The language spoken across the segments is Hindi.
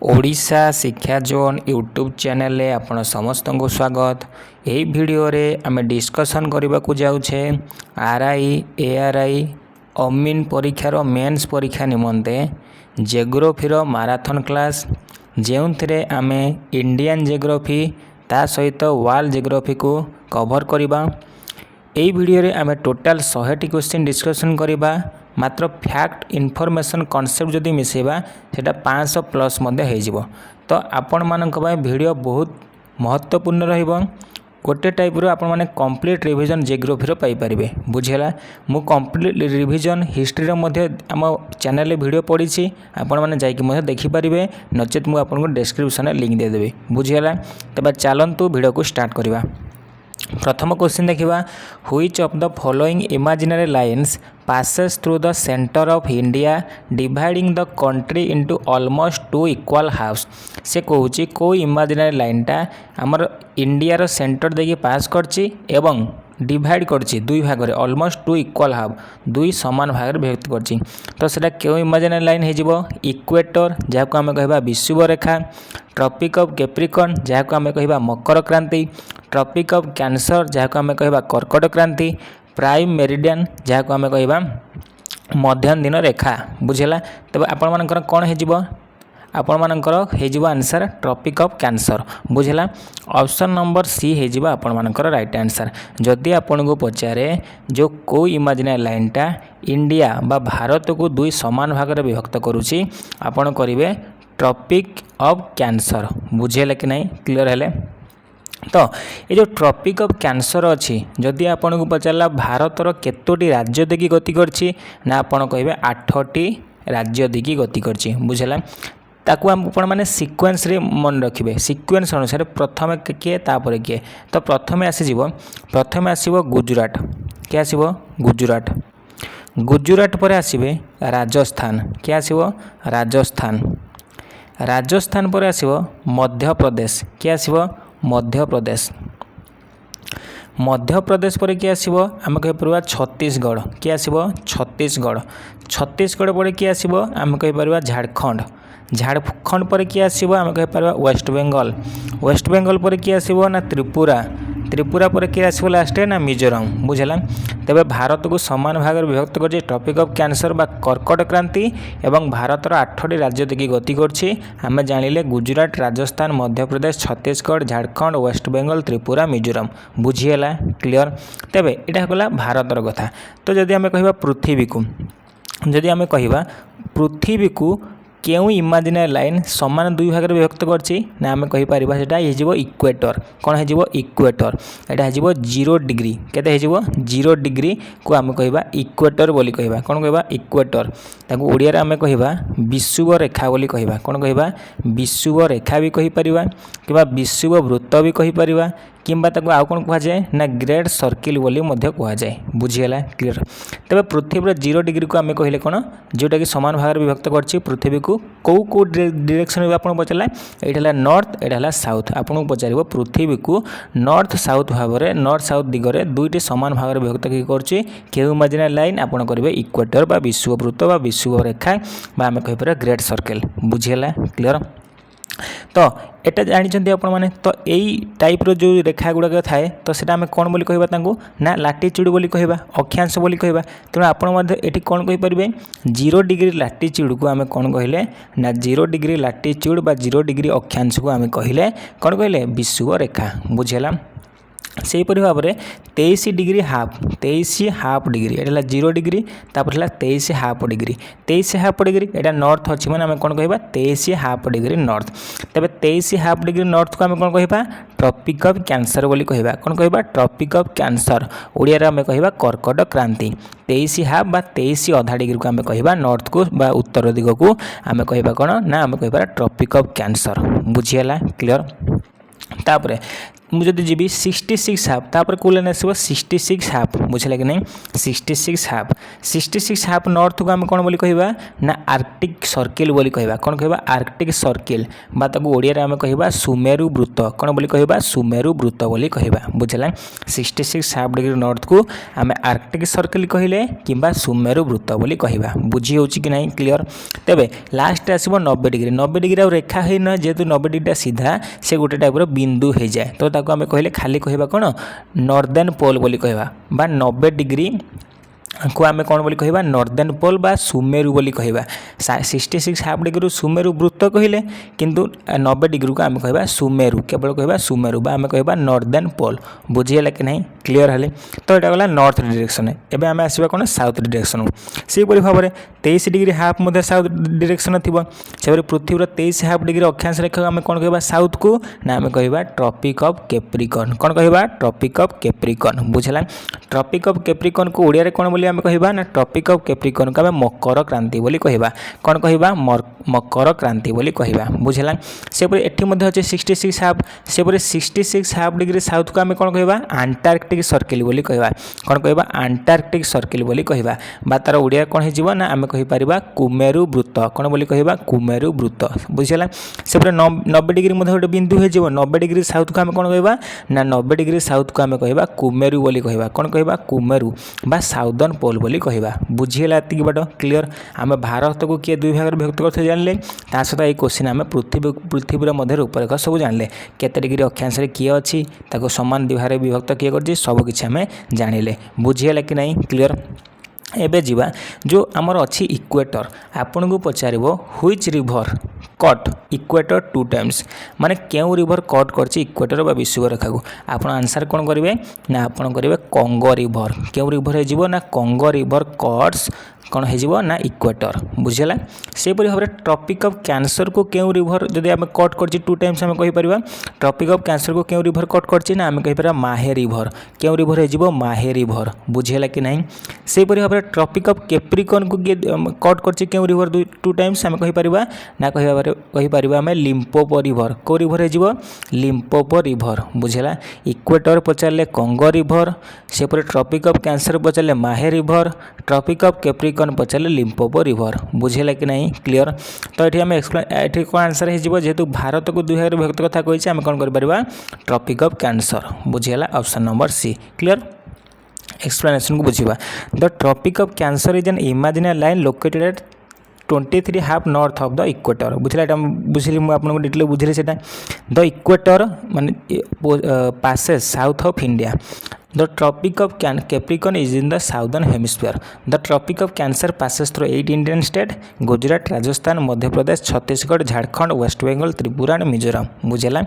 ओडिशा शिक्षा जोन यूट्यूब चैनल रे आपण समस्त को स्वागत। यही वीडियो रे आमे डिस्कशन करबा को जाउछे आरआई एआरआई अमीन परीक्षार मेंस परीक्षा निमंते जियोग्राफी रो मैराथन क्लास जेउंथिरे आमे इंडियन जियोग्राफी ता सहित वर्ल्ड जियोग्राफी को कवर करबा। एही वीडियो रे आमे टोटल 100 क्वेश्चन डिस्कशन करबा। मात्र फैक्ट इनफॉरमेशन कॉन्सेप्ट जदि मिसेबा सेटा 500 प्लस मध्य हो जिवो। तो आपण मानक भाई वीडियो बहुत महत्वपूर्ण रहिबो। गोटे टाइप रो आपण माने कंप्लीट रिवीजन जियोग्राफी रो पाई परिबे। बुझिला मु कंप्लीट रिवीजन हिस्ट्री रो मध्य हम चैनल रे वीडियो पड़ी छी, आपण माने जाई कि मध्य देखि परिबे, नचेत मु आपन को डिस्क्रिप्शन रे लिंक दे देबे। बुझिला तबे चलंतु वीडियो को स्टार्ट करबा। प्रथम क्वेश्चन देखिबा, which of the following imaginary lines passes through the center of India dividing the country into almost two equal halves। से कहूची को इमेजिनरी लाइनटा हमर इंडिया रो सेंटर देखि पास करची एवं डिवाइड करची दुई भाग रे ऑलमोस्ट टू इक्वल हाफ दुई समान भाग रे विभक्त करची। तो सेटा केउ इमेजिनरी लाइन हे जिवो इक्वेटर जाको हमें कहबा विषुव रेखा, ट्रॉपिक ऑफ कैप्रिकॉर्न जाको हमें कहबा मकर क्रांति, ट्रॉपिक ऑफ कैंसर जाको हमें कहबा कर्कट क्रांति, प्राइम मेरिडियन जहाँ आम कहवा मध्याह्न दिन रेखा। बुझेगा तब आपण मानकर कौन हो आपण मानकर हो आंसर ट्रॉपिक ऑफ कैंसर। बुझेगा ऑप्शन नंबर सी हो आपण मानकर राइट आंसर। जदि आपण को पचारे जो को इमेजिनरी लाइनटा इंडिया बा भारत को दुई समान भाग में विभक्त करुच्ची आपण करेंगे ट्रॉपिक ऑफ कैंसर। बुझेगा कि नहीं, क्लियर है? तो ये जो ट्रॉपिक ऑफ कैंसर अच्छी जदि आपन को पचारा भारतर केतोटी राज्य देखी गति करछि ना आपण कहिबे 8टी राज्य देखी गति करछि। बुझला ताकू आपण माने सीक्वेंस रे मन रखिबे, सीक्वेंस अनुसार प्रथम किए तापर किए। तो प्रथमे आसीबो गुजरात, के आसीबो गुजरात, गुजरात पर आसीबे राजस्थान, के आसीबो राजस्थान, राजस्थान पर आसीबो मध्य प्रदेश, के आसीबो मध्य प्रदेश, मध्य प्रदेश पर किए आसीबो आम कहि परबा छत्तीसगढ़, के आसीबो छत्तीसगढ़, छत्तीसगढ़ पर किए आसीबो आम कहि परबा झारखंड, झारखंड पर किए आसीबो आम कहि परबा वेस्ट बेंगल, वेस्ट बेंगल पर किए आसीबो ना त्रिपुरा, त्रिपुरा पर किए आसीबो लास्ट ना मिजोरम। बुझला तबे भारत को समान भाग में विभक्त कर टॉपिक ऑफ कैंसर बा कर्कट क्रांति एवं भारतर 8टी राज्य देखी गति करछि। आम जानिले गुजरात, राजस्थान, मध्य प्रदेश, छत्तीसगढ़, झारखंड, वेस्ट बेंगल, त्रिपुरा, मिजोरम। बुझीगला, क्लियर? तेबे एटा गला भारतर कथा। तो जदि आम कहिबा पृथ्वी को, जदि आम कहिबा पृथ्वी को केउ इमेजिनरी लाइन समान दुई भाग में विभक्त करछि ना आम कहि परिबा सेटा हेजिवो इक्वेटर। कोन हेजिवो इक्वेटर, एटा हेजिवो 0 डिग्री, केते हेजिवो 0 डिग्री को आम कहिबा इक्वेटर बोली कहिबा। कोन कहिबा इक्वेटर, ताकू ओडिया रे आम कहिबा विषुव रेखा बोली कहिबा। कोन कहिबा विषुव रेखा भी कहि परिबा किबा विषुव वृत्त भी कहि परिबा किंबा ताकू आउ कोन कहा जाए ना ग्रेट सर्किल बोली मध्य कहा जाए। बुझीगला, क्लियर? तबे पृथ्वी 0 डिग्री को आम कहले कोन जोटा कि समान भाग में विभक्त करछि पृथ्वी को कौ डायरेक्शन में आपन पचारला एटा नॉर्थ एटा साउथ। आपन पचारिबो पृथ्वी को नॉर्थ साउथ भाव में नॉर्थ साउथ दिगरे दुईटी समान भाग में विभक्त करछि केउ इमेजिनरी लाइन आपन करिवे इक्वेटर बा विषुव वृत्त बा विषुव रेखा बा आम कहि पारे ग्रेट सर्किल। बुझीगला, क्लियर? तो एटा जानिछन्ती आपण माने। तो एई टाइप रो जो रेखा गुडा थाए तो सेटा आमे कोन बोली कहबा तांको ना लैटिट्यूड बोली कहबा, अक्षांश बोली कहबा। तेणु आपण मध्ये एठी कोन कहि परिबे 0 डिग्री लैटिट्यूड को आमे कोन कहिले ना 0 डिग्री लैटिट्यूड बा 0 डिग्री अक्षांश को आमे कहिले कोन कहिले विषुव रेखा। बुझेला से परि भाव में 23 डिग्री हाफ, 23 हाफ डिग्री एटा 0 डिग्री तापर 23 हाफ डिग्री, 23 हाफ डिग्री एटा नॉर्थ अछि माने आमे कोन कहबा 23 हाफ डिग्री नॉर्थ। तबे 23 हाफ डिग्री नॉर्थ को आमे कोन कहबा ट्रॉपिक ऑफ कैंसर बोली कहबा। कोन कहबा ट्रॉपिक ऑफ कैंसर, ओडिया रे आमे कहबा कर्कट क्रांति। 23 हाफ बा 23 आधा डिग्री को आमे कहबा नॉर्थ को बा उत्तर दिग को आमे कहबा कोन ना आमे कहबा ट्रॉपिक ऑफ कैंसर। बुझियला, क्लियर? तापरे मुझे जी 66 हाफ तापर कौ लाइन आसो 66 हाफ बुझे कि नहीं 66 हाफ नॉर्थ को आम कौन बोली कहवा ना आर्कटिक सर्किल बोली कहवा कौन कहवा आर्कटिक सर्किल बा ताको ओडिया आम कहवा सुमेरु वृत्त कौन बोली कहवा सुमेरु वृत्त बोली कहवा बुझला 66 हाफ डिग्री नॉर्थ को आम आर्कटिक सर्किल कहले किंबा सुमेरु वृत्त बोली कहवा बुझी होची कि नहीं क्लियर। तेबे लास्ट आसो 90 डिग्री आ रेखा है न जेहेतु 90 डिग्री सीधा से गोटे टाइप बिंदु हो जाए तो ताको आम कहले खाली कहवा कौन नॉर्दर्न पोल बोली कहवा बा 90 डिग्री को आम कौन बोली कहवा नॉर्दर्न पोल बा सुमेरु बोली कहवा 66 हाफ डिग्री सुमेरु वृत्त कहले किंतु 90 डिग्री को आम कहवा सुमेरु केवल कहवा सुमेरु बा आम कहवा नॉर्दर्न पोल बुझीगला कि नहीं क्लियर हेले तो यहाँ गला नॉर्थ डायरेक्शन एवं आम आसवा कौन साउथ डायरेक्शन से भाव में 23 डिग्री हाफ मध्य साउथ डायरेक्शन थी से पृथ्वीर 23 हाफ डिग्री अक्षांश रेखा आम कौन कहवा साउथ को ना आम कहवा ट्रॉपिक ऑफ कैप्रिकॉर्न कौन कहवा ट्रॉपिक ऑफ कैप्रिकॉर्न बुझला ट्रॉपिक ऑफ कैप्रिकॉर्न को ओडिया रे कौन बोली आम कहवा ना ट्रॉपिक ऑफ कैप्रिकॉर्न को आम मकर क्रांति बोली कहवा कौन कहवा मकर क्रांति बोली कहवा बुझला से एठी मध्ये अछि 66 हाफ से 66 हाफ डिग्री साउथ को आम कौन कहवा अंटार्कटिक सर्किल बोली कहवा कौन कहवा अंटार्कटिक सर्किल बोली कहवा बा तार ओडिया कौन हो ना आम कहि परिबा कुमेरु वृत्त कौन बोली कहवा कुमेरु वृत्त बुझला से 90 डिग्री मध्ये गोटे बिंदु हो जिवो 90 डिग्री साउथ को आम कौन कहवा ना 90 डिग्री साउथ को आम कहवा कुमेरु बोली कहवा कौन कहवा कुमेरु बा साउदर्न पोल बोली कहवा बुझीगला एतिक बाट क्लियर आम भारत को किए दुई भाग विभक्त करते जानले ता सहित ये क्वेश्चन आम पृथ्वीर मध्य रूपरेखा सब जानले केते डिग्री अक्षांश किए अच्छी ताको समान दुई भाग विभक्त किए कर सब किसी आम जानिले बुझीगला कि नहीं क्लियर। एबे जीवा जो आमर अच्छी इक्वेटर आपन को पचार which river cut equator 2 times माने क्यों रिवर कट करछि इक्वेटर बा विषुवरेखा को आप आंसर कौन करेंगे ना आप करेंगे कंगो रिवर क्यों रिवर हो ना कंगो रिवर कट्स कौन हो ना इक्वेटर बुझेगा से भाव में ट्रॉपिक ऑफ कैंसर को क्यों रिवर जब आम कट कर 2 टाइम्स आम कहीपर ट्रॉपिक ऑफ कैंसर को क्यों रिवर कट कर ना आम कहीपर माहे रिवर क्यों रिवर हो माहे रिवर बुझेगा कि नहीं से भाव में ट्रॉपिक ऑफ कैप्रिकॉर्न को कट कर क्यों रिवर 2 टाइम्स आम कहीपर ना कहीपर आम लिम्पोपो रिवर कौ रिवर हो लिम्पोपो रिवर बुझेगा इक्वेटर पचारे कंगो रिवर से ट्रॉपिक ऑफ कैंसर पचारे माहे रिवर ट्रॉपिक ऑफ कैप्रिकॉर्न पचारे लिम्पोपो रिवर बुझेगा कि नहीं क्लियर। तो ये आम ये कौन आंसर हो जेहेतु भारत को दुई भाग विभक्त कथा कही आम कौन कर ट्रॉपिक ऑफ कैंसर बुझेगा option number C clear. Explanation को बुझा the tropic of cancer is an imaginary line located at 23 half north of the equator बुझला बुझे मुझे डिटेल बुझे से द इक्वेटर माने passes south of India The Tropic of Capricorn is in the southern hemisphere. The Tropic of Cancer passes through 8 Indian states: Gujarat, Rajasthan, Madhya Pradesh, Chhattisgarh, Jharkhand, West Bengal, Tripura and Mizoram. बुझेला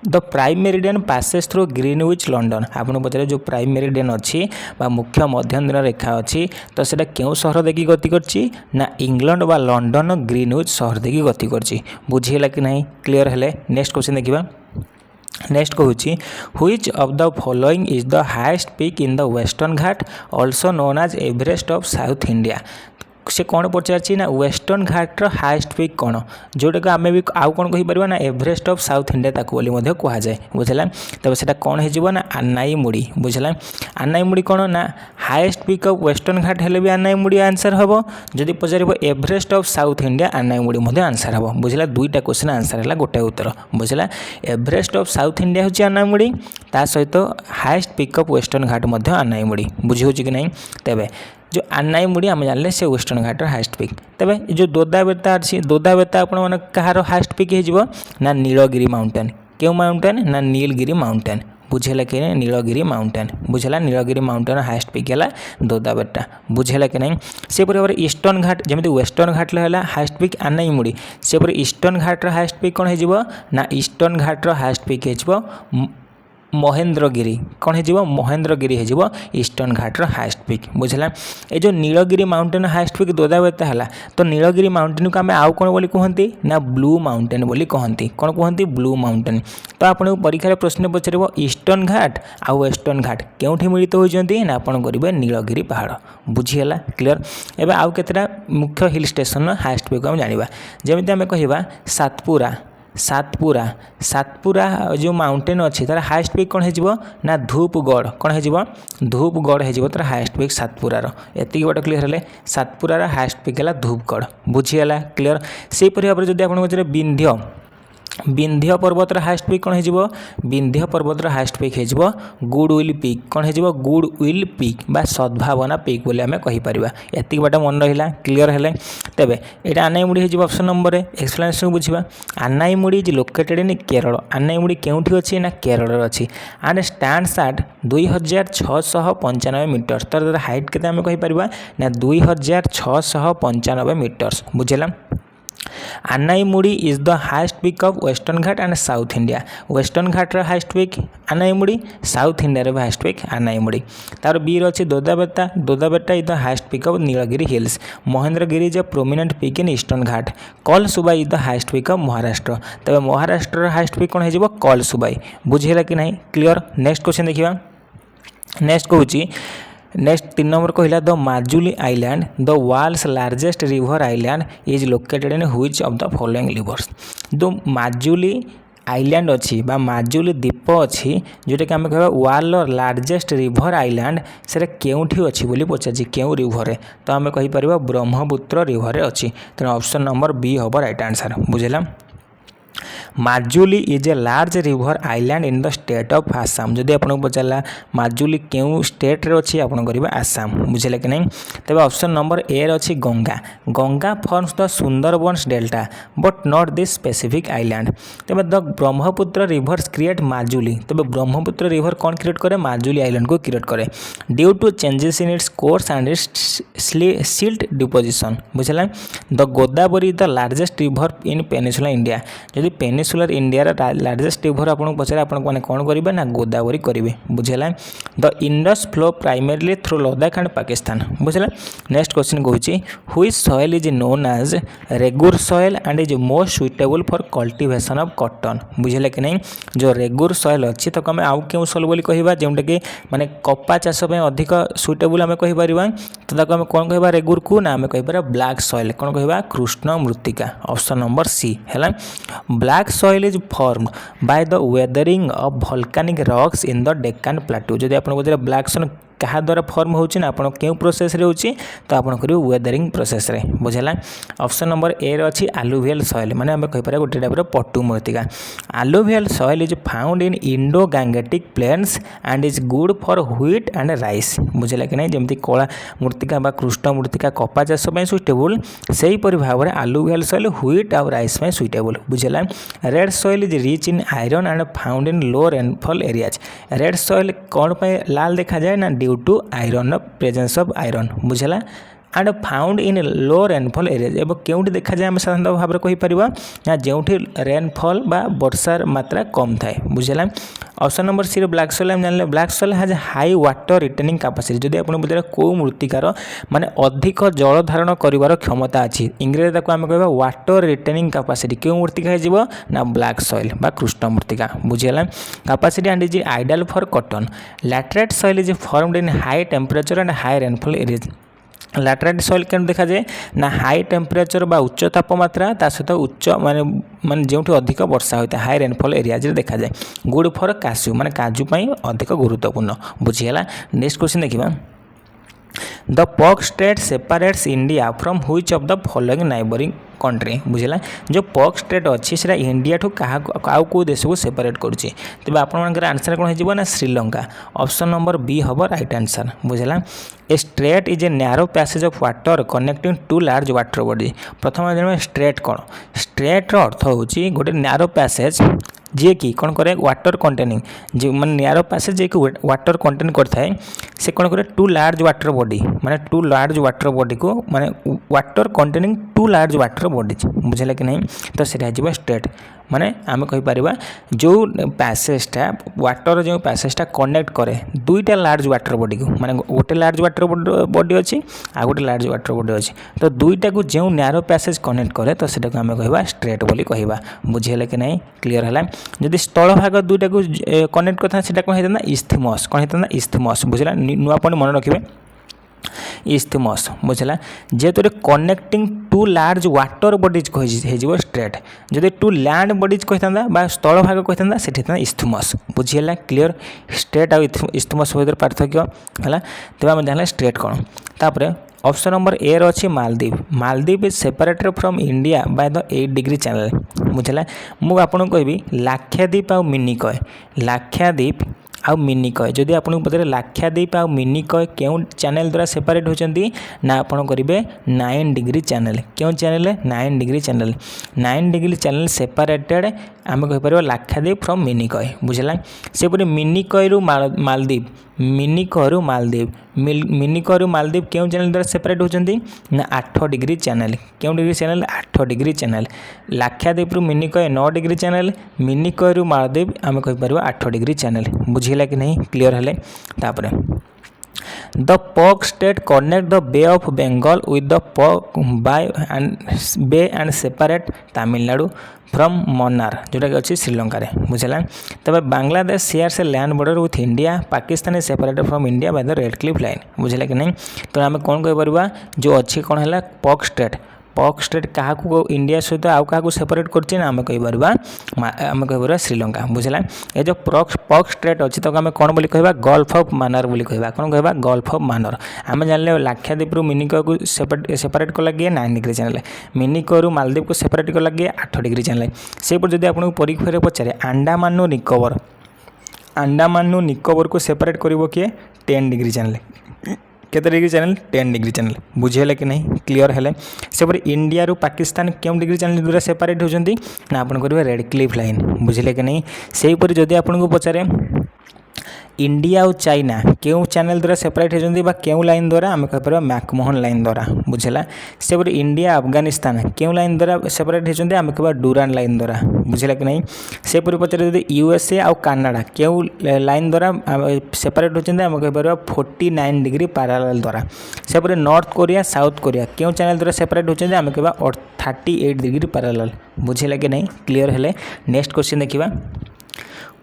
The prime meridian passes through Greenwich, London. आपको पचारे जो प्राइम मेरिडियन अच्छी मुख्य मध्यांतर रेखा अच्छी तो सेटा क्यों सहर देखिए गति करछि ना इंग्लैंड व लंडन ग्रीनविच सहर देखिए गति करछि बुझेला कि नहीं क्लियर हेले। नेक्स्ट क्वेश्चन देखिबा नेक्स्ट कहूँ which of the following is the highest peak in the Western Ghat also known as Everest of south India से कौन पचार ना वेस्टर्न घाटर हाईएस्ट पीक कौन जोटा कि आम भी आउ कौन कहीपर ना एवरेस्ट ऑफ साउथ इंडिया ताकू बोली कहुए बुझला तब से कौन हो ना आनाई मुड़ी बुझला आनाई मुड़ी कौन ना हाईएस्ट पीक ऑफ वेस्टर्न घाट हेले भी आनाई मुड़ी आंसर हम जदि पचार एवरेस्ट ऑफ साउथ इंडिया आनाई मुड़ी आंसर हम बुझला दुईटा क्वेश्चन आंसर है गोटे उत्तर बुझला एवरेस्ट ऑफ साउथ इंडिया हूँ आनाई मुड़ी ता सहित हाईएस्ट पीक ऑफ वेस्टर्न घाट आनाई मुड़ी बुझी कि नहीं तेबे जो आनाई मुड़ी आम जानले से वेस्टर्न घाटर हाईएस्ट पीक तेबे जो दोदा बेता अच्छी दोदा बेता आपण कहार हाईएस्ट पीक हो ना नीलगिरी माउंटेन क्यों माउंटेन ना नीलगिरी माउंटेन बुझेला कि नहीं नीलगिरी माउंटेन बुझेला नीलगिरी माउंटेन हाईएस्ट पीक है दोदा बेटा बुझेला कि नहीं से भाव में ईस्टर्न घाट जमी वेस्टर्न घाट है हाईएस्ट पीक आनाई मुड़ी से ईस्टर्न घाटर हाईएस्ट पीक कौन हो ना ईस्टर्न घाटर हाईएस्ट पीक हो महेंद्रगिरी कौन हो महेंद्रगिरी हो ईस्टर्न घाटर हाईएस्ट पीक बुझला ये जो Nilgiri mountain highest peak Doddabetta है तो नीलगिरी माउंटेन को आम आउ कौन बोली कहती ना ब्लू माउंटेन बोली कहती कौन कहती ब्लू माउंटेन तो आपको परीक्षा प्रश्न पचार ईस्टर्न घाट आउ वेस्टर्न घाट केउठी मिलित होती ना आप करेंगे नीलगिरी पहाड़ बुझीगला क्लियर। एवं आउ केतेटा मुख्य हिल स्टेशन हाईएस्ट पीक आम जाना जमी आम कह सातपुरा सातपुरा सातपुरा जो माउंटेन अच्छी तार हाएस्ट पिक कौन हो ना धूपगढ़ कौन हो धूपगढ़ हो तार हाएस्ट पिक सातपुरार एति बट क्लीयर है सातपुरार हाएस्ट पिक है धूपगढ़ बुझीगला क्लीयर से भाव में जब आप विंध्य विंध्य पर्वतर हाएस्ट पिक कौन हो विंध्य पर्वतर हाएस्ट पिक हो गुडविल पिक कौन हो गुडविल पिक बा सद्भावना पिक बोली आम कहीपर एति बाट मन रहा क्लीयर है तेबे यहाँ आनाईमुड़ी हो ऑप्शन नंबर एक्सप्लेनेशन बुझा Anaimudi is located in Kerala Anaimudi केउठी अच्छी ना केरल अच्छी एंड स्टैंड्स एट 2695 मीटर्स तर हाइट केते आम कहीपर ना 2695 मीटर्स बुझेला Anaimudi is the highest peak of Western Ghat and South India Western Ghat highest peak Anaimudi South India highest peak Anaimudi तार बी अच्छी Doddabetta Doddabetta is the highest peak of Nilgiri hills Mahendragiri is a prominent peak in Eastern Ghat Kalsubai is the highest peak of Maharashtra तबे महाराष्ट्र हाएस्ट पिक कौन हो कलसुबाई बुझेगा कि नहीं क्लियर नेक्स्ट क्वेश्चन देखिए नेक्स्ट कहूँ नेक्स्ट 3 नंबर कहला the Majuli island the world's largest river island is located in which of the following rivers जो माजुली आइलैंड अच्छी बा माजुली द्वीप अच्छी जोटा कि आम कह वर्ल्ड लार्जेस्ट रिवर आइलैंड से केउठी अच्छी बोली पचार क्यों रिवर तो आम कहीपर ब्रह्मपुत्र रिवर अच्छी तेणु ऑप्शन नंबर बी हम राइट आंसर बुझेगा Majuli is a large river island in the state of Assam जदि आपको पचारा माजुली क्यों स्टेट रे अच्छी आप करेंगे आसाम बुझे कि नहीं तेज ऑप्शन नंबर ए अच्छी Ganga Ganga forms the Sundarbans delta but not this specific island तेज the Brahmaputra rivers create Majuli तेज ब्रह्मपुत्र रिवर कौन क्रिएट करे माजुली आइलैंड को क्रिएट करे due to changes in its course and its silt deposition बुझे the Godavari the largest river in peninsula India जदि पेनिसुलर इंडिया लार्जेस्ट रिवर आपको पचारे आप कौन करेंगे ना गोदावरी करेंगे बुझेगा the Indus flow primarily through Ladakh and Pakistan बुझेगा नेक्स्ट क्वेश्चन कहूँ which soil is known as regur soil and is most suitable for cultivation of cotton बुझेगा कि नहीं जो रेगुर सॉइल अच्छी तो आम आउ क्यों सॉइल बोली कहवा जोटा कि माने कपा चाष अधिक सुइटेबल आम कहीपर तो आम कौन कह रेगुर को ना आम कहीपर ब्लैक सॉइल कौन कह कृष्ण मृत्तिका ऑप्शन नंबर सी है black soil is formed by the weathering of volcanic rocks in the Deccan plateau जब आप ब्लैक सॉइल क्या द्वारा फॉर्म होची ना आपण क्यों प्रोसेस रे होची तो आपण करियो वेदरिंग प्रोसेस रे बुझला ऑप्शन नंबर ए रे अछि आलुवियल सॉइल माने हम कहि पारे गोटे टाइप रो पट्टू मृत्तिका alluvial soil is found in Indo Gangetic plains and is good for wheat and rice बुझला कि नहीं जमती कला मृत्तिका बा कृष्ण मृत्तिका कपा चाष में सुइटेबल सेही परि भाव रे आलुवियल सॉइल व्हीट और राइस में सुइटेबल बुझला red soil is rich in iron and found in low rainfall areas red soil कौन पे लाल देखा जाए ना due to iron presence of iron बुझला and found in low rainfall area एवं क्योंटी देखा जाए आम साधारण भाव में कहीपर ना जो रेनफॉल बा वर्षार मात्रा कम थाए बुझला option number C black soil हम जान black soil has high water retaining capacity जदि आपको बुझे कौ मृत्तिकार माने अधिक जल धारण कर क्षमता अच्छी इंग्रेजी आम कह वाटर रिटेनिंग कैपेसिटी क्यों मृत्तिका हो ना ब्लैक सॉइल बा कृष्ण मृत्तिका बुझेगा capacity and is ideal for cotton laterite soil is formed in high temperature and high rainfall area laterite soil क्या देखा जाए ना हाई टेम्परेचर बा उच्च तापमात्रा ता सहित उच्च माने माने जो अधिक वर्षा होता है हाई रेनफॉल एरिया देखा जाए गुड फॉर काजू माने काजू अधिक गुरुत्वपूर्ण बुझीगला नेक्स्ट क्वेश्चन देखा the Palk state separates India from which of the following neighbouring country बुझला जो पॉक स्टेट अच्छी से इंडिया ठू क्या कौ देश को सेपरेट करुच्ची तेज आपर आंसर कौन हो श्रीलंका ऑप्शन नंबर बी हम राइट आंसर बुझला a strait is a narrow passage of water connecting two large water body प्रथम जानवे स्ट्रेट कौन स्ट्रेट अर्थ हूँ गोटे नैरो पैसेज जी कि कौन करे वाटर कंटेनिंग जो मैंने नैरो पैसेज जी वाटर कंटेन करता से कौन करे टू लार्ज वाटर बॉडी माने टू लार्ज वाटर बॉडी को माने water containing two large water body बुझे कि नहीं तो सीटा स्ट्रेट माने आम कहीपर जो पैसेजटा वाटर जो पैसेजटा कनेक्ट करे दुईटा लार्ज वाटर बॉडी को माने गोटे लार्ज वाटर बॉडी अच्छी आ गोटे लार्ज वाटर बॉडी अच्छी तो दुईटा को जो नैरो पैसेज कनेक्ट करे तो सेटा आम कह स्ट्रेट बोली कहवा बुझे कि नहीं क्लीयर है जदि स्थल भाग दुईटा को कनेक्ट करता कौन होता इस्थमस कौन होता इस्थमस बुझला नुआ पॉइंट मन रखिए इस्थमस बुझला जेतु connecting two large water bodies हो स्ट्रेट जदि टू लैंड बॉडीज कही था स्थल भाग कही था सेठी था इस्थमस बुझीगला क्लीयर स्ट्रेट आ इस्थमस भीतर पार्थक्य है तेज आम जाना स्ट्रेट कौन तापर ऑप्शन नंबर ए रही Maldives Maldives is separated from India by the 8 degree channel बुझला मुझे आपको कहबी लाक्षाद्वीप आ मिनिकय लाक्षाद्वीप आउ मिनिकय जदि आपको पचारे लाक्षाद्वीप आ मिनिकय क्यों चैनल द्वारा सेपरेट होती ना आप करेंगे 9 डिग्री चैनल क्यों channel 9 degree channel 9 degree channel separated आम कहीपर लाक्षाद्वीप फ्रॉम मिनिकय बुझला से मिनिकय रु मालदीव मिनिकय रु मालदीव मिनिकय रु मालदीव क्यों चैनल द्वारा सेपरेट होती ना 8 डिग्री चैनल क्यों degree channel 8 degree channel Lakshadweep रु मिनिकय 9 डिग्री चैनल मिनिकय रु मालदीव आम कहीपर 8 डिग्री चैनल बुझीला कि नहीं क्लीयर हेले तापर the Palk strait connect the bay of Bengal with the Palk bay and bay and separate Tamil Nadu from Mannar जोटा कि अच्छी श्रीलंका बुझला तब बांग्लादेश शेयर से land border with India Pakistan separated from India by the Radcliffe line बुझला कि नहीं तो आम कौन कहीपर जो अच्छी कौन है पॉक स्टेट क्या इंडिया सहित आउ क्या सेपरेट करछि ना आम कहीपर श्रीलंका बुझला ये जो पॉक स्टेट अच्छी तो आम कौन बोली कहबा गल्फ ऑफ मानर बोली कहबा कौन कहबा गल्फ ऑफ मानर आम जानले लाक्षाद्वीप रु मिनिकय को सेपरेट कला गे 9 डिग्री चैनल मिनिकय रु मालदीव को सेपरेट कला गे 8 डिग्री चैनल से जब आपको परीक्षा पचारे अंडमान निकोबर को सेपरेट करिवो किए 10 डिग्री चैनल केते डिग्री चैनल 10 डिग्री चैनल बुझेले कि नहीं क्लीयर हेले से इंडिया रु पाकिस्तान क्यों डिग्री चैनल द्वारा सेपरेट होती ना आप करेंगे रेड क्लिफ लाइन बुझेले कि नहीं से जदि आपको पचारे इंडिया और चाइना क्यों चैनल द्वारा सेपरेट होती क्यों लाइन द्वारा आम कहीपर मैकमोहन लाइन द्वारा बुझला से इंडिया अफगानिस्तान क्यों लाइन द्वारा सेपरेट होती आम कह डुरान लाइन द्वारा बुझला कि नहीं से पचारे जब यूएसए आउ कनाडा क्यों लाइन द्वारा सेपरेट होती आम कहीपर 49 डिग्री पैरेलल द्वारा से नॉर्थ कोरिया साउथ कोरिया क्यों चैनल द्वारा सेपरेट होती आम कह 38 डिग्री पैरेलल बुझला कि नहीं क्लीयर हेले नेक्स्ट क्वेश्चन देखिबा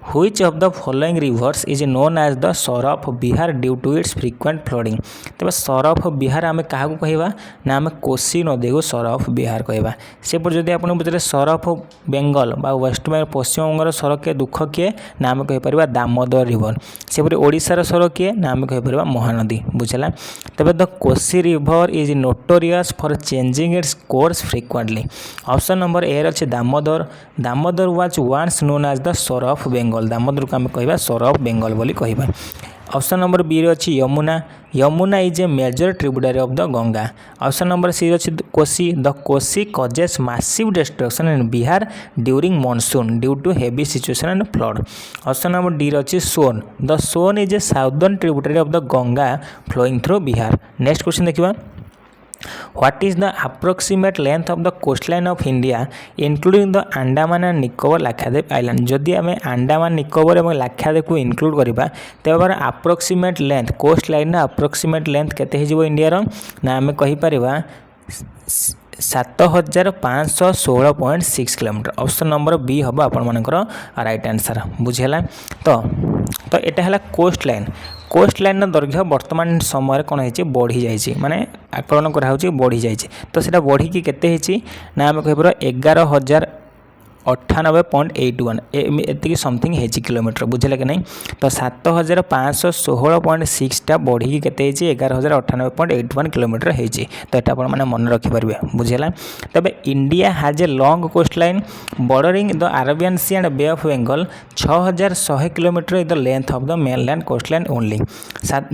Which of the following rivers is known as the Sor of Bihar due to its frequent flooding? तब सर ऑफ बिहार आम क्या कहवा ना आम कोसी नदी को सर ऑफ बिहार कहवा से जब आप पचारे sorrow of Bengal West Bengal पश्चिम बंगर सर किए दुख किए ना आम कहीपर दामोदर रिवर से ओडिशार सर किए ना आम कहीपर महानदी बुझला तबे the Kosi river is notorious for changing its course frequently option number A अच्छे Damodar was once known as the sorrow of Bengal Damodar को आम कह सर ऑफ बेंगल बोली कहबा ऑप्शन नंबर बी अच्छी Yamuna is a major tributary of the Ganga option number C अच्छी the Kosi causes massive destruction in Bihar during monsoon due to heavy situation and flood option number D अच्छी Son the Son is a southern tributary of the Ganga flowing through Bihar next question देखिए What is the approximate length of the coastline of India including the Andaman and Nicobar Lakshadweep Island जदि आम अंडमान निकोबर और लाक्षाद्वीप को इनक्लूड करवा तेज approximate length coast line approximate length केते हो इंडिया ना आम कहीपर 7516.6 किलोमीटर ऑप्शन नंबर बी हम आपर राइट आंसर बुझेगा तो यहाँ है कोस्ट लाइन दैर्घ्य वर्तमान समय कौन है बढ़ी जाइए माने आकलन कराई बढ़ी जाइए तो सीटा बढ़ी केते ना आम कहीपर 11,098.81 एति समथिंग है किलोमीटर बुझे कि नहीं तो 7516.6 बढ़ी के 11,098.81 किलोमीटर है तो यहाँ आपने मन रखिपारे बुझेगा तबे India has a long coast line bordering the Arabian sea and bay of Bengal 6100 kilometre in the length of the mainland coast line only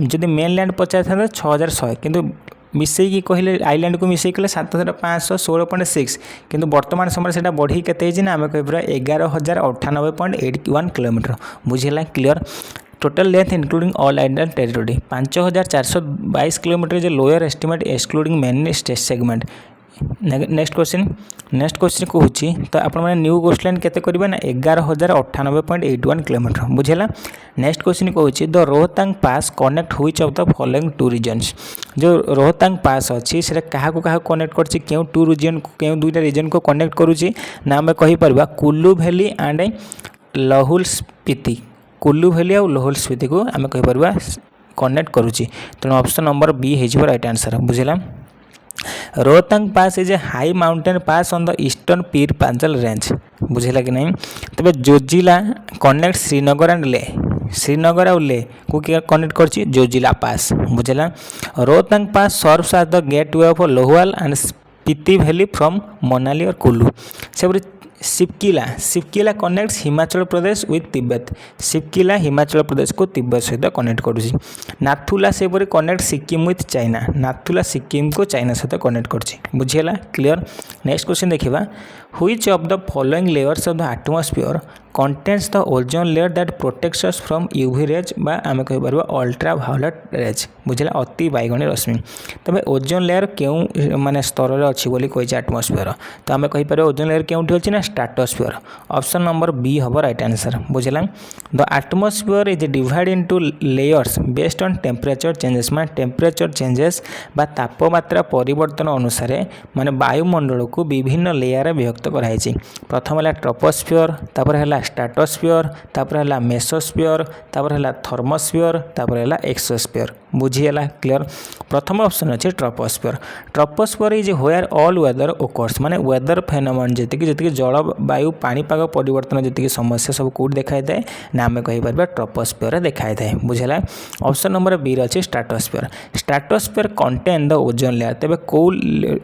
जदि मेनलैंड पचार था 6100 किंतु मिसेकी कहले आइलैंड को मिसेक कले 7516.6 किंतु वर्तमान समय से बढ़ी के ना आम कह 11,098.81 किलोमीटर बुझेगा clear total length including all island territory 5422 kilometre is lower estimate excluding main state segment next question कहूँ तो आप न्यू कोस्ट लाइन केते करेंगे ना 11,098.81 किलोमीटर बुझेगा नेक्स्ट क्वेश्चन कहूँ the Rohtang pass connect which of the following two reasons जो रोहतांग पास अच्छी से क्या कनेक्ट कर टू रीजन क्यों दुईटा रीजन को कनेक्ट करुच्ची ना आम कहीपर Kullu valley and Lahaul Spiti Kullu valley और लाहौल स्पीति को आम कहीपर कनेक्ट करुच्ची तेणु ऑप्शन नंबर बी हो राइट आंसर बुझला। Rohtang pass is a high mountain pass on the eastern Pir Panjal range बुझेगा कि नहीं। तबे जोजिला कनेक्ट श्रीनगर एंड ले श्रीनगर और ले को कनेक्ट करछि जोजिला पास बुझेगा। Rohtang pass serves as the gateway of Lahaul and Spiti valley from Manali और कुल्लू। से Shipki La connects Himachal Pradesh with Tibet Shipki La Himachal Pradesh को तिब्बत सहित कनेक्ट करुच्ची। नाथुला से connect Sikkim with China Nathu La Sikkim को चाइना सहित कनेक्ट करुच्ची बुझीगला क्लियर। नेक्स्ट क्वेश्चन देखिबा which of the following layers of the atmosphere contains the ozone layer that protects us from UV rays बा आमे कहि परबा अल्ट्रा वायोलेट रेज बुझला अति बाइगणी रश्मि। तबे ओजोन लेयर केउ माने स्तर रे अछि बोली कहि एटमॉस्फेयर तो आमे कहि परबा ओजोन लेयर केउठी अछि ना स्ट्रेटोस्फेयर ऑप्शन नंबर बी हबो राइट आंसर बुझला। The atmosphere is divide into layers based on temperature changes माने टेम्परेचर चेंजेस बा तापमात्रा परिवर्तन अनुसार माने वायुमंडल को विभिन्न लेयर रे विभक्त कराई। प्रथम है ट्रोपोस्फियर तापर है स्ट्रेटोस्फियर तापर है मेसोस्फियर तापर है थर्मोस्फियर तापर है एक्सोस्फियर बुझीगला क्लियर। प्रथम ऑप्शन अच्छे troposphere is where all weather occurs माने वेदर फेनोमेनन जी जलवायु पाणीपाग परिवर्तन जी समस्या सब कौट देखा थाए ना आम कहीपर ट्रोपोस्फियर देखा थाए बुझेगा। ऑप्शन नंबर बी अच्छे stratosphere contain the ozone layer तेज कौ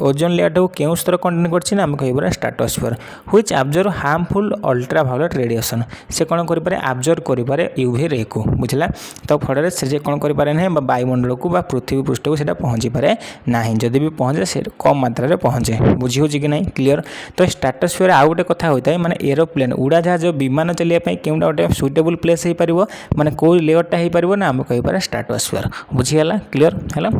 ओजोन लेयर टाक क्यों स्तर कंटेन करछि ना आम कहीपर stratosphere which observe harmful ultra violet radiation से कौन करें ऑब्जर्व करें यूवी रे को बुझला। तो फल से कौन करें ना वायुमंडल को पृथ्वी पृष्ठ को पहुँची पारे ना जदि भी पहुँचे से कम मात्रा रे पहुँचे बुझी हो कि नहीं क्लियर। तो स्ट्रेटोस्फियर आउ गोटे कथा होता है माने एरोप्लेन उड़ाजहाज विमान चलिए केउटा गोटे सुइटेबल प्लेस हो पार माने कौ लेयरटा हो पार ना आम कहीपर स्ट्रेटोस्फियर बुझीगला क्लियर है।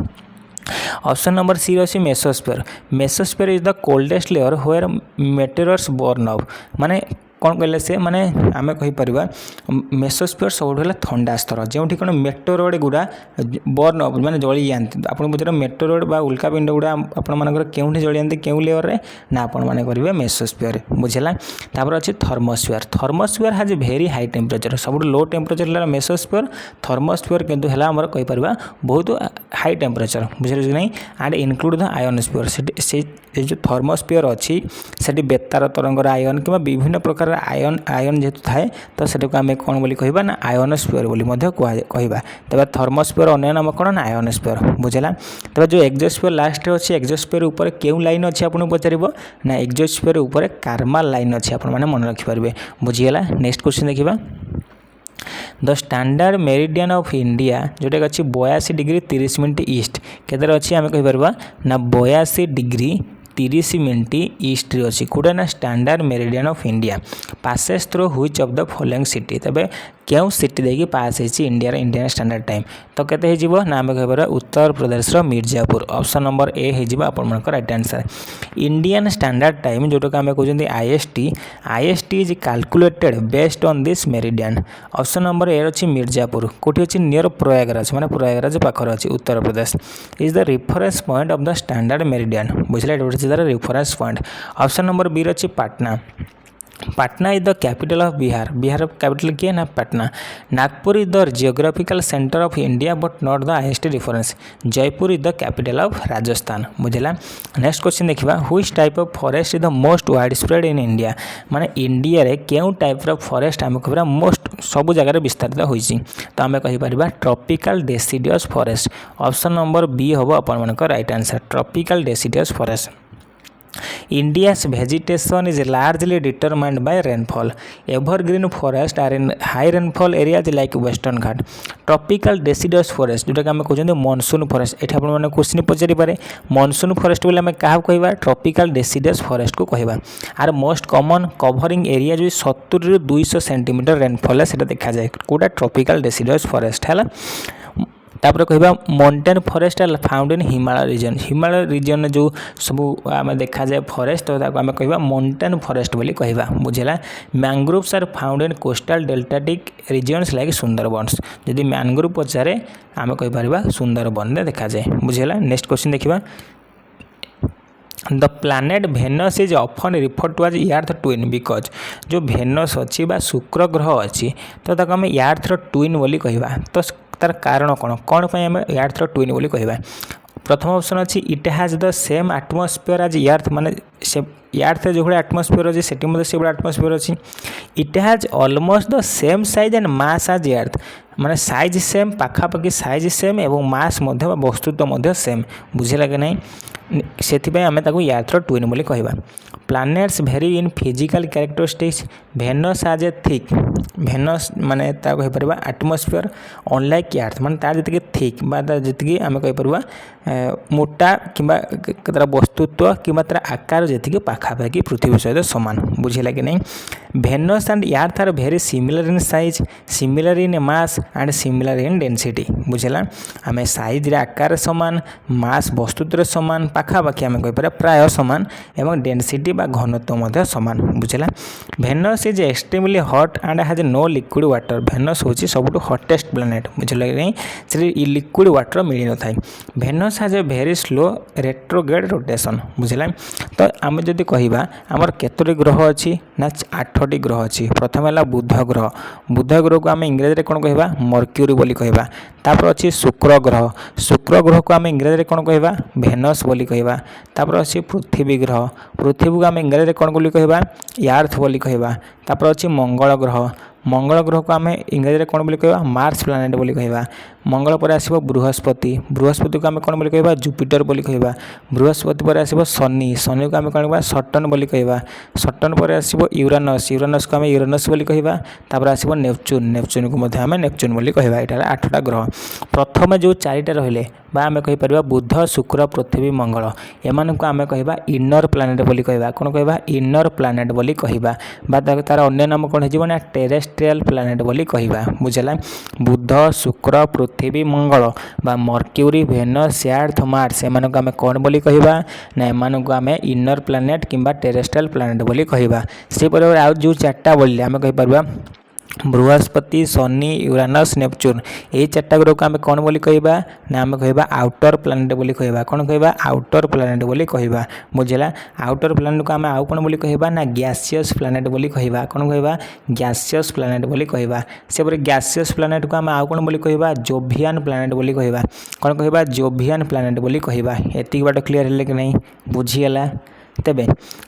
ऑप्शन नंबर सी अच्छी mesosphere is the coldest layer where materials burn off माने कौन कहले से माने आम कहीपर मेसोस्फियर सब ठंडा स्तर जो कौन मेटेरोइड गुड़ा बर्न अफ माने जली जाती आप पचार मेटेरोइड बा उल्का पिंड गुड़ा आपर क्यों जली जाती क्यों लेयर रे ना आपण मैंने करेंगे मेसोस्फियर बुझेगा। तापर अच्छे थर्मोस्फियर हाज भेरी हाई टेम्परेचर सब लो टेम्परेचर मेसोस्फियर थर्मोस्फियर किंतु है आमर कहीपर बहुत हाई टेम्परेचर बुझे कि नहीं एंड इनक्लूड द आयोनोस्फियर से जो थर्मोस्फियर अच्छी से बेतार तरंगर आयन कि विभिन्न प्रकार आयन जेहेतु थाए तो से आम कौन बोली कहबा ना आयोनोस्फियर बोली कहबा। तब थर्मोस्फियर अन्य नाम कौन ना आयोनोस्फियर बुझेगा। तब जो एक्सोस्फियर लास्ट अच्छे एक्सोस्फियर ऊपर क्यों लाइन अच्छी आपको पचार ना एक्सोस्फियर ऊपर कार्माल लाइन अच्छी आप मन रखिपारे बुझीगला। नेक्स्ट क्वेश्चन देखा the standard meridian of India जोटा अच्छी 82 डिग्री 30 मिनट ईस्ट केदार अच्छी आम कहीपर ना 82 डिग्री 30 मिनट ईस्ट अच्छी कौटा ना standard meridian of India passes through which of the following city तबे क्यों सिटी देखिए पास होती इंडिया इंडियन स्टैंडर्ड टाइम तो केते हो ना आम कह उत्तर प्रदेश मिर्जापुर ऑप्शन नंबर ए हो right answer. Indian standard time जोटा आम कहते IST is calculated based on this meridian option number A अच्छी मिर्जापुर कौटी अच्छी नियर प्रयागराज माने प्रयागराज पाखर अच्छी Uttar Pradesh is the reference point of the standard meridian बुझे reference point option number B अच्छी Patna is the capital of Bihar capital किए ना Patna. Nagpur is the geographical centre of India but not the highest difference Jaipur is the capital of Rajasthan बुझेगा। नेक्स्ट क्वेश्चन देखा which type of forest is the most wide spread in India माने इंडिया रे क्यों टाइप ऑफ फॉरेस्ट आम कह मोस्ट सब जगह विस्तारित होइछि तो आम कहीपर tropical deciduous forest option number B हम आप right answer tropical deciduous forest. India's vegetation is largely determined by rainfall. Evergreen forests are in high rainfall areas like Western Ghat. Tropical deciduous forest जोटा आम कहते मॉनसून फॉरेस्ट ये आपने क्वेश्चन पचारि पारे मॉनसून फॉरेस्ट बोले आम क्या कहवा ट्रॉपिकल डेसिडस फॉरेस्ट को कहवा। Are most common covering area जो 70 ରୁ 200 सेंटीमीटर रेनफॉल है देखा जाए कौटा ट्रॉपिकल डेसिडस फॉरेस्ट है। तापर कहबा mountain forest found in Himalaya region जो सब आम देखा जाए फॉरेस्ट तो आम कहबा माउंटेन फॉरेस्ट बोली कहबा बुझेला। Mangroves are found in coastal deltaic regions like Sundarbans जदि मैंग्रोव पचारे आम कहीपर सुंदरबन देखा जाए बुझेला। नेक्स्ट क्वेश्चन देखा the planet Venus is often refer to as earth twin because जो भेनस अच्छी शुक्र ग्रह अच्छी तो आम अर्थ ट्विन बोली कहवा। तो तार कारण कौन आम यार्थर ट्विन बोली कहवा। प्रथम ऑप्शन अच्छी it has the same atmosphere as earth माने से यार्थ जो भाई एटमॉस्फेयर अच्छी से भाई एटमॉस्फेयर अच्छी। It has almost the same size and mass as earth माने साइज सेम पाखापाखि साइज सेम एवं मास वस्तुत्व सेम बुझेगा कि नहीं से आम यार्थर ट्विन बोली कहवा। Planets vary in physical characteristics Venus has a thick Venus माने कहीपर एटमॉस्फेयर अनलाइक यार्थ माने तार जी थिक जी आम कहीपर मोटा कि तार वस्तुत्व कि तार आकार जी पाखापाखि पृथ्वी सहित सामान बुझेगा कि नहीं। Venus and earth are very similar in size similar in mass and similar in density बुझेगा। आम साइज आकार सामान मास वस्तुत्व सामान पाखापाखि आम कहीपर प्राय सामान एवं डेनसीटी बा घनत्व सामान बुझेगा। Venus is extremely hot and has no liquid water Venus हूँ सब हटेस्ट प्लैनेट बुझेगा कि नहीं से लिक्विड वाटर मिल न था। Venus has a very slow retrograde rotation बुझेगा। तो आम जदि कहवा आमर केतोटी ग्रह अच्छी ना 8टी ग्रह अच्छी। प्रथम है बुध ग्रह को आम इंग्रेजी कौन कहवा मर्क्यूरी बोली कहवा। तापर अच्छी शुक्र ग्रह को आम इंग्रेजी कौन कहवा भेनस बोली कहवा। तापर अच्छी पृथ्वी को आम इंग्रेजी कौन बोली कहवा यार्थ बोली कहवा। तापर अच्छी मंगल ग्रह को आम इंग्रेजी कौन बोली कहवा मार्स प्लैनेट बोली कहवा। मंगल पर आसिबो बृहस्पति को आम कौन बोली कहवा जुपिटर बोली कहवा। बृहस्पति पर आसिबो शनि को आम कौन कहवा सटर्न बोली कहवा। सटर्न पर आसिबो यूरानस को आम यूरानस बोली कहवा। तापर आसिबो नेपच्यून को आम नेपच्यून बोली कहवा। यहाँ 8टा ग्रह प्रथम जो 4टा रहिले आम कहीपर बुध शुक्र पृथ्वी मंगल एमान को आम कहवा इनर प्लैनेट बोली कहवा। कौन कहवा इनर प्लैनेट बोली कहवा बा तार अन्य नाम कौन हो ना टेरेस्ट्रियल प्लैनेट बोली कहवा बुझेगा। बुध शुक्र पृथ्वी मंगल बा मर्क्यूरी भेनस यार्थ मार्स एमान को आम कौन बोली कहवा ना एमान को आम इनर प्लैनेट किंबा टेरेस्ट्रियल प्लैनेट बोली कहवा। से आउ जो 4टा बोलिए आम कहीपर बृहस्पति शनि यूरानस नेपच्यून यही 4टा ग्रह को आम कौन बोली कहवा ना आम कहवा आउटर प्लैनेट बोली कहवा। कौन कहवा आउटर प्लैनेट बोली कहवा बुझेगा। आउटर प्लैनेट को आम आउ कौन बोली कहवा ना गैसियस प्लैनेट बोली कहवा। कौन कहवा गैसियस प्लैनेट बोली कहवा। से गैसियस प्लैनेट को आम आउ कौन बोली कहवा जोवियन प्लैनेट बोली कहवा। कौन कहवा जोवियन प्लैनेट बोली कहवा। एतिक बाट क्लियर है कि नहीं बुझीगला। तेबे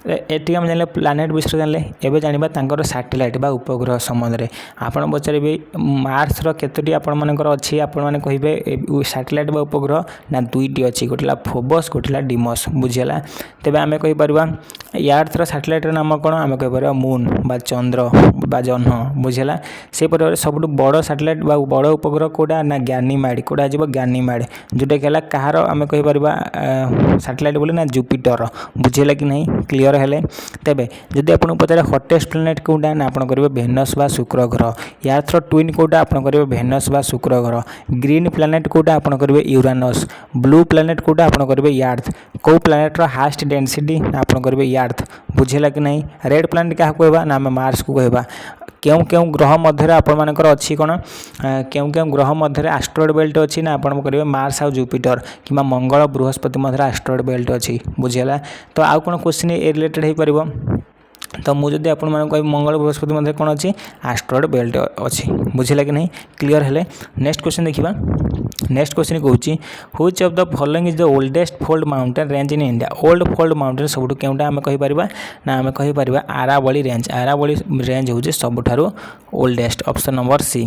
ये आम जान प्लैनेट विषय जानले एवं जाना सैटेलाइट बा उपग्रह संबंध में आपड़ पचारे मार्स केतोटी आपंकर अच्छी आपने कहे सैटेलाइट बा उपग्रह ना 2टी अच्छी गोटे फोबस गोटे डिमस बुझीगला। तेबे आम कहीपर यार्थर सैटेलाइट नाम कौन आम कहीपर मून बा चंद्र बा जह्न बुझीगला। से सब बड़ सैटेलाइट बा बड़ उपग्रह कौटा ना गैनीमेड कौटा हो गैनीमेड जोटा कि कहार आम कहीपर सैटेलाइट बोले ना जुपिटर बुझेगा कि नहीं क्लियर है। तेबे जदि आपको पचारे हटेस्ट प्लैनेट कौटा ना आप करेंगे भेनस बा शुक्र ग्रह। यार्थर ट्विन कौटा आप करेंगे भेनस बा शुक्र ग्रह। ग्रीन प्लैनेट कौटा आप करेंगे यूरानस। ब्लू प्लैनेट कौटा आप करेंगे यार्थ। कौ प्लैनेटर हास्ट डेनसीटी आप करेंगे यार्थ बुझेगा कि नहीं। रेड प्लैनेट क्या कहवा ना आम मार्स को कहवा। क्यों क्यों ग्रह मध्य आपर अच्छी कौन क्यों क्यों ग्रह मध्य एस्ट्रॉयड बेल्ट अच्छी ना आप करेंगे मार्स आउ जुपिटर कि मंगल बृहस्पति मध्य एस्ट्रॉयड बेल्ट अच्छी बुझीगला। तो आउ कौन क्वेश्चन ए रिलेटेड हो पार तो मुझे आप मंगल बृहस्पति मध्य कौन अच्छी एस्ट्रॉयड बेल्ट अच्छी बुझेगा कि नहीं क्लियर है। नेक्स्ट क्वेश्चन देखा। नेक्स्ट क्वेश्चन कहूँ which of the following is the oldest fold mountain range in India. Old fold mountain सब क्योंटा आम कहीपर ना आम कहीपर आरावली रेंज हूँ सबुठार oldest option number C.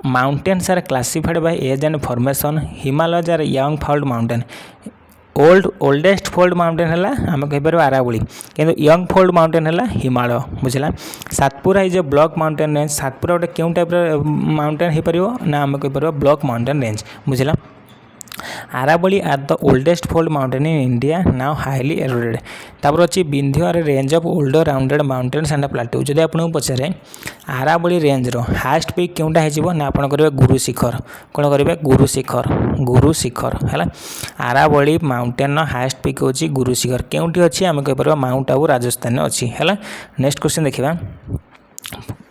Mountains are classified by age and formation. Himalayas are young fold mountain. Oldest fold mountain है आम कहीपर आरावली किंतु यंग फोल्ड माउंटेन है हिमालय बुझला। Satpura is a block mountain range. Satpura गोटे क्यों टाइप माउंटेन हो पार ना आम कहीपर ब्लॉक माउंटेन रेंज बुझला। Aravalli are the oldest fold mountain in India now highly eroded. तापर अच्छी Vindhya are range of older rounded mountains and plateau. जब आपको पचारे आरावली रेंज रो हाएस्ट पिक क्योंटा हो ना आप करेंगे गुरु शिखर। कौन करेंगे गुरु शिखर है। आरावली माउंटेन हाएस्ट पिक हूँ गुरु शिखर क्योंटी अच्छी आम कहीपर माउंट आबू राजस्थान अच्छी है। नेक्स्ट क्वेश्चन देखा।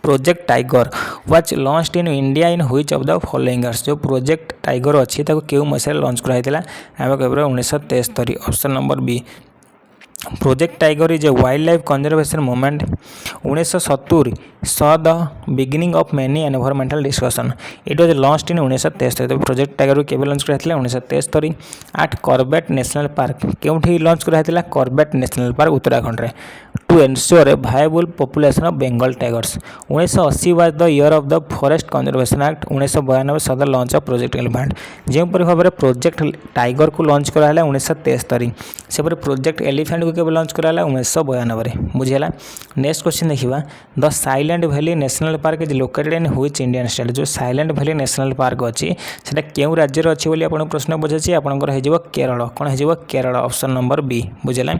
Project tiger was launched in India in which of the following years. जो प्रोजेक्ट टाइगर अच्छी क्यों मसीह लॉन्च कराई आम कह 1973 option number B. Project Tiger is a wildlife conservation movement. 1970 saw the beginning of many environmental discussion. It was launched in 1973. तो प्रोजेक्ट टाइगर केବେ लॉन्च कराइଥିଲା 1973 at Corbett National Park. केउठी लॉन्च कराइଥିଲା Corbett National Park उत्तराखंड रे to ensure a viable population of Bengal tigers. 1980 was the year of the Forest Conservation Act. 1992 saw the launch of Project Elephant. ଯେଉଁପରି ଭାବରେ ପ୍ରୋଜେକ୍ଟ ଟାଇଗର କୁ ଲଞ୍ଚ କରାହେଲା 1973 ସେପରି ପ୍ରୋଜେକ୍ଟ ଏଲିଫାଣ୍ଟ କୁ କେବେ ଲଞ୍ଚ କରାହେଲା 1992 ରେ ବୁଝିହେଲା। ନେକ୍ସଟ क्वेश्चन देखिबा the silent valley national park is located in which Indian state. जो साइलेंट वैली नेशनल पार्क अछि सेटा केउ राज्य रे अछि बोली आपण प्रश्न बुझाछि आपनकर हे जिवो केरल कोन हे जिवो केरल ऑप्शन नंबर बी बुझिला।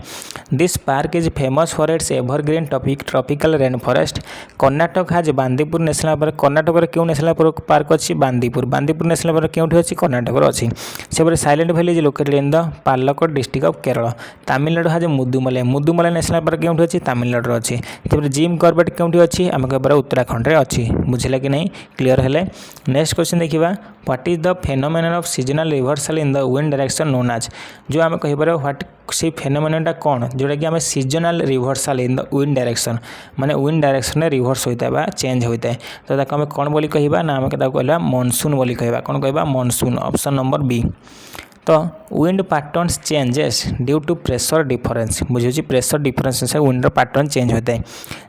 This park is famous for its evergreen tropical rain forest. Karnataka has Bandipur national park. Karnataka रे केउ नेशनल पार्क अछि बांदीपुर नेशनल पार्क केउठी अछि कर्नाटक रे अछि। सेपरे silent valley is located in the Palakkad district of Kerala. Tamil Nadu has Mudumalai national park केउठी अछि तमिलनाडु रे अछि। सेपरे जिम कॉर्बेट केउठी अछि हम कहबरा उत्तराखंड रे अछि बुझिला कि नहीं क्लियर हेले। नेक्स्ट क्वेश्चन देखिबा what is the phenomenon of seasonal reversal in the wind direction known as. जो हम कहबरा व्हाट से फेनोमेननटा कोन जोटा कि हम seasonal reversal in the wind direction माने विंड डायरेक्शन रे रिवर्स होइता बा चेंज होइता है तो ताको हम कोन बोली कहिबा ना हम केता कहला मॉनसून बोली कहिबा कोन कहबा मॉनसून ऑप्शन नंबर बी। तो wind patterns changes due to pressure difference बुझे प्रेशर डिफरेंस से विंड पैटर्न चेंज होता है।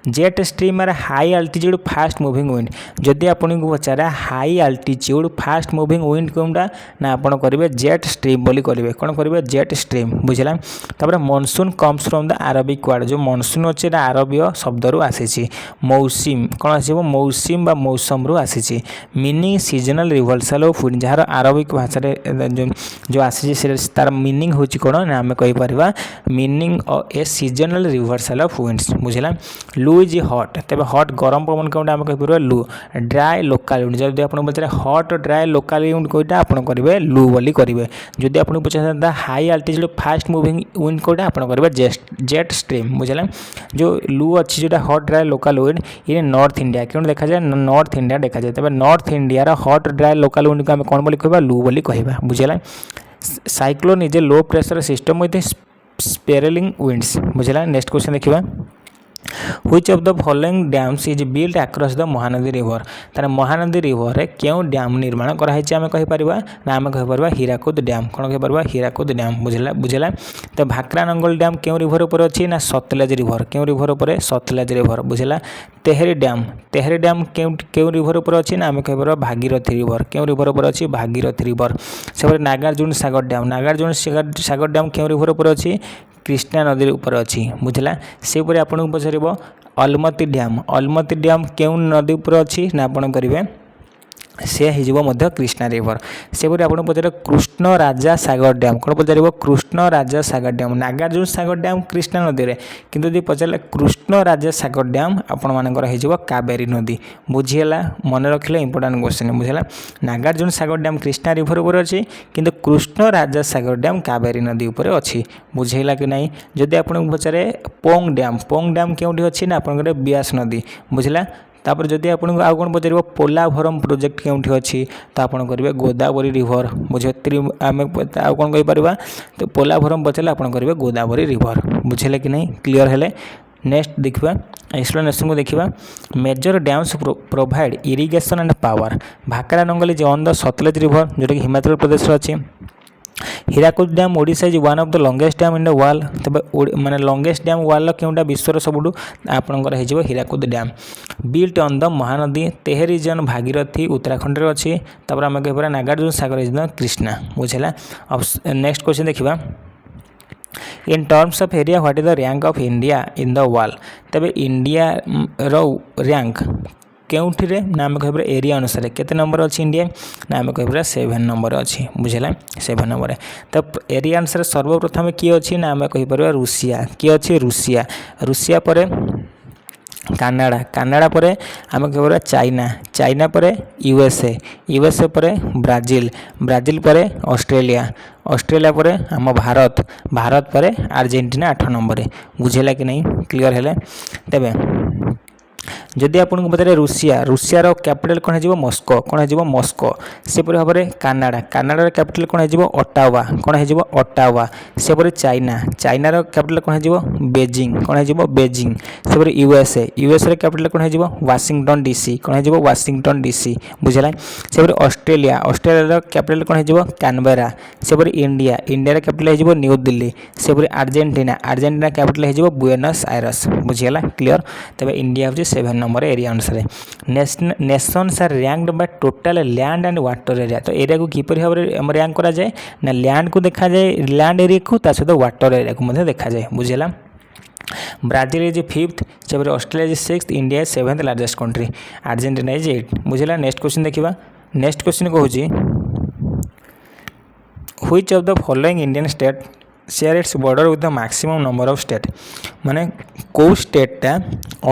Jet stream are high altitude fast moving wind जदि आपन को पचारा high altitude fast moving wind कोनटा ना आपन करिवे जेट स्ट्रीम बोली करिवे कोन करिवे जेट स्ट्रीम बुझला। तापर monsoon comes from the Arabic word जो मॉनसून अछि ना अरबीय शब्द रु आसीछि मौसम कोन आसीबो मौसम बा मौसम रु आसीछि meaning seasonal reversal of wind जहार अरबिक भाषा रे जो आसी तार मीनिंग हूँ कौन ना आम कहीपर meaning a seasonal reversal of winds बुझला। Loo is hot Tej hot गरम पवन कौन आम कहीपर लू। ड्राए लोकल विंड जब आप पचारे हॉट ड्राए लोकल विंड कौटा आप करेंगे लू बोली करेंगे। जब आपको पचार high altitude fast moving wind कौटा आप करेंगे जेट स्ट्रीम बुझला। जो लू अच्छी जो हॉट ड्राए लोकल विंड ये नॉर्थ इंडिया क्यों देखा जाए नॉर्थ इंडिया देखा जाए तब north India hot dry local wind को आम कौन बोली कह लू बोली कह बुझला। Cyclone is a low pressure system with Sperling winds बुझला। नेक्स्ट क्वेश्चन देखिबा which of the following dams is built across the Mahanadi river. तार महानदी रिवर रे क्यों डैम निर्माण करा है आम कहि परिबा ना आम कहि परिबा हीराकुद डैम कोन कहि परिबा हीराकुद डैम बुझला। तो भाक्रानंगल डैम क्यों रिवर ऊपर अछि ना सतलेज रिवर क्यों रिवर ऊपर सतलेज रिवर बुझला। तेहरी डैम क्यों रिवर ऊपर अछि ना आम कहि परिबा भागीरथी रिवर क्यों रिवर ऊपर अछि भागीरथी रिवर। सेपरे नागार्जुन सागर डैम क्यों रिवर ऊपर अछि कृष्णा नदी ऊपर अच्छी बुझला। से आपको पचार अलमती डैम क्यों नदी ऊपर अच्छी ना आपन करेंगे से हो कृष्णा रिवर। से आपको पचार कृष्ण राजा सागर डैम कौन पचार कृष्ण राजा सागर डैम नागार्जुन सागर डैम कृष्णा नदी में किंतु यदि पचारे कृष्ण राजा सागर डैम आपण मानकर हो कावेरी नदी बुझीगला मन रखिले इंपोर्टेंट क्वेश्चन बुझला। नागार्जुन सागर डैम कृष्णा रिवर ऊपर अच्छी किंतु कृष्ण राजा सागर डैम कावेरी नदी ऊपर अच्छी बुझेगा कि नहीं। जदि आपको पचारे पोंग डैम क्योंठी अच्छी ना आप ब्यास नदी बुझला। तापर जदि आपको आउ कौन पचार पोलाभरम प्रोजेक्ट क्योंठी अच्छी तो आप करेंगे गोदावरी रिवर बुझे आम आउ कौन कहीपर तो पोलाभरम पचारे आप करेंगे गोदावरी रिवर बुझे कि नहीं क्लियर है। नेक्स्ट देखा एक्सप्लेनेशन को देखा major dams provide irrigation and power. Bhakra Nangal is on the Sutlej river जोटा कि हिमाचल प्रदेश अच्छी। Hirakud dam Odisha is one of the longest dam in the world तब माने लॉन्गेस्ट डैम वर्ल्ड क्योंटा विश्वर सबुठू आपनकर हो Hirakud dam. Built on the Mahanadi Tehri is on Bhagirathi Uttarakhand रे अच्छी। तब आम कह नागार्जुन सागर इज द कृष्णा बुझला। नेक्स्ट क्वेश्चन देखा in terms of area what is the rank of India in the world. तबे इंडिया रो रैंक केउठी ना आम कह एरिया अनुसार केते नंबर अच्छी इंडिया ना आम कह 7 नंबर अच्छी बुझला 7 नंबर। तो एरिया अनुसार सर्वप्रथम किए अच्छी ना आम कहीपर रूसिया किए अच्छी रूसिया पर कानाडा पर आम कह चाइना पर यूएसए पर ब्राजिल पर ऑस्ट्रेलिया पर आम भारत पर आर्जेंटीना 8 नंबर बुझेगा कि नहीं क्लियर है। तेबे जदि आपको पचारे रूसिया कैपिटल कौन हो मस्को कौन हो मस्को सेपरी भाव में कानाडार कैपिटल कौन हो ओटावा कौन हो ओटावा सेपरी चाइनार कैपिटल कौन हो बेजिंग कौन हो बेजिंग सेपरी यूएसए कैपिटल कौन हो वाशिंगटन डीसी कौन हो वाशिंगटन डीसी बुझला सेपरी ऑस्ट्रेलिया कैपिटल कौन हो कैनबेरा सेपरी इंडिया कैपिटल हो न्यू दिल्ली सेपरी आर्जेंटीना कैपिटल हो बुएनस आयर्स बुझीगला क्लियर तेज इंडिया हूँ 7 नंबर एरिया अनुसार nations are ranked by total land and water area तो एरिया को किपर भाव में रैंक करा जाए ना लैंड को देखा जाए लैंड एरिया को ता सहित वाटर एरिया को देखा जाए बुझेगा ब्राजिल इज 5th सेपरी Australia is 6th India is 7th largest country Argentina is 8 बुझेगा नेक्स्ट क्वेश्चन देखा नेक्स्ट क्वेश्चन कहूँ which of the following Indian state share its border with the maximum number of state माने कौ स्टेटा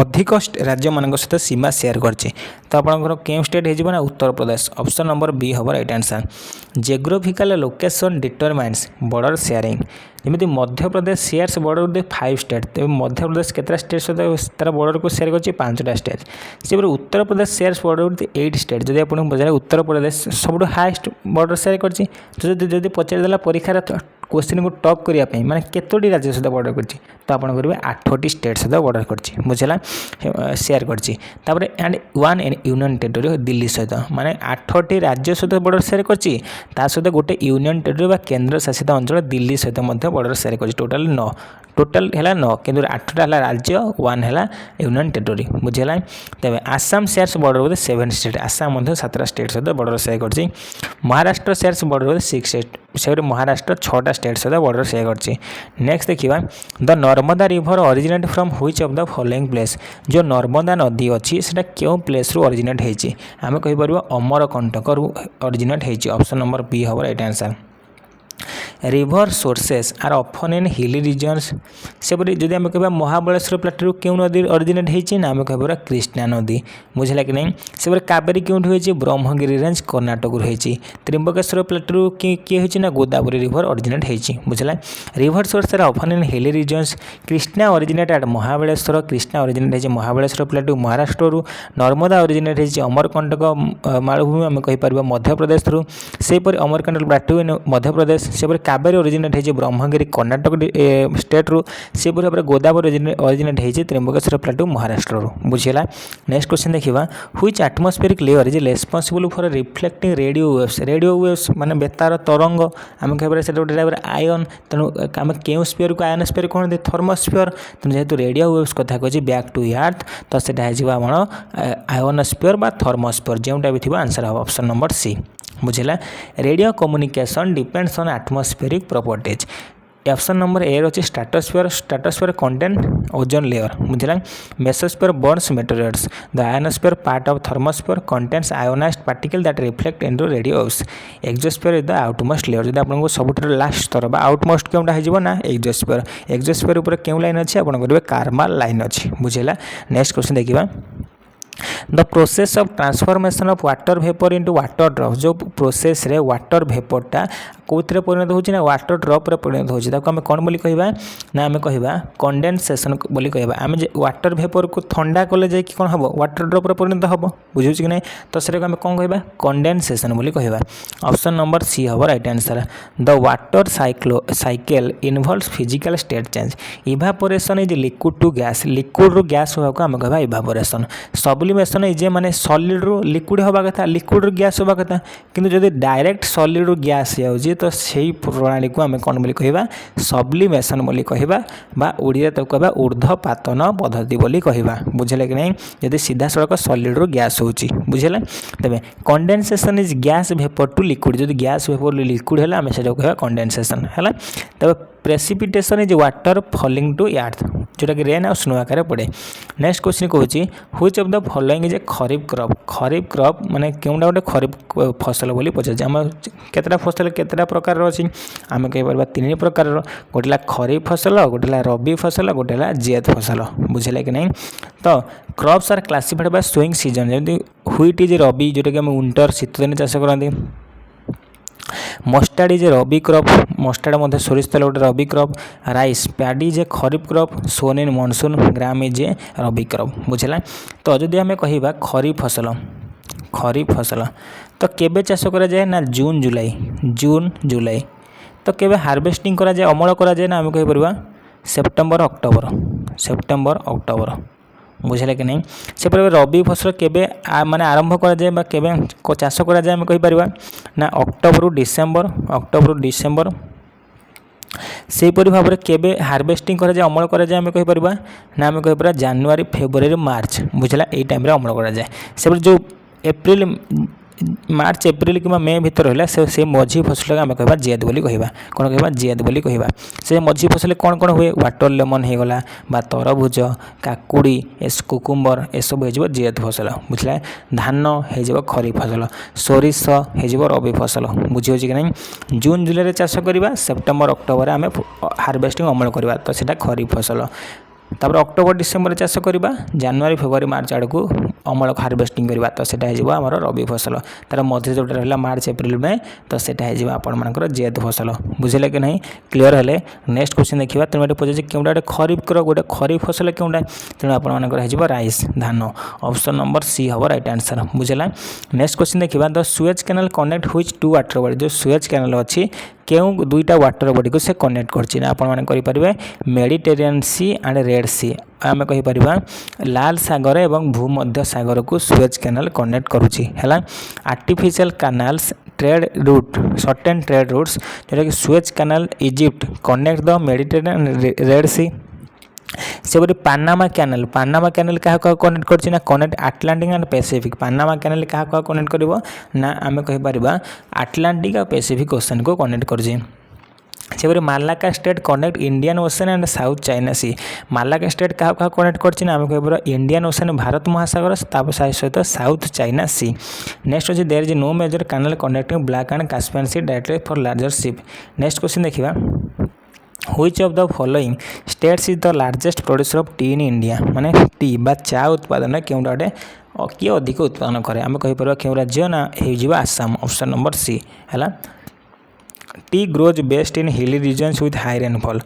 अधिक राज्य मान सहित सीमा शेयर करछि तो आपंकर क्यों स्टेट हो ना Uttar Pradesh option number B हम right answer geographical location determines border sharing जमी Madhya Pradesh shares border with 5 state तेज मध्य प्रदेश केतटा स्टेट सहित तार बॉर्डर को शेयर कर 5टा स्टेट से Uttar Pradesh shares border with 8 state जब आपको पचारे उत्तर प्रदेश सब हाएस्ट बॉर्डर शेयर कर पचारिदेला परीक्षार क्वेश्चन को टॉप करने माने केतोटी राज्य सहित बॉर्डर करछि तो आपण करेंगे 8टी स्टेट सहित बॉर्डर करछि बुझला शेयर करछि तापर एंड 1 यूनियन टेरिटोरी दिल्ली सहित माने 8टी राज्य सहित बॉर्डर शेयर करछि ता सहित गोटे यूनियन टेरिटोरी बा केंद्र शासित अंचल दिल्ली सहित मध्य बॉर्डर शेयर करछि टोटल है 9 किंतु 8टा है राज्य 1 है यूनियन टेरिटोरी बुझेगा तेज Assam shares border with 7 state Assam 7टा स्टेट सहित बॉर्डर शेयर करछि Maharashtra shares border with 6 state से महाराष्ट्र 6टा स्टेट सहित बॉर्डर शेयर करछि नेक्स्ट देखिबा the Narmada river originate from which of the following place जो नर्मदा नदी अच्छी से क्यों प्लेस रु ओरिजिनेट होइछि आमे कहि परबो अमरकंटक रु ओरिजिनेट होइछि ऑप्शन नंबर बी हम right answer river sources are often in hilly regions सेपरी जदि आम कह महाबलेश्वर प्लाटू क्यों नदी ओरिजिनेट होती ना आम कह कृष्णा नदी बुझला कि नहीं सेपरी कावेरी क्योंठू होती ब्रह्मगिरी रेंज कर्णाटक होती त्रिंबकेश्वर प्लाटू किए होती ना गोदावरी रिवर ओरिजिनेट होती बुझला river source are often in hilly regions Krishna originate at Mahabaleshwar Krishna originate होती महाबलेश्वर प्लाटू महाराष्ट्र नर्मदा ओरिजिनेट होती अमरकंटक मालभूमि आम कहीपर मध्यप्रदेश सेपरी अमरकंटक प्लाटू मध्य प्रदेश सेपरी कावेरी ओरिजिनेट होती ब्रह्मगिरी कर्णाटक स्टेट रु सेपरी भाव गोदावरी ओरिजिनेट होती Trimbakeshwar plateau Maharashtra बुझीगला next question देखा which atmospheric layer is responsible for reflecting radio waves माने बेतार तरंग आम कह से गोटे टाइप आयन तेणु आम क्यों स्फीयर को आयन स्फीयर कहते थर्मोस्फीयर तेणु जेहेतु रेडियो वेव्स कथा कही बैक टू अर्थ तो सेटा आम आयोनोस्फीयर बा थर्मोस्फीयर जोटा भी थी आंसर हम ऑप्शन नंबर सी बुझेगा radio communication depends on atmospheric properties option number A अच्छे स्ट्राटोस्फीयर कंटेन ओजोन लेयर बुझेगा mesosphere burns materials the ionosphere part of thermosphere contains ionized particle that reflect into radio waves exosphere is the outmost layer जब आपको सबुठ लास्ट स्तर बा आउटमोस्ट क्योंटा हो ना एक्सोस्फीयर उपर क्यों लाइन अच्छे आप करेंगे कार्माल लाइन अच्छी बुझेगा नेक्स्ट क्वेश्चन देखा the process of transformation of water vapour into water drop जो प्रोसेस रे वाटर वेपरटा कौन परिणत होना वाटर ड्रप परिणत होती आम कौन बोली कहवा ना आम कहवा कंडेनसेशन बोली कहवा आम वाटर वेपर को ठंडा कले जाकि कौन हम वाटर ड्रप परिणत हम बुझे कि नहीं तो से आम कौन कहवा कंडेनसेशन बोली कहवा ऑप्शन नंबर सी हम right answer the water cycle involves physical state change evaporation is liquid to gas liquid रु गैस होगा आम कहवा इवापोरेशन सब्लिमेशन इजे माने सॉलिड रु लिक्विड होगा कथा लिक्विड रु गैस होगा कथा किंतु जदि डायरेक्ट सॉलिड रु गैस जाऊँगी तो सही प्रणाली को आम कौन बोली कहवा सब्लिमेशन बोली कहवा बा ओडिया तो कहवा ऊर्ध्वपातन पद्धति बोली कहवा बुझे कि नहीं जदि सीधा सड़क सॉलिड रु गैस होची बुझेला तेज condensation is gas vapour to liquid जदि गैस वेपर लिक्विड है आम से कहवा कंडेनसेशन है तब precipitation is water falling to earth जोटा कि रेन और स्नो आकार पड़े नेक्स्ट क्वेश्चन कहूँ which of the following is a kharif crop माने क्योंटा गोटे खरीफ फसल बोली पचार आम केतटा फसल केतटा प्रकार अच्छी आम कहीपर 3 प्रकार गोटे खरीफ फसल गोटे रबी फसल गोटे जेद फसल बुझे कि नहीं तो crops are classified by sowing season जमी व्हिट इज रबी जोटा कि आम विंटर शीत दिन चाष करते mustard is rabi crop mustard मध्य सोरिष तेल गोटे rabi crop rice paddy is a kharif crop sown in monsoon gram is a rabi crop बुझला। तो जदि आम कह खरीफ फसल तो केबे चाष करा जाए ना जून जुलाई तो केबे हार्वेस्टिंग करा जाए अमल करा जाए ना आम कह पार सेप्टेम्बर अक्टोबर बुझे कि नहीं। से रबी फसल केबे माने आरंभ करा जाए बा केबे चाष करा जाए आम कह पार ना अक्टोबर डिसेम्बर सेहीपरि भाव में केबे हार्वेस्टिंग करा जाए अमल करा जाए आम कह पार ना आम कह पार जनवरी फेब्रुआरी मार्च बुझला यही टाइम अमल करा जाए। से जो एप्रिल मार्च एप्रिल कि मे भीतर रहा से मझी फसल आम कह जेद बोली कहवा कौन कह जेद बोली कहवा। से मझी फसल कौन कौन हुए वाटर लेमन होगला बा तरभुज काकुड़ी कुकुम्बर एसब हो जेद फसल बुझला। धान हो खरीफ फसल सोरिष हो रबी फसल बुझे कि नहीं। जून जुलाई चाष करवा सेप्टेम्बर अक्टोबर आम हार्वेस्टिंग अमल करवा तो सीटा खरीफ फसल। तापर अक्टोबर डिसेम्बर चाष करवा जनवरी फेब्रुआरी मार्च आड़ को अमल हार्वेस्टिंग करवा तो सीटा हो आम रबी फसल। तार मध्य जोटा रहा मार्च एप्रिल में तो सीटा हो आपर जेद फसल बुझे कि नहीं क्लीयर है। नेक्स्ट क्वेश्चन देखा तेणु ये पचार क्योंटा गोटे खरीफ क्रॉप गोटे खरीफ फसल क्योंटा तेणु आपर राइस धान ऑप्शन नंबर सी हम राइट आंसर बुझेगा। नेक्स्ट क्वेश्चन देखा the Suez canal connect which two water body जो सुएज कैनाल अच्छी क्यों दुईटा वाटर बॉडी को से कनेक्ट करें Mediterranean sea and red sea आम कहीपर लाल सागर एवं भूमध्य सागर को सुएज कैनाल कनेक्ट करुच्ची है। Artificial canals trade route certain trade routes जोटा कि Suez canal Egypt connect the Mediterranean red sea. से पानामा कैनाल क्या कनेक्ट कर connect Atlantic and Pacific Panama canal क्या कनेक्ट कर ना आम कहीपर आटलांटिक और पैसिफिक ओशन को कनेक्ट कर। से Malacca strait connect Indian ocean and south China sea Malacca strait क्या कनेक्ट कर आम कह इंडियन ओशन भारत महासागर सहित साउथ चाइना सी। नेक्स्ट अच्छे there is no major canal connecting black and Caspian sea directly for larger ship. Next question देखा which of the following states is the largest producer of tea in India माने टी बा चा उत्पादन क्योंटा गोटे किए अधिक उत्पादन करे आम कहीपर क्यों राज्य ना हो आसाम ऑप्शन नंबर सी है। T grows best in hilly regions with high rainfall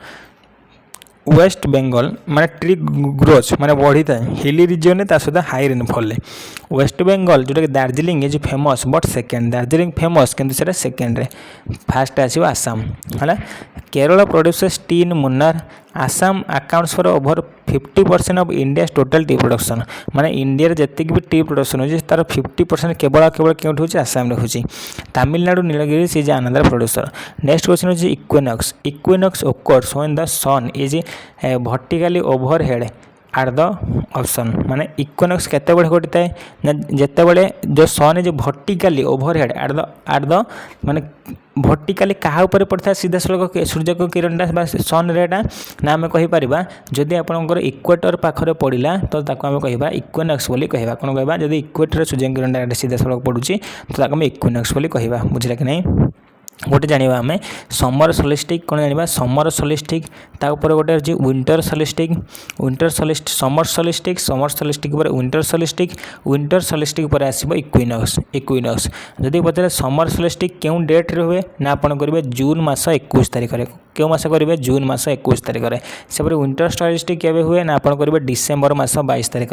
west Bengal माने टी ग्रोज माने बढ़ी था हिली रिजन सहित हाई रेनफॉल वेस्ट बेंगल जोटा कि Darjeeling is famous but second Darjeeling famous किंतु सेकेंड फास्ट आसो आसाम है। Kerala produces T in Munnar Assam accounts for over 50% of India total T production माने इंडिया जितकी भी टी प्रोडक्शन हो तार 50% केवल क्यों आसाम होची। Tamil Nadu Nilgiri is another producer. Next question होची equinox occurs when the sun is vertically overhead are the option माने इक्विनॉक्स केते बड़े घटी थाए जेते बड़े जो sun is vertically overhead are the माने वर्टिकली क्या ऊपर पड़ता है सीधा सड़क सूर्य को किरणटा सन रेटा ना आम कहीपर जदि आपंकर इक्वेटर पाखरे पड़ा तो आम कह इक्विनॉक्स बोली कहवा कौन कहवा जब इक्वेटर सूर्य किरणटा सीधा सड़क पड़ुची तो आम इक्विनॉक्स बोली कहवा बुझला कि नहीं। गोटे जाना आम समर सोलिस्टिक कौन जाना समर सोलिस्टिक तापर गोटे अच्छी विंटर सोलिस्टिक समर सोलिस्टिक पर विंटर सोलिस्टिक पर आसो इक्विनॉक्स जदि पचारे समर सोलिस्टिक क्यों डेट रे हुए ना आपन करेंगे जून मास 21 तारिख क्यों मास करेंगे जून मास 21 तारिख से विंटर सोलिस्टिक केवे हुए ना आपन करेंगे डिसेम्बर मास 22 तारिख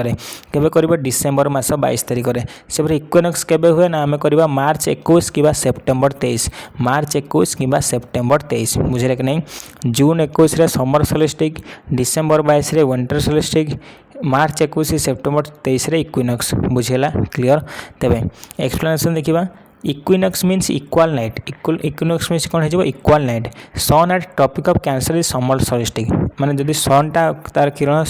केवे करेंगे डिसेम्बर मास 22 तारिख से इक्विनॉक्स केवे हुए ना आम करवा मार्च 21 कि सेप्टेम्बर 23 मार्च 21 कि सेप्टेम्बर 23 बुझे कि नहीं। June 21 summer solstice December 22 winter solstice March 21 September 23 equinox बुझेगा क्लीयर। तेरे एक्सप्लेनेशन देखा equinox means equal night equinox means कौन हो equal night sun at tropic of cancer is summer solstice माने जदि सनटा तार किरण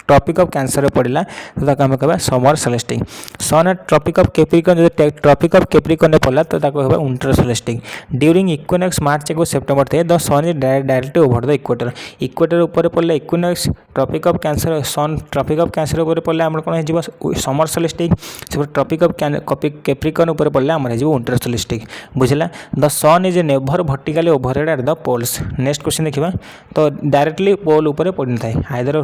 ट्रॉपिक ऑफ कैंसर पड़ा तो आम कह summer solstice sun at tropic of Capricorn जो ट्रॉपिक ऑफ कैप्रिकॉर्न पड़ा तो कह winter solstice during equinox March 21 September 23 the sun is directly over the equator ऊपर पड़े equinox tropic of cancer sun tropic of cancer ऊपर पड़े आम कौन हो summer solstice tropic of Capricorn ऊपर पड़े आम हो इंटरसोलिस्टिक बुझला। The sun is never vertically overhead at the poles. Next question देखिबा तो डायरेक्टली पोल ऊपर पड़न थाए आइदर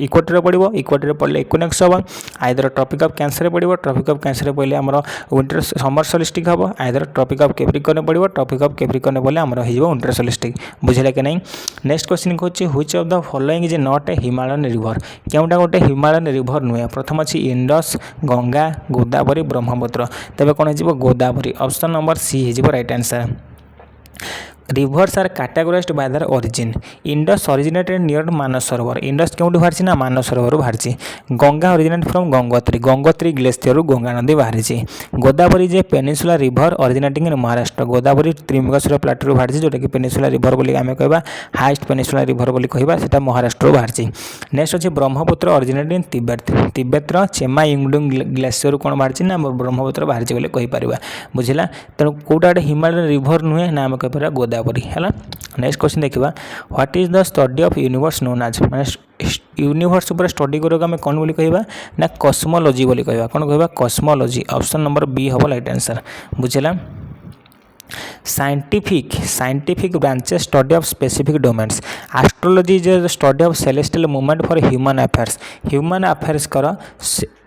इक्वेटर पड़ो इक्वेटर पड़े इक्विनॉक्स हम आइदर ट्रॉपिक ऑफ कैंसर पड़ो ट्रॉपिक ऑफ कैंसर पड़े आमर विंटर समर सोलिस्टिक हम आइदर ट्रॉपिक ऑफ कैप्रिकॉर्न पड़ो ट्रॉपिक ऑफ कैप्रिकॉर्न पड़े आमर हो विंटर सोलिस्टिक बुझे कि नहीं। नेक्स्ट क्वेश्चन कहूँ which of the following is not a Himalayan river केउटा गोटे हिमालयन रिवर नुहे प्रथम अच्छी इंडस गंगा गोदावरी ब्रह्मपुत्र तेज कौन हो गोदावरी ऑप्शन नंबर सी हो right answer. Rivers are categorized by their origin Indus originated near Mansarovar Indus क्यों बाहरी ना मानसरोवर बाहरी Ganga originate from Gangotri glacier Ganga नदी बाहरी गोदावरी जे peninsula river originating in Maharashtra Godavari Trimbakeshwar plateau बाहरी जोटा कि पेनिनसुला रिवर बोली आम कह हाइस्ट पेनिनसुला रिवर बोली कहवा से महाराष्ट्र बाहरी। नेक्स्ट अच्छे Brahmaputra originate in तिब्बतर Chema इंगडुंग glacier कौन बाहरी ना ब्रह्मपुत्र बाहरी बोले कहीपर बुझला तेणु कौटा गोटे हिमालयन रिवर नुहे ना आम कहीपर गोदावरी है। नेक्स्ट क्वेश्चन देखा what is the study of universe known as माने यूनिवर्स ऊपर स्टडी करियो आम कौन बोली कहवा ना कस्मोलॉजी बोली कहवा कौन कहवा कस्मोलॉजी ऑप्शन नंबर बी हम राइट आंसर बुझला। Scientific branches study of specific domains astrology is the study of celestial movement for human affairs कर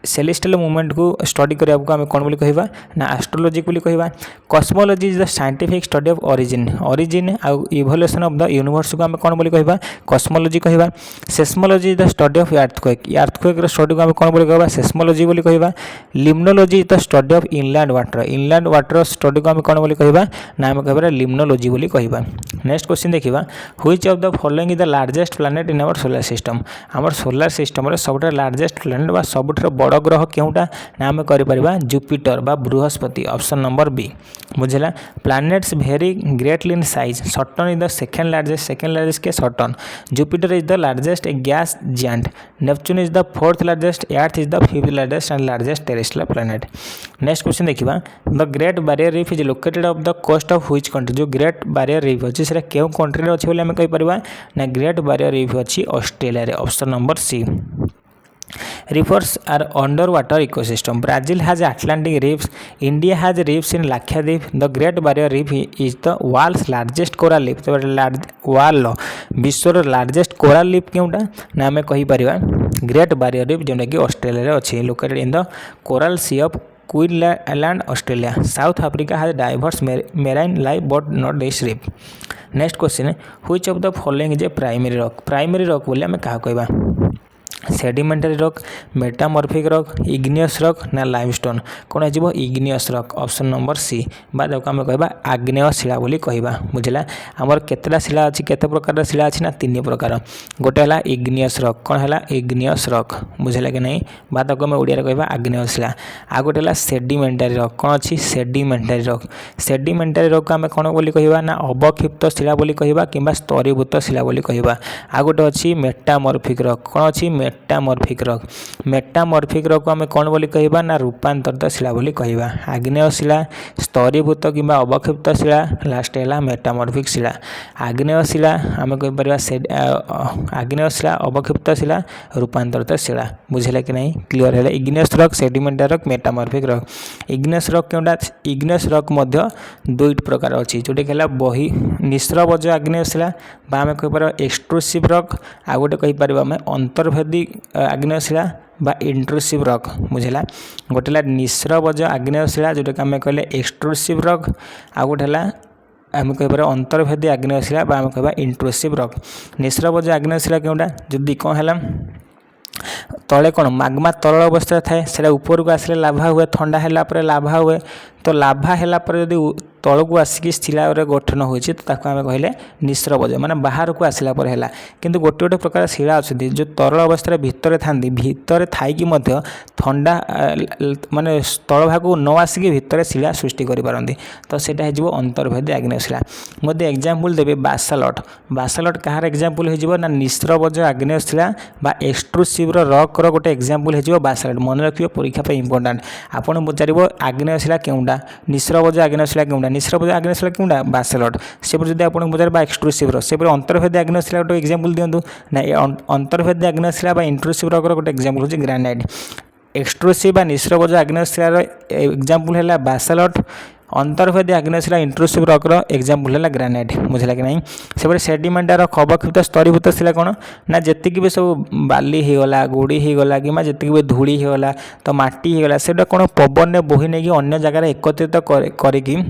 सेलेस्टियल मूवमेंट को स्टडी करने को आम कौन बोली कहवा ना एस्ट्रोलॉजी बोली कहवा। Cosmology is the scientific study of origin आउ इवोल्यूशन ऑफ द यूनिवर्स को आम कौन बोली कहवा कस्मोलॉजी कहवा। Seismology is the study of earthquake study को आम कौन बोली कहवा सेस्मोलॉजी बोली कहवा। Limnology is the study of inland water study को आम कौन बोली कहवा ना आम कहवा लिम्नोलॉजी बोली कहवा। नेक्स्ट क्वेश्चन देखा which of the following is the largest planet in our solar system आमर सोलर सिस्टम रे सबुठ लार्जेस्ट प्लैनेट बा सबुठ बड़ ग्रह केउटा ना आम करिपरिबा जुपिटर बा बृहस्पति ऑप्शन नंबर बी बुझला। Planets very greatly in size Saturn is the second largest के Saturn Jupiter is the largest gas giant Neptune is the fourth largest Earth is the fifth largest and largest terrestrial planet. Next question देखा the great barrier reef is located off the coast of which country जो ग्रेट बैरियर रीफ अच्छी से क्यों कंट्री अच्छे बोले आम कहीपर ना ग्रेट बैरियर रीफ अच्छी Australia option number C. Rivers are underwater ecosystem. Brazil has Atlantic reefs. India has reefs in Lakshadweep. The Great Barrier Reef is the world's largest coral reef. तो वर्ल्ड विश्वर लार्जेस्ट कोराल रीफ क्योंटा ना आम कहीपर ग्रेट बैरियर रीफ जोटा कि ऑस्ट्रेलिया अच्छे located in the Coral Sea of Queensland Australia. South Africa has diverse marine life but not this reef. Next question which of the following is a primary rock बोले आम क्या कहवा sedimentary rock metamorphic rock igneous rock ना लाइमस्टोन कौन हो igneous rock option number C बा आम कह आग्नेय शिला बोली कहवा बुझला। आमर केतटा शिला अच्छी केते प्रकार शिला अच्छी ना 3 प्रकार गोटे है इग्नियस रॉक कौन है इग्नियस रॉक बुझला कि नहीं बा आम ओडिया कहवा आग्नेय शिला। आ गोटे है सेडिमेंटरी रॉक कौन अच्छी सेडिमेंटरी रॉक आम कौन बोली कहवा ना अवक्षिप्त शिला बोली कहवा कि स्तरीभूत शिला बोली कहवा। आ गोटे अच्छी मेटामॉर्फिक रॉक कौन अच्छी मेटामॉर्फिक रॉक आम कौन बोली कहवा ना रूपांतरित शिला बोली कहवा। आग्नेय शिला स्तरीभूत कि अवक्षिप्त शिला लास्ट है मेटामॉर्फिक शिला। आग्नेय शिला आम कहीपर आग्नेय शिला अवक्षिप्त शिला रूपांतरित शिला बुझेगा कि नहीं क्लीयर है। Igneous rock sedimentary rock metamorphic rock igneous rock क्योंटा इग्नियस रॉक मध्य 2 प्रकार अच्छी जोटा कि बही निस्रबज आग्नेय शिला बा आम कहीपर एक्सट्रूसिव रॉक आ गोटे कहीपर आम अंतर्भेदी आग्नेय शिला बा इंट्रूसिव रॉक बुझेगा। गोटे निस्रबज आग्नेय शिला जोटा कि आम कहले एक्सट्रूसिव रॉक आ गोटे आम कहीपर अंतर्भेदी आग्नेय शिला बा आम कहवा इंट्रूसिव रॉक। निस्रबज आग्नेय शिला क्योंटा जदि कौन है तले कौन माग्मा तरल अवस्था थाए से ऊपर को आसले लाभा हुए ठंडा है लाभा हुए तो लाभा है जदि तल को आसिक शिला गठन होती तो आम कहले निस्रबज माने बाहर को आसला है किंतु गोटे गोटे प्रकार शिला अच्छा जो तरल अवस्था भितर था भितर थी ठंडा माने तल भाग को न आसिक भितर शिला सृष्टि करें तो सेटा हो अंतर्भेदी आग्नेय शिला। मुझे एग्जांपल देवी बासाल्ट कहार एग्जांपल हो निस्रबज आग्नेय शिला बा एक्सट्रूसिव रॉक गोटे एग्जांपल हो बासाल्ट मन रखिए परीक्षा इंपोर्टाट आपन पचार आग्नेय शिला क्योंटा निस्रबज आग्नेय शिला क्योंटा निस्रबज आग्नेय शिला क्योंटा बासाल्ट से जब आपको पचार एक्सट्रूसिव से अंतर्भेदी आग्नेय शिला गोटे एग्जांपल दिंतु ना अंतर्भेदी आग्नेय शिला इंट्रूसिव रॉक गोटे एग्जांपल हो ग्रानाइट एक्सट्रूसिव बा निस्रबज आग्नेय शिलार एग्जांपल है बासाल्ट अंतर्भेदी आग्नेय शिला इंट्रूसिव रॉकर एग्जांपल है ग्रानाइट बुझला कि नहीं से सेडिमेंटार अवक्षिप्त स्तरीभूत शिला कौन ना जी भी सब बाली होगला गोड़ी होगला कि जी भी धूली होगला तो माटी होगला से कौन पवन में बोही नहीं अन्य जगार एकत्रित करके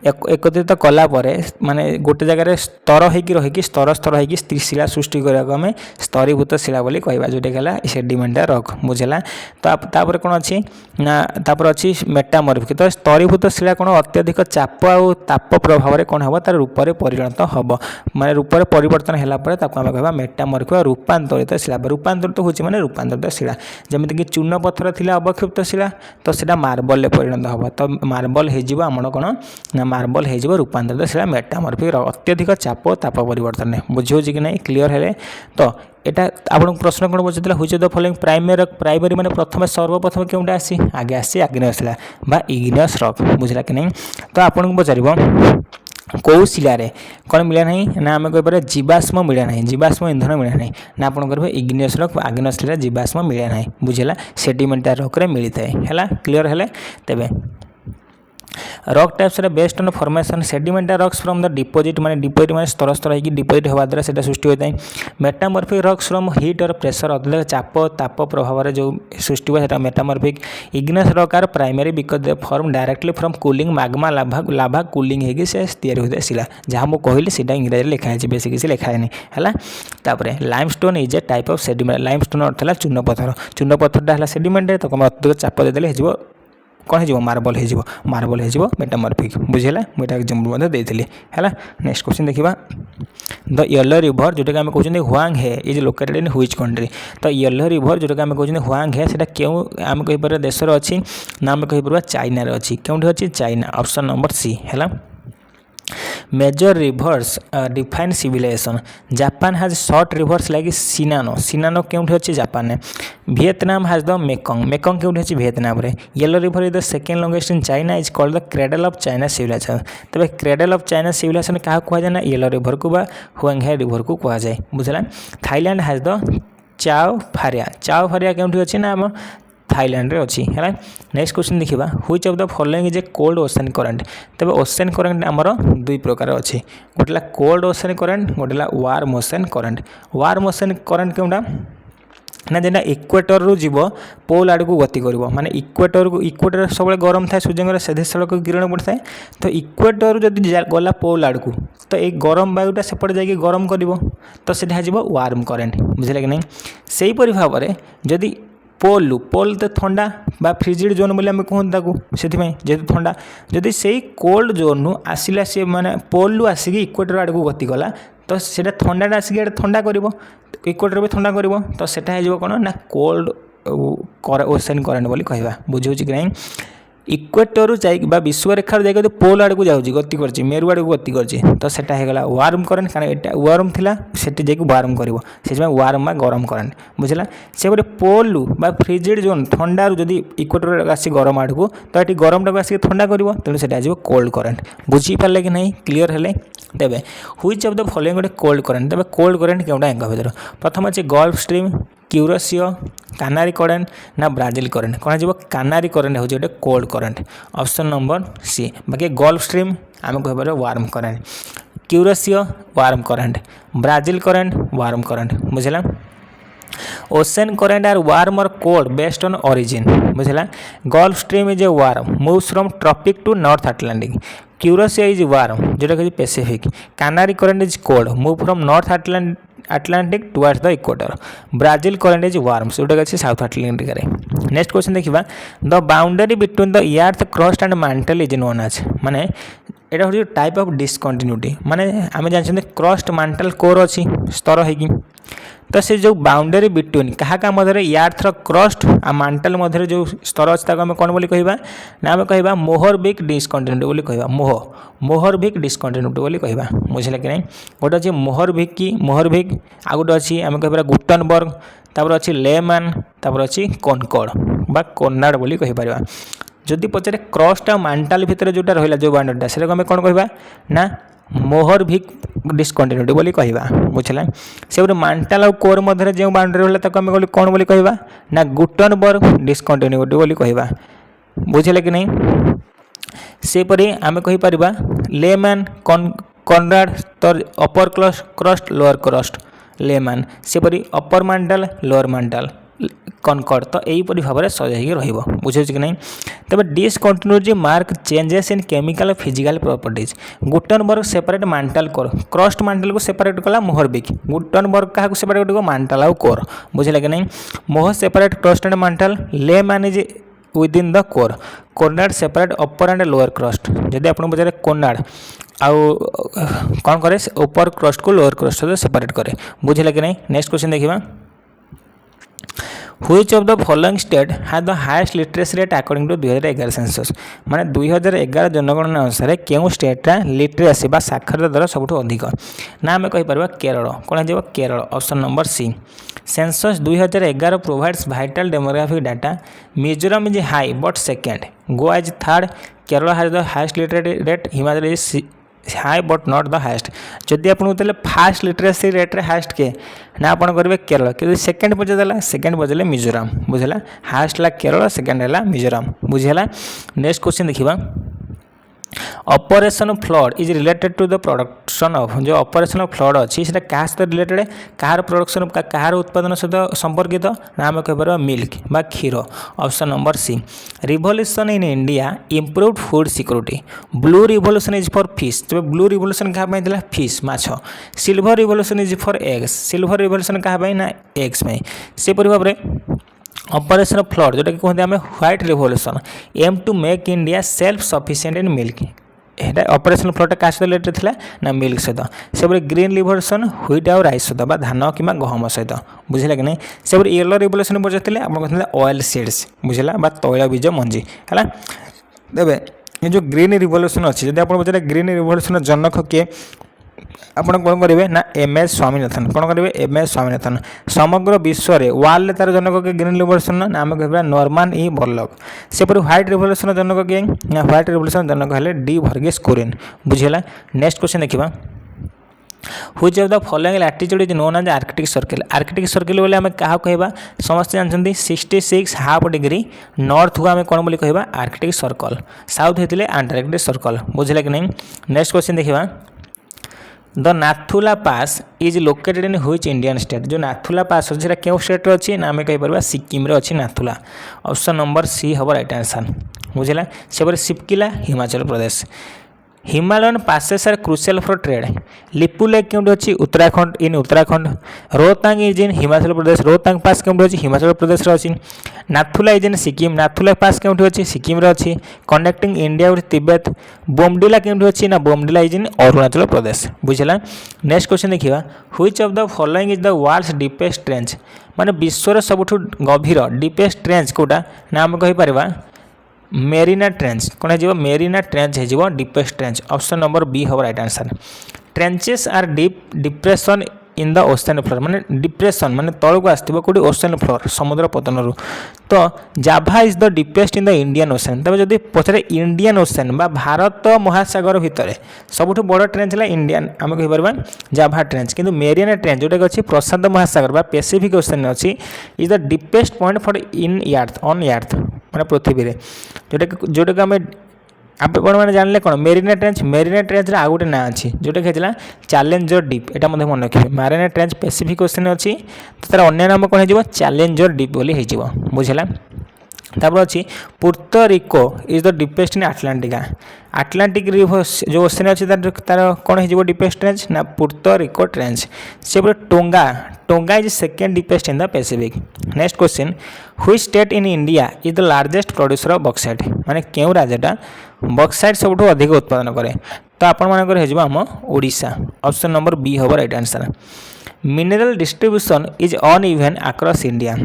एकत्रित कलापर माने गोटे जगह स्तर होगी रहीकि स्तर स्तर होगी शिला सृष्टि करने आम स्तरीभूत शिला बोली कहवा जोटा कहला सेडिमेंटार रॉक बुझला। तो तापर कौन अच्छी ना तापर अच्छी मेटामॉर्फिक तो स्तरीभूत शिला कौन अत्यधिक चाप आ ताप प्रभाव में कौन हम तार रूप में परिणत हम माने रूप में परिवर्तन होगापर आम कह मेटामॉर्फिक रूपांतरित शिला रूपांतरित हो रूपांतरित शिला जमीक चूर्ण पत्थर थी अवक्षिप्त शिला तो सीधा मार्बल परिणत हम तो मार्बल हो कौन ना मार्बल हो रूपांतरित शिला मेटामॉर्फिक अत्यधिक चाप ताप परिवर्तन बुझे कि नहीं क्लीयर है। तो यहाँ आपको प्रश्न कौन पचार हुई द फॉलोइंग प्राइमरी माने प्रथम सर्वप्रथम क्योंटा आसी आगे आसी आग्नेय शिला बा इग्नियस रॉक बुझला कि नहीं। तो आपको पचार कौ शिलार कौन मिला ना ना आम कहीपर जीवाश्म मिला ना जीवाश्म इंधन मिला ना ना आप कह इग्नियस रॉक आग्नेय शिला जीवाश्म मिला ना बुझला सेडिमेंटार रॉक रे मिलता है क्लीयर है। तेबे rock types based on formation sedimentary rocks from the deposit माने डिपोजिट माने स्तर स्तर होगी डिपोजिट होगा द्वारा से सृष्टि होता है। मेटामॉर्फिक रॉक्स फ्रॉम हीट और प्रेशर अत्यधिक चाप ताप प्रभाव में जो सृष्टि हुआ है metamorphic. Igneous rock are primary because they form directly from cooling magma लाभा कूलिंग होगी से तैयारी होता है शिला जहाँ मुझे कहली सीटा इंग्राजी लिखाई बेस किसी लिखाएनि है। Limestone is a type of sediment limestone अर्थ है चूर्ण पत्थरटा है सेडिमेंट तो तुम अत्यधिक चाप देदेले हो कौन हो मार्बल हो मेटामॉर्फिक बुझेगा मुझे एग्जांपल देती है। नेक्स्ट क्वेश्चन देखा द येलो रिवर जोटा आम कहते Huang He is located in which country. तो येलो रिवर जोटा आम कहते ह्वांग हे से क्यों आम कहीपर देशर अच्छी ना आम कहीपर चाइना अच्छी क्योंठी अच्छी चाइना ऑप्शन नंबर सी है। Major rivers define civilization Japan has short rivers like Shinano क्योंठी अच्छी जापान ने। वियतनाम हैज द मेकंग क्योंठी अच्छी वियतनाम रे। Yellow river is the second longest in China is called the cradle of China civilization. तबे क्रेडल ऑफ चाइना सिविलाइजेशन क्या कह जाए ना येलो रिवर को बा ह्वांग रिवर को कह जाए बुझला। थाईलैंड हैज द चाओ फारिया क्योंठी अच्छी ना आम थाईलैंड रे अच्छी है। नेक्स्ट क्वेश्चन देखा which of the following is a cold ocean current. तबे ओशन करंट आमर दुई प्रकार अच्छी गोटे कोल्ड ओशन करंट गोटे warm ocean current. Warm ocean current क्योंटा ना जेना इक्वेटर रु जीव पोल आड़ को गति कर माने इक्वेटर सब गरम थाए सूर्य सीधे किरण पड़ता है तो इक्वेटर जदि गला पोल आड़ को तो ये गरम वायुटा सेपटे जाकि गरम कर तो सीधा वार्म करंट बुझे कि नहीं। से ही भाव में जदि पोल तो ठंडा बा फ्रिजिड जोन बोले आम कहते से जेहतु ठंडा जदि से कोल्ड जोन आसला सी माने पोल रु आसिक इक्वेटर आड़ को गति कला तो सीटा ठंडाटा आसिक ठंडा कर इक्वेटर भी ठंडा कर तो सेटा हो कौन ना कोल्ड ओशन करंट बोली कहवा बुझे कि नहीं। इक्वेटर जा विश्वरेखार जाकर पोल आड़ को जाऊँगी गति कर मेरु आड़ को गति कर तो सेटा होगा वार्म करंट कारण यहाँ वार्म थिला सेठी जाकि वार्म कर वार्म गरम करंट बुझला। से गोटे पोल बा फ्रिजिड जोन ठंडा जदि इक्वेटर आसी गरम आड़ को तो ये गरम टाक आसिक ठंडा कर तेणु से कोल्ड करंट बुझीपारे कि नहीं क्लीयर है। तेबे व्हिच ऑफ द फॉलोइंग गोटे कोल्ड करंट तेज कोल्ड करंट क्योंटा एंक भर प्रथम अच्छे Gulf Stream Kuroshio Canary current ना ब्राजिल करंट कौन हो कानारी करंट हो गोटे cold current option number C. बाकी गल्फ स्ट्रीम आम कह warm current Kuroshio warm current Brazil current warm current बुझला। ओशन करंट आर वार्म और कोल्ड बेस्ड ऑन ओरिजिन बुझला। Gulf Stream is a warm moves from tropic to north Atlantic. Kuroshio is warm जोटा कि Pacific. Canary current is cold move from north Atlantic towards the equator. Brazil current is warm जोटा कि साउथ अटलांटिक रे। नेक्स्ट क्वेश्चन देखा the boundary between the earth crust and mantle is known as माने यहाँ हूँ टाइप ऑफ डिस्कंटिन्यूटी माने आम जानते क्रस्ट मैंटल कोर अच्छी स्तर होगी तो से जो बाउंडरी बिटवीन क्या मध्य यार्थर क्रस्ट आ मैंटल मध्य जो स्तर अच्छे आम कौन बोली कहवा ना आम कह मोहरबिक डिस्कंटिन्यूटी बोली कहवा मोहरबिक डिस्कंटिन्यूटी बोली कहवा बुझे कि नहीं। गोटे अच्छी मोहरबिक आ गोटे अच्छी आम कह गुटनबर्ग तापर अच्छी लेमान तापर अच्छी कनकॉर्ड बा कर्नाड बोली कहीपर। जदि पचारे क्रस्ट आ मैंटल भितर जोटा रहा जो बाउंडरीटा से आम कौन कहवा ना मोहरभिक डिस्कंटिन्यूटी बोली कहवा बुझला से मांटाल और कोर मध्य जो बाउंड्री रहा ताको आम कौन बोली कहवा ना गुटनबर्ग डिस्कंटिन्यूटी बोली कहवा बुझे कि नहीं सेपरी आम कहीपर लेमैन कनराड तो upper crust lower crust Lehmann सेपरी अपर मांटाल लोअर मांटाल कनकर्ड तो यहीपरि भाव में सजाई रुझे कि नहीं तब discontinuity mark changes in chemical physical properties Gutenberg separate mantle core crust mantle को सेपरेट कला मोहरभिक गुटनबर्ग क्या सेपरेट कर मांटाल और कोर बुझे कि नहीं मोहर separate crust and mantle Lehmann is within the core Conrad separate upper and lower crust जदि आप पचारे कोनाड आउ कौन करे अपर क्रस्ट को लोअर क्रस्ट सहित सेपरेट करे बुझे कि नहीं नेक्स्ट क्वेश्चन देखिए Which of the following state had the highest literacy rate according to 2011 census माने 2011 जनगणना अनुसार केउं स्टेटा लिटरेसी बा साक्षरता दर सबुठ अधिक ना आम कहीपर केरल कौन हो Kerala option number C census 2011 provides vital demographic data Mizoram is high but second Goa is third Kerala has the highest literacy rate Himachal is high but not the highest जदि आप फास्ट लिटरेसी रेट हाईएस्ट के ना आप करेंगे केरल कि सेकेंड पचारा सेकेंड पचारे मिजोरम बुझेगा हाईएस्ट है केरल सेकेंड है मिजोरम बुझेगा नेक्स्ट क्वेश्चन देखा operation flood is related to the production of जो ऑपरेशन फ्लड अच्छी से क्या सहित रिलेटेड कहार प्रोडक्शन कहार उत्पादन सहित संपर्कित ना आम कहीपर मिल्क बा क्षीर option number C revolution in India improved food security blue revolution is for fish तब ब्लू रिवोल्यूशन क्या फिश माछ silver revolution is for eggs silver revolution क्या ना एग्स में सेपरी भाव में ऑपरेशन फ्लड जोटा कि कहते हैं white revolution aim to make India self sufficient in milk ये ऑपरेशन फ्लड क्या सहित रिलेटेड था ना मिल्क सहित से ग्रीन रिवोल्यूशन व्हीट आउ राइस सहित धान कि गहम सहित बुझे कि नहीं से येलो रिवोल्यूशन पचारे आप कहते ऑयल सीड्स बुझेगा तैल बीज मंजी है तेरे ये जो ग्रीन रिवोल्यूशन अच्छी जब आप पचारे ग्रीन रिवोल्यूशन जनक किए आपड़ कौन करेंगे ना एम.एस. स्वामीनाथन कौन करेंगे एम.एस. स्वामीनाथन समग्र विश्व में वार्ल्ड तार जनक के ग्रीन रिवोल्यूशन नाम कह नॉर्मन ई बोरलॉग सेपरी व्हाइट रिवोल्यूशन जनक किए ना व्हाइट रिवोल्यूशन जनक है डी वर्गीस कुरियन बुझेगा नेक्स्ट क्वेश्चन देखा Which of the following latitude is known as Arctic circle Arctic circle बोले आम क्या कहवा समस्त जानते 66.5 डिग्री नॉर्थ को आम कौन बोली कहवा आर्कटिक सर्कल साउथ होते आंटार्कटिक सर्कल बुझे कि नहीं नेक्स्ट क्वेश्चन देखा the Nathula pass is located in which Indian state जो नाथुला पास अच्छे क्यों स्टेट अच्छी ना आम कहीपर सिक्किम अच्छी नाथुला ऑप्शन नंबर सी हम राइट आंसर बुझेगा से Shipkila Himachal Pradesh Himalayan passes are crucial for trade Lipulekh क्यों अच्छी Uttarakhand in Uttarakhand Rohtang is in Himachal Pradesh Rohtang pass क्यों अच्छी हिमाचल प्रदेश अच्छी Nathula is in Sikkim Nathula pass क्यों अच्छी सिक्किम अच्छी connecting India with Tibet Bomdila क्यों अच्छी ना बोमडिला इज इन अरुणाचल प्रदेश बुझेगा नेक्स्ट क्वेश्चन देखा which of the following is the world's deepest trench माने विश्वर सबुठ गभीर डीपेस्ट ट्रेंच कोटा ना आम कहीपर मेरीना ट्रेंच कौन हो मेरीना ट्रेंच हो deepest trench option number B हम right answer trenches are deep depression in the ocean floor माने डिप्रेशन माने तल को आसो कौटी ओशन फ्लोर समुद्र पतन तो Java is the deepest in the Indian ocean तब जब पचारे इंडियन ओशन बा भारत महासागर भितर सबुठ बड़ ट्रेंच है इंडियन आम कहीपर जाभा ट्रेंच किंतु मेरियाना ट्रेंच जोटा कि अच्छी प्रशांत महासागर बा पैसिफिक ओशन अच्छी is the deepest point for in earth on earth माने पृथ्वी रे जोटा आम आपने जानले कौन मेरीना ट्रेंच आउ गोटे ना अच्छी जोटा कि चैलेंजर डीप यहाँ मतलब मन रखिए मेरीना ट्रेंच पैसिफिक ओशन अच्छी तो तार अन्य नाम कौन हो चैलेंजर डीप बोली हो बुझेगा तापर अच्छी Puerto Rico is the deepest in आटलांटिका आटलांटिक जो ओशन अच्छी तार कौन हो डीपेस्ट ट्रेंच ना पुर्तो रिको ट्रेंच से tonga is second deepest in the Pacific next question which state in India is the largest producer of bauxite माने क्यों राज्यटा बॉक्साइट सबुठ अधिक उत्पादन करे तो आपण मानकर हो आम ओडिशा ऑप्शन नंबर बी हम right answer mineral distribution is uneven across India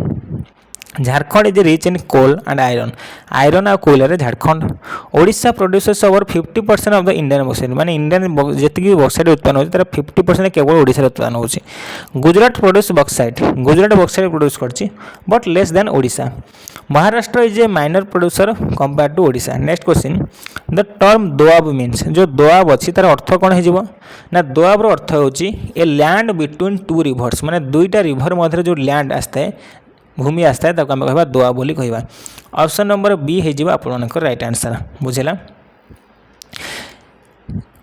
Jharkhand is rich in coal and iron iron और कोयलार Jharkhand Odisha produces over 50% of the Indian bauxite माने इंडियन जति बॉक्साइट उत्पन्न होछि तार 50% केवल ओडिशा उत्पन्न होछि Gujarat produce bauxite Gujarat bauxite produce करछि but less than Odisha Maharashtra is a minor producer compare to Odisha next question the term Doab means जो दोआब अछि तार अर्थ कोन हे जिवो ना दोआब रो अर्थ होछि a land between two reverse माने दुईटा रिवर मध्य जो लैंड आस्ते भूमि आस्ता है ताको आम कह दोआ बोली कहवा ऑप्शन नंबर बी हो आप राइट आंसर बुझेगा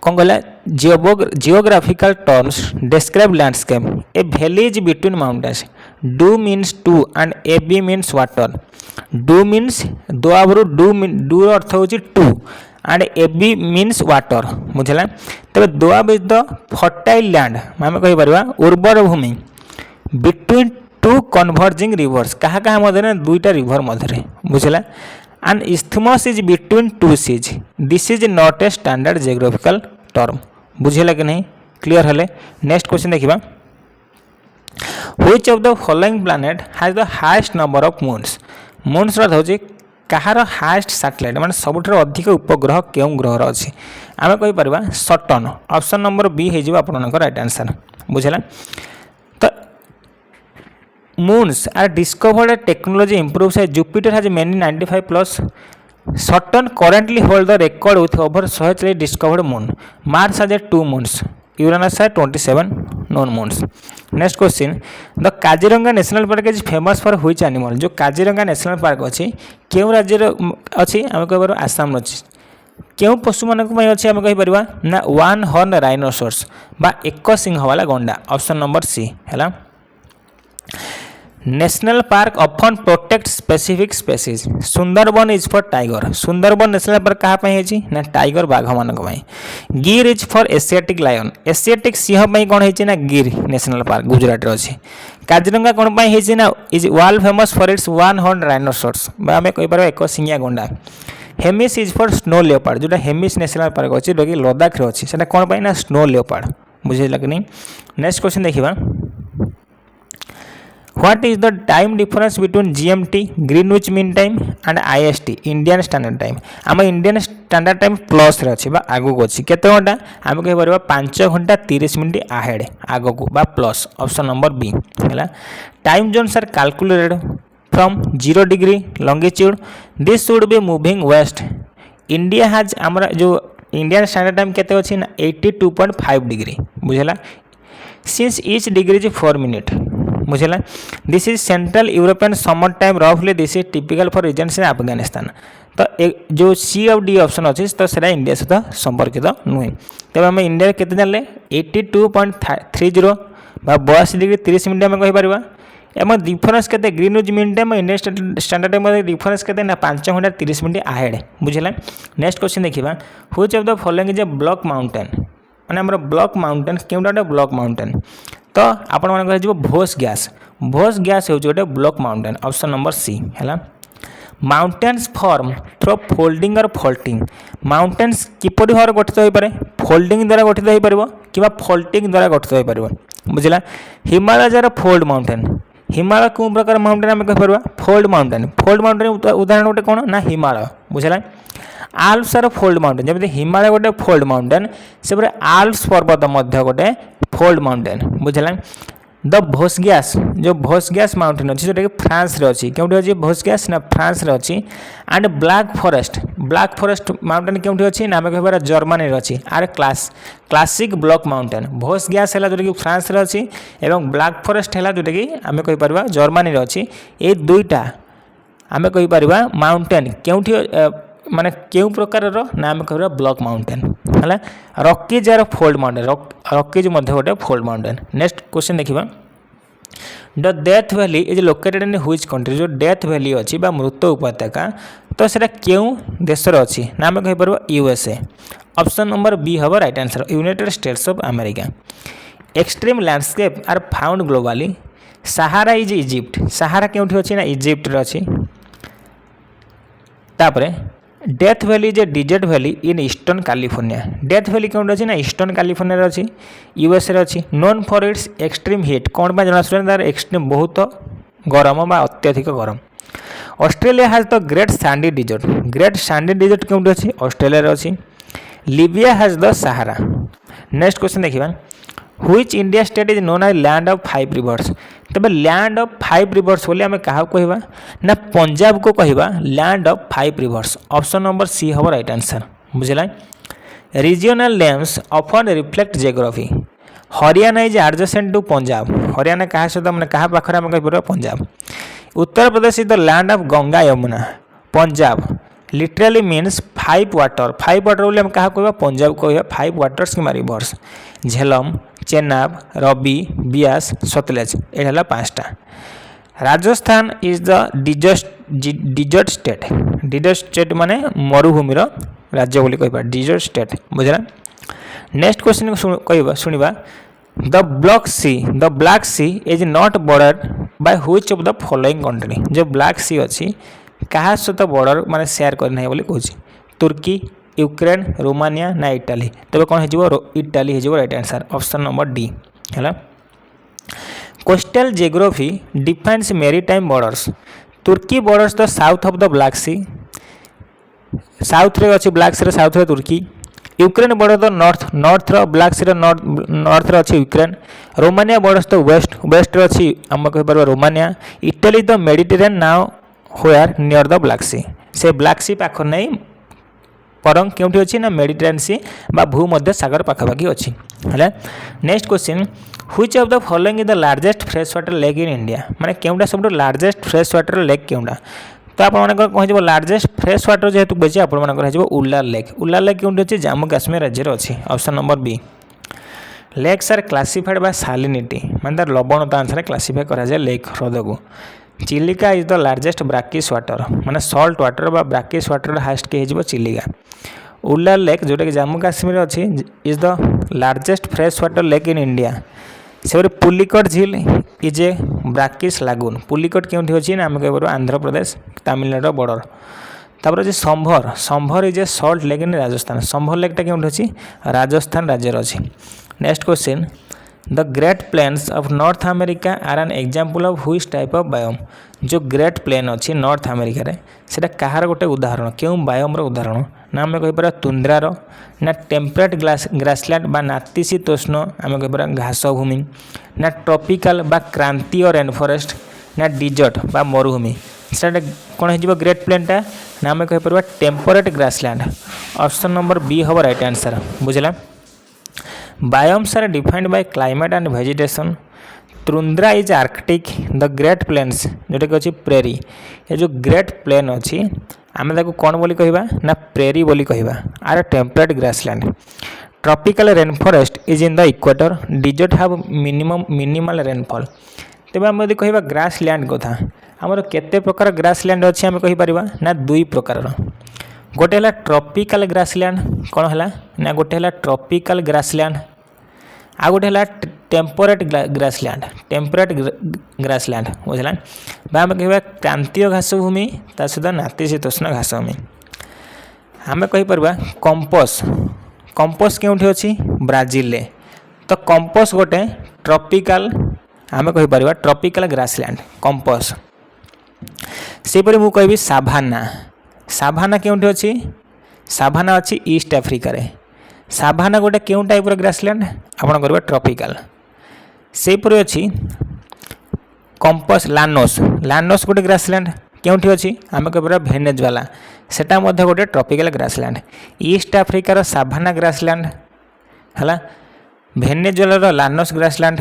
कौन कहला geographical terms describe landscape a village between mountains do means two and a b means water do means दोआबरू डू अर्थ हो two and a b means water बुझेगा तेरे Doab is the fertile land आम कहीपर उर्वर भूमि बिटवीन टू कन्वर्जिंग रिवर्स कहाँ कहाँ मध्य दुईटा रिवर मध्य बुझला and isthmus is between two seas this is not a standard geographical term बुझेगा कि नहीं क्लियर हेले नेक्स्ट क्वेश्चन देखिबा which of the following planet has the highest number of moons moons अर्थ होची कहार हाईएस्ट सैटेलाइट माने सबुठार अधिक उपग्रह केउं ग्रह रो अछि आमे कहि परबा सटर्न ऑप्शन नंबर बी हे जिवो आपनकर राइट आंसर बुझला moons are discovered as technology improves as Jupiter has many 95 plus Saturn currently hold the record with over 140 discovered moon Mars has 2 moons Uranus has 27 known moons next question the Kaziranga National Park is famous for which animal जो Kaziranga National Park अछि केउ राज्य अछि हम कहबार आसाम अछि केउ पशु मानक पय अछि हम कहि परिबा ना वन हॉर्न राइनोसोर्स बा एक सिंह वाला गंडा ऑप्शन नंबर सी हैला national park often protect specific species Sundarban is for tiger Sundarban national park कहाँ पे है ना टाइगर बाघ मानक Gir is for Asiatic lion Asiatic सिंह कौन है ना गिर नेशनल पार्क गुजरात अच्छे काजीरंगा कौन है ना is world famous for it's one horn rhinoceros आम कहीपर एक सिंगिया गंडा Hemis is for snow leopard जोटा हेमिस नेशनल पार्क अच्छे जोटा कि लद्दाख अच्छे से कौन पाई ना स्नो लेपर्ड बुझे कि नहीं नेक्स्ट क्वेश्चन देखिए What is the time difference between GMT Greenwich Mean Time and IST Indian Standard Time आम इंडियन स्टैंडर्ड टाइम प्लस रे अछि बा आगो को अछि केते घंटा आम कहि परबा 5 घंटा 30 मिनिट अहेड आगो को बा प्लस ऑप्शन नंबर बी हैला time zones are calculated from 0 degree longitude this should be moving west India has हमरा जो इंडियन स्टैंडर्ड टाइम केते अछि ना 82.5 डिग्री बुझला since each degree is 4 minute बुझला this is central European summer time रफली this is typical for regions in Afghanistan तो जो सी और डी ऑप्शन अच्छे तो सेटा इंडिया सहित संपर्कित नुहे तब आम इंडिया के जानले 82.30 बा 82 डिग्री 30 मिनट आम कहीपर एम डिफरेन्स के Greenwich mean time Indian standard time difference के 5 घंटा 30 मिनट अहेड बुझला नेक्स्ट क्वेश्चन देखिबा which of the following is a block mountain माने हमर ब्लॉक माउंटेन केउटा ब्लॉक माउंटेन तो आपण मन कह भोस गैस हो गोटे block mountain option number C है माउंटेन्स फॉर्म थ्रो फोल्डिंग और फॉल्टिंग माउंटेन्स किपरि भाव गठित हो पारे फोल्डिंग द्वारा गठित हो पार कि फॉल्टिंग द्वारा गठित हो पार बुझला Himalaya jar fold mountain Himalaya कौ प्रकार माउंटेन आम कहीपर फोल्ड माउंटेन उदाहरण गोटे कौन ना हिमालय बुझला आल्प्स आर फोल्ड माउंटेन जमी हिमालय गोटे फोल्ड माउंटेन से आल्प्स पर्वत मध्य गोटे फोल्ड माउंटेन बुझला द भोसग्यास जो भोसग्यास माउंटेन अच्छी जोटा कि फ्रांस रे अच्छी क्योंकि अच्छी भोसग्यास ना फ्रांस रे अच्छी एंड ब्लैक फॉरेस्ट माउंटेन क्योंकि अच्छी ना आम कह जर्मनी अच्छी आर क्लासिक ब्लॉक माउंटेन भोसग्यास है जोटा कि फ्रांस रे अच्छी एवं ब्लैक फॉरेस्ट है जोटा कि आम कहीपर जर्मनी रे अच्छी ये दुईटा आम कहीपर माउंटेन क्योंकि माने केउ प्रकार ना आम कह ब्लॉक माउंटेन है Rockies are fold mountain Rockies मध्य गोटे फोल्ड माउंटेन नेक्स्ट क्वेश्चन देखिबा the death valley is located in which country जो डेथ वैली अच्छी मृत उपत्यका तो सेटा केउ देश अच्छी ना आम कहीपर यूएसए ऑप्शन नंबर बी हम right answer United States of America extreme landscape are found globally Sahara is Egypt Sahara केउठी अच्छी ना इजिप्ट रे अच्छी तापरे death valley is a desert valley in eastern California death valley कौन अच्छी ना ईस्टर्न कैलिफोर्निया अच्छी यूएसए अच्छी known for its extreme heat कौन जना तार एक्सट्रीम बहुत गरम बा अत्यधिक गरम Australia has the great Sandy dessert क्योंटि अच्छी ऑस्ट्रेलिया अच्छी। Libya has the Sahara. Next question देखिए which India state is known as land of 5 rivers. तबे लैंड ऑफ 5 रिवर्स बोली आम क्या कहवा ना पंजाब को कहवा land of 5 rivers. Option number C हम राइट आंसर बुझला। Regional names often reflect geography. Haryana is adjacent to Punjab. Haryana क्या सहित मैंने क्या पाखे आम कह Punjab. Uttar Pradesh is the land of Ganga Yamuna. Punjab literally means 5 water. 5 water बोले हम क्या कहवा पंजाब कहवा 5 वाटर्स कि रिवर्स। झेलम चेनाब रवि बियास सतलेज ये 5टा। Rajasthan is the desert state. Desert state माने मरुभूमिर राज्य बोली कहवा डिजर्ट स्टेट बुझला। नेक्स्ट क्वेश्चन कहवा सुनिबा the black sea is not bordered by which of the following country. जो ब्लैक सी अच्छी क्या सहित बॉर्डर माने शेयर करना बोली कहूँ तुर्की यूक्रेन रोमानिया ना इटाली। तबे कौन हो इटाली हो right answer option number D है। Coastal geography defines maritime borders. Turkey borders the south of the black sea. South रे अच्छी ब्लैक सी साउथ रे Turkey. Ukraine border the north black sea north रे अच्छी Ukraine. Romania borders the west रे अच्छी आम कह Romania. Italy the Mediterranean now where near the black sea. से ब्लैक सी पाख नहीं परंग क्योंठी अच्छी ना मेडिटेरियन सी बा भूमध्य सागर पाखापाखि अच्छी है। Next question which of the following is the largest fresh water lake in India. माने केउंटा सब लार्जेस्ट फ्रेश वाटर लेक केउंटा। तो आप कह लार्जेस्ट फ्रेश वाटर जेहेतु बेचे आप उल्लार लेक क्योंकि अच्छी जम्मू काश्मीर राज्य अच्छी option number B. Lakes are classified by salinity माने तार लवणता अनुसार क्लासिफाई करा जाए लेक ह्रद को। Chilika is the largest brackish water माने सॉल्ट वाटर बा ब्राकिश वाटर हाइस्ट के हो चिलिका। उल्लार लेक जोटा कि जम्मू काश्मीर अच्छी is the largest fresh water lake in India. से पुलिकट झील इज ए ब्राकिश लागुन। पुलिकट क्योंठी अच्छी ना आम कह आंध्र प्रदेश तमिलनाडु बॉर्डर। तापर अच्छे Sambhar is a salt lake in Rajasthan. Sambhar लेकटा क्योंठी अच्छी राजस्थान राज्य अच्छी। Next question the great plains of north America are an example of which type of biome. जो ग्रेट प्लेन अच्छी नॉर्थ अमेरिका रे सेटा कहार गोटे उदाहरण क्यों बायोम उदाहरण ना आम कहीपर तुंद्रार ना टेम्परेट ग्रासलैंड बा नातिशीतोष्ण आम कहीपर घासभूमि ना ट्रॉपिकल बा क्रांतीय रेन फॉरेस्ट ना डिजर्ट बा मरुभूमि। सेटा कौन हो ग्रेट प्लेनटा ना आम कहीपर temperate grassland option number B हम राइट आंसर बुझला। Biomes are defined by climate and vegetation. Tundra is Arctic the great plains जोटा कि अच्छी प्रेरी। ये जो ग्रेट प्लेन अच्छी आम कौन बोली कहवा ना प्रेरी बोली कहवा are temperate grassland. Tropical rain forest is in the equator. Desert have minimal rainfall. तेज आम यदि कहवा ग्रासलैंड कथा आमर केते प्रकार ग्रासलैंड अच्छी आम कहीपर ना 2 प्रकार। गोटे है ट्रॉपिकल ग्रासलैंड कौन है ना गोटे है ट्रॉपिकल ग्रासलैंड आ गोटे है टेम्परेट ग्रासलैंड बुझला। आम कह क्रांतीय घासभूमि ता सहित नातिशीतोष्ण घासभूमि। आम कहीपर कंपस क्योंठी अच्छी ब्राजिल। तो कंपस गोटे ट्रॉपिकल आम कहीपर ट्रॉपिकल ग्रासलैंड कंपस। सेपरी मु कहबी साभाना क्योंठी अच्छी साभाना अच्छी ईस्ट आफ्रिका रे। साभाना गोटे क्यों टाइप ग्रासलैंड आपन करबा ट्रॉपिकल। सेपरी अच्छी कंपस लानोस गोटे ग्रासलैंड क्योंठी अच्छी आम कहबा भेनेजुएला सेटा मध्य गोटे ट्रॉपिकल ग्रासलैंड। ईस्ट आफ्रिकार साभाना ग्रासलैंड है। भेनेजुएलार लानोस ग्रासलैंड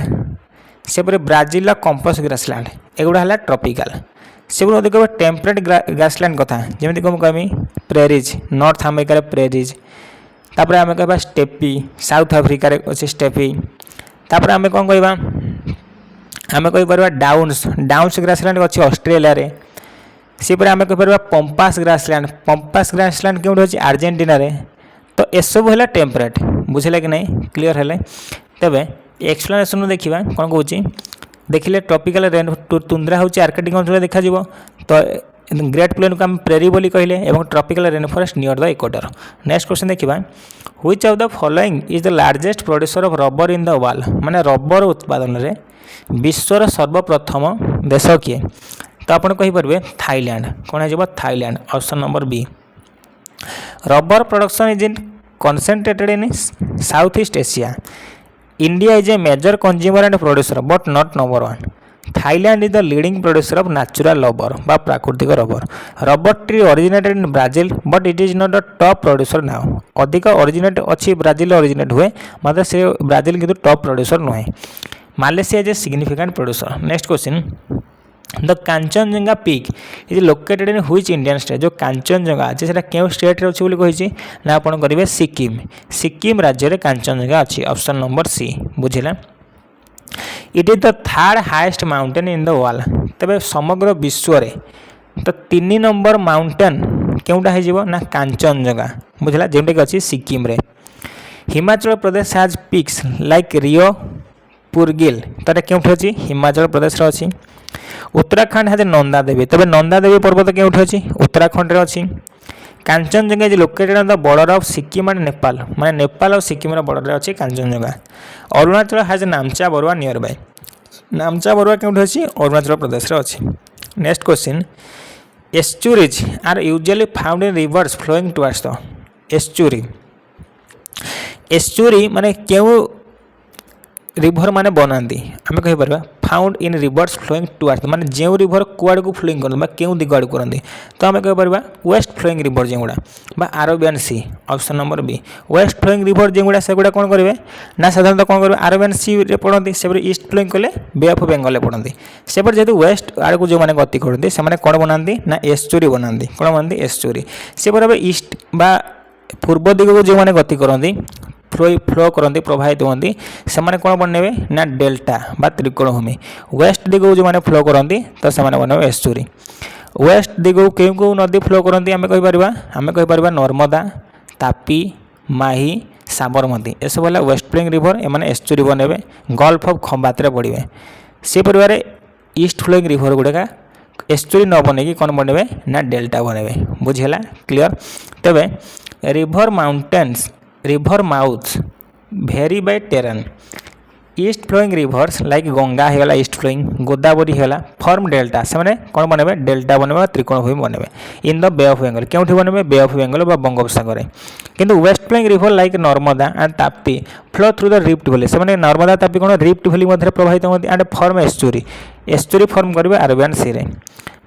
सेपरी ब्राजिल कंपस ग्रासलैंड एगुड़ा है ट्रॉपिकल। से देखो टेम्परेट ग्रासलैंड कथा जमी कौन कहमी प्रेरीज नॉर्थ अमेरिका प्रेरीज। तापर आम कह स्टेपी साउथ अफ्रिका अच्छे स्टेपी। तापर आम कौन कहवा आम कहीपर डाउन्स ग्रासलैंड अच्छी ऑस्ट्रेलिया रे। सेपरी आम कहीपर पंपास ग्रासलैंड क्यों अच्छी आर्जेंटीना रे। तो एसबू है टेम्परेट बुझे कि नहीं क्लीयर है। तेरे एक्सप्लेनेशन देखा कौन कौन देखिले ट्रॉपिकल रेन तुंद्रा होची आर्कटिक अंचल देखा तो ग्रेट प्लेन को हम प्रेरी बोली कहले एवं tropical rain forest near the equator. Next question देखा which of the following is the largest producer of rubber in the world. माने रबर उत्पादन रे विश्वर सर्वप्रथम देश किए तो आपण कहि परबे थाईलैंड कोन हे जबो Thailand option number B. Rubber production is in concentrated in Southeast Asia. India is a major consumer and producer but not number one. Thailand is the leading producer of natural rubber বা প্রাকৃতিক রবর. Rubber tree originated in Brazil but it is not the top producer now. ଅଧିକ originate ଅଛି ବ୍ରାଜିଲ originate ହୁଏ ମାତ୍ର ସେ ବ୍ରାଜିଲ କିନ୍ତୁ top producer ନୁହେଁ. Malaysia is a significant producer. Next question. The Kanchenjunga peak is located in which Indian state? जो कांचनजंगा अच्छे सेटा केउ स्टेट रे अछि बोली कहिछि ना आपण करिवे सिक्किम। सिक्किम राज्य रे कांचनजंगा अछि ऑप्शन नंबर सी बुझिला। It is the third highest mountain in the world. तबे समग्र विश्व रे तो 3 नंबर माउंटेन केउटा हे जिवो ना कांचनजंगा बुझिला जेंटे कि अछि सिक्किम रे। Himachal Pradesh has peaks like रियो पुरगिल तटा केउठे अछि हिमाचल प्रदेश रे अछि। उत्तराखंड है नंदा देवी तबे नंदा देवी पर्वत केउठे अछि उत्तराखंड रे अछि। Kanchenjunga is located on the border of Sikkim and Nepal माने नेपाल और सिक्किम रे बॉर्डर रे अछि Kanchenjunga. Arunachal has Namcha Barwa near by Namcha Barwa केउठे अछि अरुणाचल प्रदेश रे अछि। Next question estuaries are usually found in rivers flowing towards the estuary. Estuary माने केउ रिभर माने बनाती आम कहि परबा found in rivers flowing towards माने जेउ रिभर कुआड को फ्लोइंग करन बा केउ दिग आड करन तो आम कहि परबा वेस्ट फ्लोइंग रिभर जेउडा बा Arabian sea option number B. West flowing river जेउडा सेगुडा कोन करबे ना साधारणतः कोन करबे अरेबियन सी रे पडंती सेपर ईस्ट फ्लोइंग कले बे ऑफ बेंगल पडंती सेपर जेतु वेस्ट आड को जो माने गति करंती से माने कोन बनांती ना एस्चुरी बनांती कोन बनांती एस्चुरी सेपर ईस्ट बा पूर्व दिग को जो माने गति करंती फ्लो करती प्रवाहित होती से कौन बनने ना डेल्टा बा त्रिकोणभूमि। वेस्ट दिग जो मैंने फ्लो करती तो से बनने एस्चुरी। वेस्ट दिग क्यों क्यों नदी फ्लो करती आम कहीपर नर्मदा तापी माही साबरमती ये सब है वेस्ट फ्लोइंग रिभर एम एस्चुरी बनबे गल्फ ऑफ खंबात पड़े से परिवार ईस्ट फ्लोइंग रिभर गुड़ाक एस्चुरी न बनई कौन बनबे ना डेल्टा बनबे बुझेगा क्लियर। तेबे river mouths vary by terrain. East flowing rivers like Ganga होगा ईस्ट फ्लोइंग गोदावरी होगा फॉर्म डेल्टा से मैंने कौन बनबे डेल्टा बनबे त्रिकोणभूमि बनबे in the bay of Bengal क्योंठि बनबे बे ऑफ बेंगल बा बंगोपसागर। किंतु west flowing river like Narmada and Tapi flow through the rift valley से मैंने नर्मदा तापी कौन रिफ्ट वैली मध्य प्रवाहित होती एंड फॉर्म एस्चुरी फॉर्म करेंगे अरेबियन सी रे।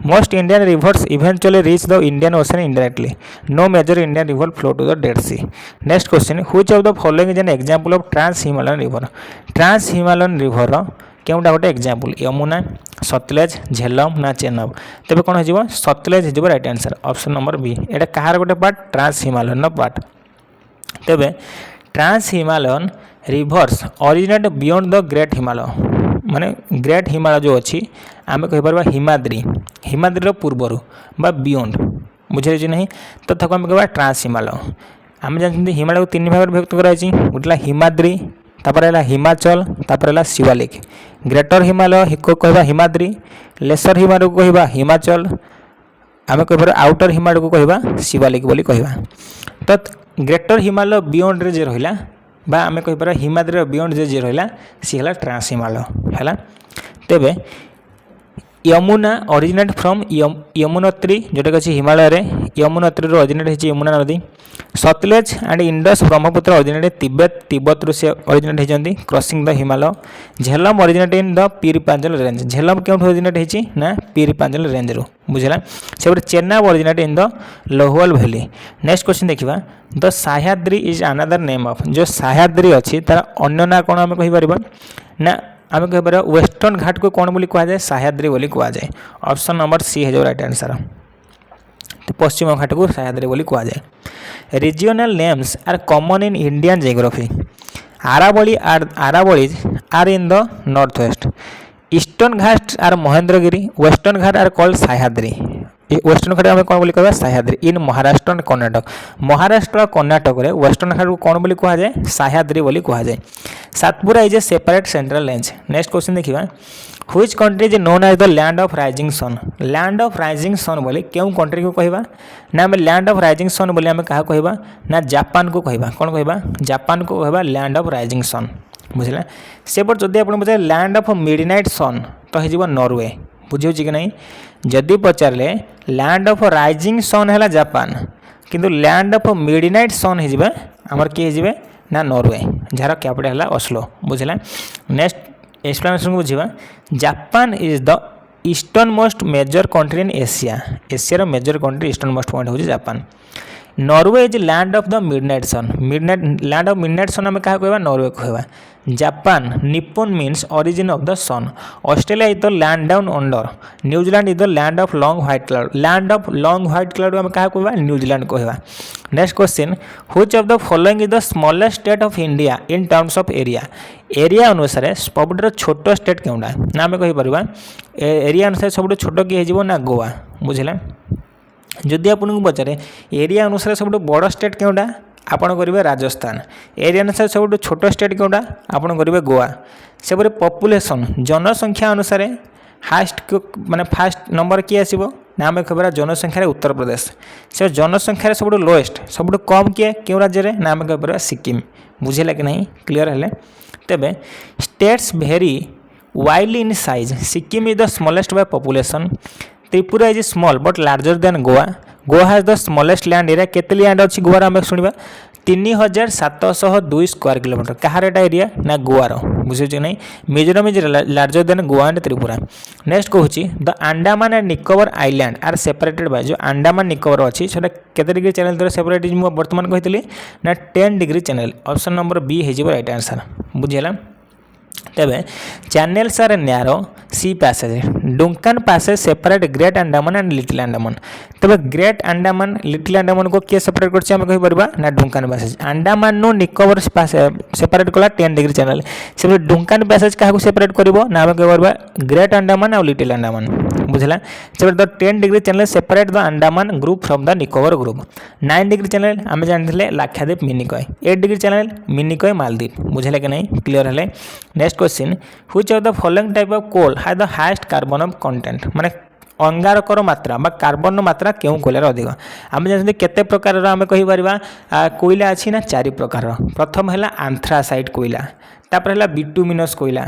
Most Indian rivers eventually reach the Indian Ocean indirectly. No major Indian river flow to the Dead Sea. Next question: which of the following is an example of Trans-Himalayan river? Trans-Himalayan river केउटा गोटे एग्जांपल यमुना सतलेज झेलम ना चेनाब तेज कौन हो सतलेज हो right answer option number B. एटा कहार गोटे पार्ट ट्रांस-हिमालयन पार्ट। तेबे trans Himalayan rivers originate beyond the great Himalaya माने ग्रेट हिमालय जो अच्छी आम कहीपर हिमाद्री हिमाद्री पूर्वर बा बियॉन्ड बुझे नहीं तो ताको आम कह ट्रांस हिमालय। आम जानते हिमालय को 3 भाग विभक्त कराई गोटे हिमाद्री तापर हिमाचल तापर शिवालिक। ग्रेटर हिमालय को कह हिमाद्री लेसर हिमालय को कह हिमाचल आम कहीपर आउटर हिमालय को कह शिवालिक बोली कहवा। तो ग्रेटर हिमालय बियॉन्ड रे जे रहिला बा आम कहीपर हिमाद्री बियॉन्ड जे रहिला सी है ट्रांस हिमालय है। तेबे यमुना ओरिजिनेट फ्रॉम यमुनोत्री जोटा कि हिमालय रे यमुनोत्री ओरिजिनेट है यमुना नदी। सतलेज and Indus Brahmaputra originate Tibet रू से ओरिजिनेट होती crossing the Himalaya. Jhelum originate in the पीरपांचल range Jhelum क्यों ओरिजिनेट होती ना पीरपांचल रेंज रू बुझला। से Chenab originate in the लोहवल valley. Next question देखा the Sahyadri is another name of जो सह्याद्री अच्छी तार अन्य ना कौन आम कहीपर ना आम कहीपर वेस्टर्न घाट को कौन बोली कहुए सह्याद्री बोली कहुए ऑप्शन नंबर सी है जो राइट आंसर। तो पश्चिम घाट को सह्याद्री बोली कहुए। Regional names are common in Indian geography. Aravallis are in the north west. Eastern Ghat are Mahendragiri western Ghat are called Sahyadri. Western Ghat आम कौन बोली कह सह्याद्री इन महाराष्ट्र एंड कर्णाटक। महाराष्ट्र कर्णाटक रे वेस्टर्न घाट को कौन बोली कहुए सह्याद्री बोली कहुए। Satpura is a separate central range. Next question देखा which country is known as the land of rising sun. Land of rising सन बोले क्यों कंट्री को कहवा ना आम लैंड ऑफ राइजिंग सन बोले आम क्या कहवा ना जापान को कहवा कौन कहवा जापान को कहवा लैंड ऑफ राइजिंग सन बुझला। सेपट जदि आप लैंड ऑफ मिडनाइट सन तो हो नॉर्वे बुझे कि नहीं जदि पचारे लैंड ऑफ राइजिंग सन है जापान किंतु लैंड ऑफ मिडनाइट सन हो आमर किए हो ना नॉर्वे जार कैपिटल है ओस्लो बुझला। नेक्स्ट एक्सप्लेनेशन को बुझा Japan is the eastern most major country in Asia Asia major country eastern most point हूँ Japan. Norway is land of the midnight sun midnight land of midnight sun आम क्या कहवा नॉर्वे कहवा। Japan Nippon means origin of the sun. Australia is the land down under. New Zealand is the land of long white cloud land of long white cloud आम क्या कहवा न्यूजीलैंड कहवा। Next question which of the following is the smallest state of India in terms of area area अनुसार सबुठ छोट स्टेट केउंडा ना आम कहीपर एरिया अनुसार सबुठ छोट किए हो ना गोवा बुझला। जदि आपको पचारे एरिया अनुसार सब बड़ स्टेट केउटा आपड़ करेंगे राजस्थान एरिया अनुसार सब छोट स्टेट केउटा आपड़ करेंगे गोवा। से पॉपुलेशन जनसंख्या अनुसार हास्ट माने फास्ट नंबर किए आसो ना आम खबर जनसंख्यार उत्तर प्रदेश। से जनसंख्यार सब लोएस्ट सब कम किए क्यों राज्य ना आम कहीपर सिक्किम बुझेगा कि नहीं क्लीयर है। तेबे states very widely in size Sikkim is the smallest by population. Tripura is small but larger than Goa. Goa has the smallest land area केते लैंड अच्छी गोवार आम शुणा 3702 स्क्वायर किलोमीटर कहार एटा एरिया ना गोवार बुझे नहीं। Mizoram is larger than Goa and Tripura. Next कहूँ the Andaman and Nicobar island are separated by जो अंडमान निकोबर अच्छी से केते डिग्री चैनल द्वारा सेपरेट बर्तमान कही ना 10 degree channel option number B हो राइट आंसर बुझेगा। तेबे channels are narrow sea passage Duncan passage separate great Andaman and little Andaman. तेबे ग्रेट अंडमान लिटिल अंडमान को किए सेपरेट कर ना डुंकन पैसेज। अंडमान नु निकोबर सेपरेट कला 10 डिग्री चैनल से डुंकन पैसेज क्या सेपरेट कर ना आम कह ग्रेट अंडमान और लिटिल अंडमान बुझला। से the 10 degree channel separate the Andaman group from the Nicobar group. 9 degree channel आम जानते लाक्षाद्वीप मिनिकॉय 8 डिग्री चैनल मिनिकॉय मालदीप बुझे कि नहीं क्लीयर है। Next question which of the following type of coal has the highest carbon of content माने अंगारकर मात्रा बा कार्बन मात्रा क्यों कोयलार अधिक आम जानते केते प्रकार आम कहीपर कोयला अच्छी ना 4 प्रकार। प्रथम है आंथ्रासाइट कोयला तापर है बिटुमिनस कोयला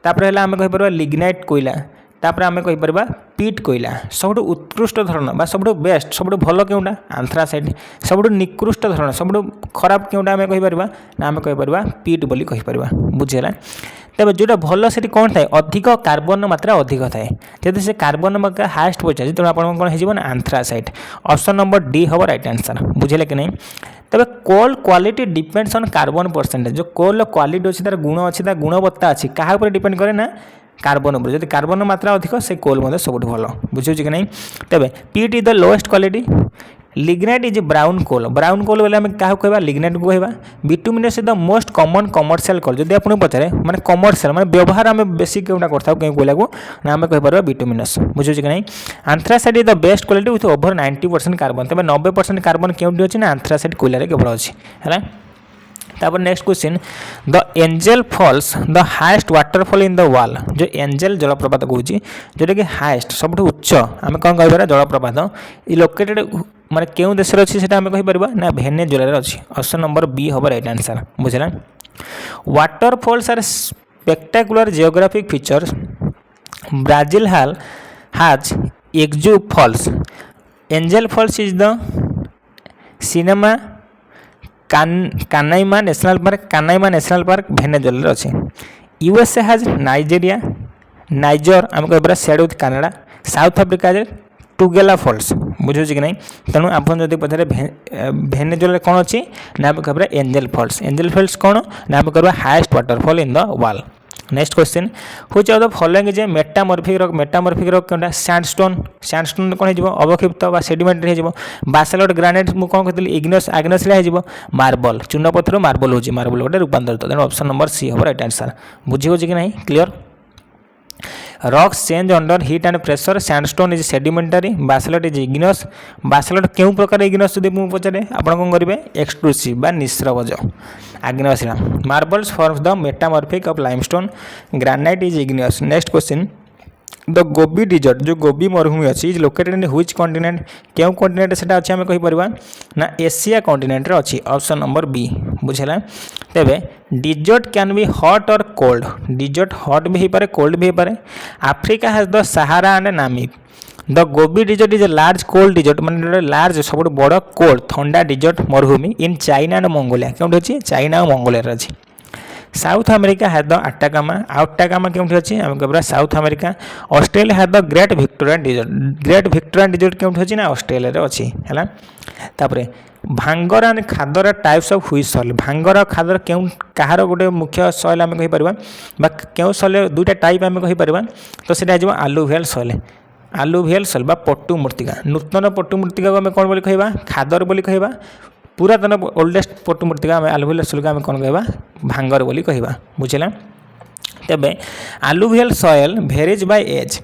तापर आम कहीपर लिग्नाइट कोयला तापर आम कहीपर पीट कोयला। सब उत्कृष्ट धरण सब बेस्ट सब भल क्योंटा आंथ्रासाइट सब निकृष्ट धरण सब खराब क्योंटा आम कहीपर ना आम कहीपर पीट बोली कहीपर बुझेगा। तेज जोटा भल से कौन थाए अधिक कार्बन मात्रा अधिक थाए जब से कार्बन मात्रा हाएस्ट पचास तेनाली आप कौन हो आंथ्रासाइट ऑप्शन नंबर डी हम राइट आंसर बुझे कि नहीं। तबे coal quality depends on carbon percentage जो कोल क्वालिटी अच्छी तार गुण अच्छी तार गुणवत्ता अच्छी क्या डिपेंड करे ना कार्बन उपर जब कार्बन मात्रा अधिक से कोल सब भल बुझे कि नहीं। तेज peat is the lowest quality lignite is brown coal बोले आम क्या कह लिग्नाइट को कह। Bituminous is the most common commercial coal जब आपको पचारे माने कमर्शियल माने व्यवहार आम बेसी क्योंटा करता कहीं कोयला को ना आम कहीपर बिटुमिनस बुझे कि नहीं। Anthracite is the best quality with over 90% carbon तेज 90% कार्बन क्योंटी अच्छी ना आंथ्रासाइट कोयलार केवल अच्छी है। तापर next question the Angel Falls the highest waterfall in the world जो एंजल जलप्रपात कहूँ जोटा कि हाएस्ट सब उच्च आम कौन कह जलप्रपात ये लोकेटेड माने क्यों देश अच्छी से आम कहीपर ना वेनेजुएला अच्छी ऑप्शन नंबर बी हम राइट आंसर बुझला। Waterfalls are spectacular geographic features Brazil has Iguazu Falls Angel Falls is the cinema Canaima National Park Venezuela अच्छे। यूएसए हाज नाइजेरिया नाइजर आम कह shared with Canada South Africa Tugela Falls बुझे कि नहीं। तेणु आप जब पचारे वेनेजुएला कौन अच्छी ना आम कह एंजल फॉल्स कौन ना आम कह हाएस्ट वाटरफॉल इन द वाल। Next question which of the following is metamorphic rock क्या सैंडस्टोन कौन हो अवक्षिप्त बा सेडिमेंटरी हो। बासाल्ट ग्रानाइट मुझे कौन कहती इग्नेस आग्नेशिया हो। मार्बल चूर्णपथर मार्बल हो मार्बल गोटे रूपांतरित तेणु ऑप्शन नंबर सी हम राइट आंसर बुझे कि नहीं clear. Rocks change under heat and pressure sandstone is sedimentary Basalt is igneous Basalt क्यों प्रकार इग्नियस जब मुझे पचारे आप करेंगे एक्सक्लूसिव बा निस्रवज आग्नेयशिला। Marbles forms the metamorphic of limestone granite is igneous. Next question the Gobi desert जो गोबी मरुभूमि अच्छी is located in which continent क्यों कॉन्टिनेंट से अच्छे आम कहीपर ना एशिया कॉन्टिनेंट अच्छी ऑप्शन नंबर बी बुझेला तेबे डिजर्ट कैन बी हॉट और कोल्ड डिजर्ट हॉट भी पारे कोल्ड भी पारे Africa has the Sahara and Namib the Gobi desert is a large cold desert माने लार्ज सब बड़ कोल्ड ठंडा डिजर्ट मरुभूमि इन चाइना एंड मंगोलिया क्यों अच्छी चाइना और मंगोलिया अच्छी South America has the Atacama क्यों अच्छी आम कह South America Australia has the great Victorian desert क्यों अच्छी ना ऑस्ट्रेलिया अच्छी है तापरे bhangar and khadar types of हुई सॉइल भांगर और खादर क्यों कहार गोटे मुख्य सॉइल आम कहीपर क्यों सॉइल दुईटा टाइप आम कहीपर तो सीटा हो आलुवियल सॉइल बा पट्टू मृत्तिका नूतन पट्टू मृत्तिका को आम कौन बोली कहवा खादर बोली कहवा पुरातन ओल्डेस्ट पट्टू मृत्तिका आम आलुवियल सॉइल को आम कौन कहवा भांगर बोली कहवा बुझला तेबे आलुवियल सॉइल भेरीज बाय एज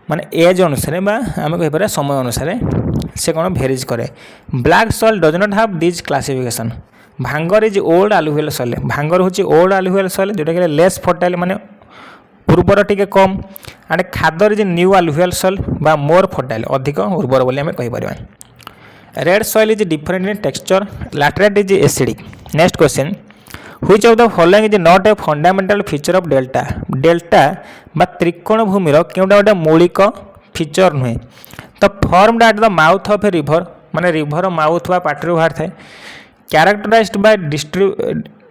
माने एज अनुसार बा आम कहीपर समय अनुसार से कौन भेरीज करे black soil does not have this classification भांगर इज ओल्ड आलुवियल सॉइल भांगर होची ओल्ड आलुवियल सॉइल जोटा कि लेस फर्टाइल माने उर्वर टिके कम and khadar is new alluvial soil बा मोर फर्टाइल अधिक उर्वर बोली आम कहीपर red soil is different in texture laterite is acidic next question which of the following is not a fundamental feature of delta बा त्रिकोण भूमिर केउटा गोटे मौलिक फीचर नुहे तो formed at the mouth of a river माने रिवर माउथ बा पाटरू बाहर थाए कैरेक्टराइज्ड बाय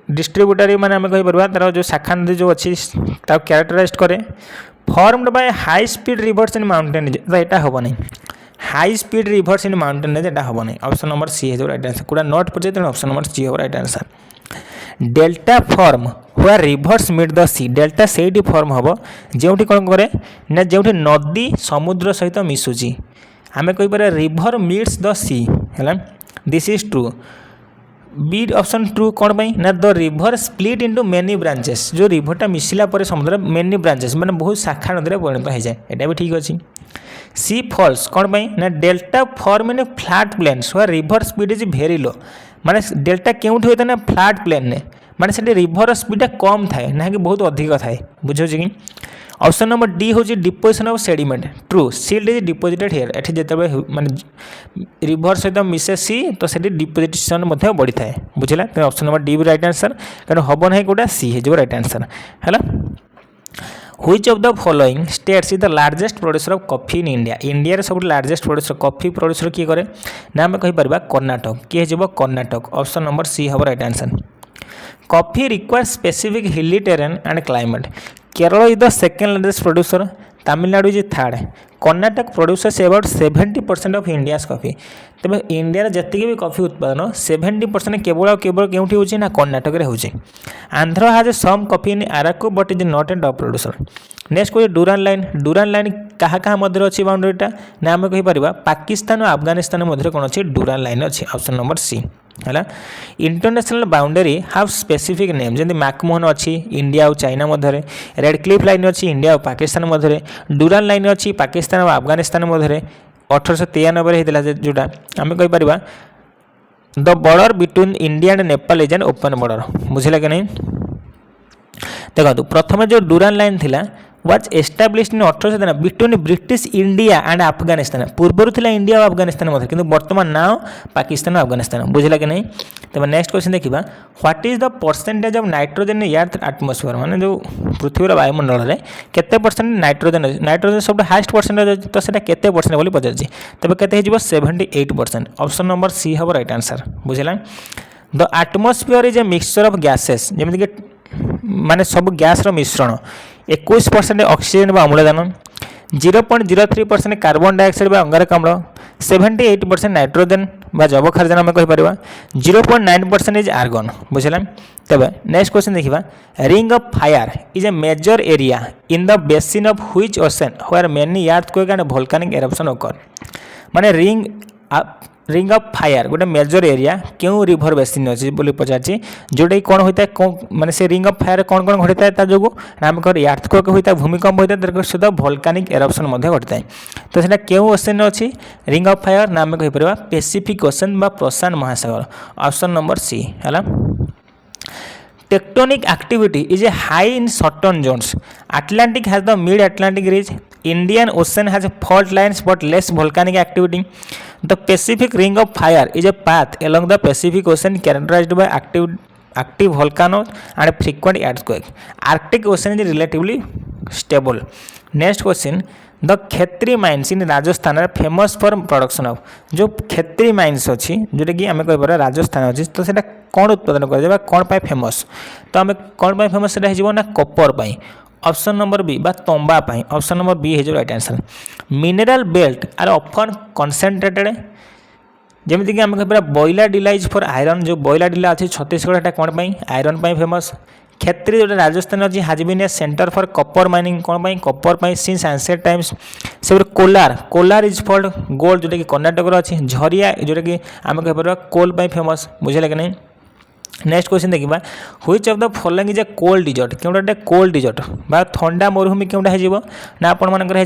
डिस्ट्रीब्यूटरी माने आम कहीपर तार जो शाखा नदी जो अच्छी कैरेक्टराइज्ड करे formed by high speed reverse in mountain यहाँ हम नहीं high speed reverse in mountain rate हम नहीं ऑप्शन नंबर सी हो राइट आंसर कूड़ा नॉट पड़े तेनाली ऑप्शन नंबर सी हो राइट आंसर डेल्टा फॉर्म हुआ rivers meet the sea delta से फॉर्म हम जो कौन कै ना जो नदी समुद्र सहित मिसुची आम कहीपर रिवर मीट्स द सी है this is true B option true कौन पाई ना the river split into many branches जो रिवरटा मिसिला पर समुद्र मेनी ब्रांचेस माने बहुत शाखा नदी में परिणत हो जाए यहाँ भी ठीक अच्छे सी फॉल्स कौन पाई ना delta form in flat plains हुआ river speed is very low माने डेल्टा क्योंठि होता है ना फ्लैट प्लेन ने माने से रिवर स्पीड कम थाए ना कि बहुत अधिक थाए बुझे कि ऑप्शन नंबर डी हूँ deposition of sediment true silt is deposited here एठी जिते माने रिवर सहित मिसे सी तो से डिपोजिशन बढ़ी थाए बुझला तो ऑप्शन नंबर डी भी राइट आंसर कारण हम ना कौटा सी हो राइट आंसर है which of the following states is the largest producer of coffee in India India सब लार्जेस्ट प्रोड्यूसर कॉफी प्रोड्यूसर किए करे ना आम कहीपर कर्णाटक किए हो कर्णाटक ऑप्शन नंबर सी हम right answer coffee require specific हिली terrain and climate Kerala is the second largest producer Tamil Nadu is third Karnataka producers about 70% of India's coffee Tej India जी भी कॉफी उत्पादन 70% केवल केवल क्योंकि होची ना कर्णाटक रे होची Andhra has some coffee in Araku but is not a top producer next कोई डूरान लाइन क्या मध्य अच्छी बाउंड्रीटा ना आम कहीपर पाकिस्तान और अफगानिस्तान मध्य कौन अच्छी डूरान लाइन अच्छी ऑप्शन नंबर सी है इंटरनेशनल बाउंडरी हाव स्पेसिफिक नेम जमी मैकमोहन अच्छी इंडिया और चाइना मध्य रेड क्लिफ लाइन अच्छी इंडिया और पाकिस्तान मध्य डूरान लाइन अच्छी पाकिस्तान और अफगानिस्तान मध्य 1893 होता जोटा आम कहीपर the border between India and Nepal is an open border बुझे कि नहीं देखो प्रथम जो डूरान लाइन थिला was established in 1897 between British India and Afghanistan पूर्व थी इंडिया और अफगानिस्तान मध्य किंतु वर्तमान नाउ पाकिस्तान और अफगानिस्तान बुझला कि नहीं तब नेक्स्ट क्वेश्चन देखा what is the percentage of nitrogen in earth atmosphere माने जो पृथ्वीर वायुमंडल में केते परसेंट नाइट्रोजन सब हाईएस्ट परसेंटेज तो सेटा केते परसेंट बोली पचार तब केते हो 78% ऑप्शन नंबर सी हम राइट आंसर बुझला the atmosphere is a mixture of gases जमीक माने सब गैस मिश्रण 21% ऑक्सीजन व अम्लजान 0.03% कार्बन डाइऑक्साइड व अंगारकाम्ल 78% नाइट्रोजन व जैवखारजान आम कहीपर 0.9% इज आर्गन बुझला तब नेक्स्ट क्वेश्चन देखा ring of fire is a major area in the basin of which ocean where many earthquake and volcanic eruption occur माने रिंग ऑफ फायर गोटे मेजर एरिया क्यों रिवर बेसिन अच्छी बोली पचार जोटा कौन होता है माने से रिंग ऑफ फायर कौन कौन घटी है जो आम कह अर्थक्वेक होता है भूमिकंप होता है सहित वोल्केनिक एरप्शन घटी है तो सेटा क्यों ओशन अच्छी रिंग ऑफ फायर ना आम कहीपर पैसिफिक ओशन बा प्रशांत महासागर ऑप्शन नंबर सी है tectonic activity is a high in certain zones Atlantic has the mid Atlantic ridge Indian Ocean has fault lines but less volcanic activity the Pacific Ring of Fire is a path along the Pacific Ocean characterized by active active volcanoes and frequent earthquake. Arctic Ocean is relatively stable. Next question, the Khetri mines in Rajasthan are famous for production of जो Khetri mines अच्छी जोटा कि आम कह राजस्थान अच्छी तो सेटा कौन उत्पादन कर कौन पाई फेमस तो आम कौन पाई फेमस से ना कपर पाई ऑप्शन नंबर बी बा तंबा पाई ऑप्शन नंबर बी है जो right answer mineral belt are often concentrated जमीक आम कह बइला डिला इज फॉर आयरन जो बइला डिला अच्छी छत्तीसगढ़ कौन पाई आयरन पाई फेमस क्षेत्री जो राजस्थान अच्छी has been a centre for copper mining कौन पाई कपर पाई सिंस एंशिएंट टाइम्स से Kolar Kolar is fold gold जोटा कि कर्णाटक अच्छी झरिया जोटा कि आम कह कोल पाई फेमस बुझे कि नहीं नेक्स्ट क्वेश्चन देखा which of the following is a cold desert क्योंटा कोल्ड डिजर्ट बा ठंडा मरुभूमि क्योंटा ना आपण मानकर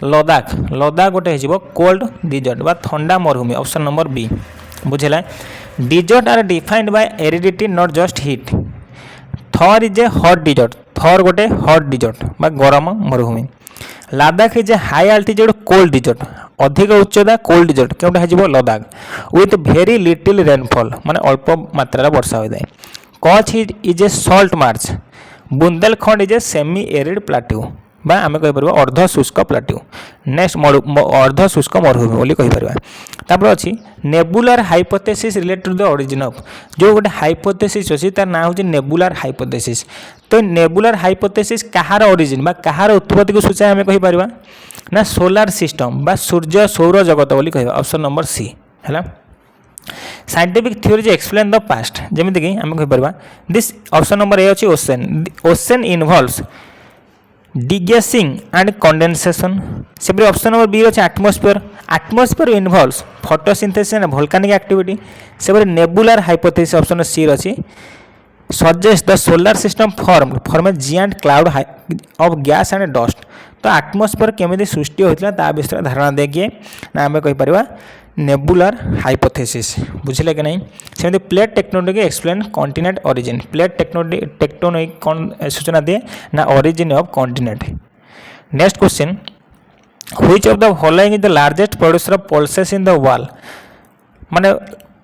लद्दाख लद्दाख गोटे हो कोल्ड डिजर्ट बा ठंडा मरुभूमि ऑप्शन नंबर बी बुझेगा desert are defined by aridity not just heat Thar is a hot desert Thar गोटे हॉट डिजर्ट बा गरम मरुभूमि Ladakh is a high altitude cold desert अधिक उच्चता कोल्ड डिजर्ट क्योंटा हो Ladakh with very little rainfall माने अल्प मात्रा वर्षा होता है Kutch is a salt marsh Bundelkhand is a semi arid plateau बा आम कहीपर अर्ध शुष्क प्लाट्यू नेक्स्ट अर्ध शुष्क मरुभूमि बोली कहीपर तापर अच्छी nebular hypothesis related to the origin of जो गोटे हाइपोथेसिस अच्छी तार ना हूँ नेबुलार हाइपोथेसिस तो नेबुलार हाइपोथेसिस कहार ओरिजिन बा कहार उत्पत्ति को सूचाए आम कहीपर ना सोलार सिस्टम बा सूर्य सौर जगत बोली कह ऑप्शन नंबर सी है scientific theory explain the past जमीक आम कहीपर दिस ऑप्शन नंबर ए अच्छी ocean ocean involves degassing and condensation से ऑप्शन नंबर बी अच्छे atmosphere atmosphere involves photosynthesis and volcanic activity से नेबुलार हाइपोथेसिस ऑप्शन सी अच्छी suggest the solar system form a giant cloud of gas and dust तो एटमॉस्फेयर केमी सृष्टि होता विषय धारणा देखिए ना आम कहीपर नेबुलार हाइपोथेसिस बुझे कि नहीं सेमती plate tectonic explain continent origin plate tectonic कौन सूचना दिए ना origin of continent next question which of the following is the largest producer of pulses in the world माने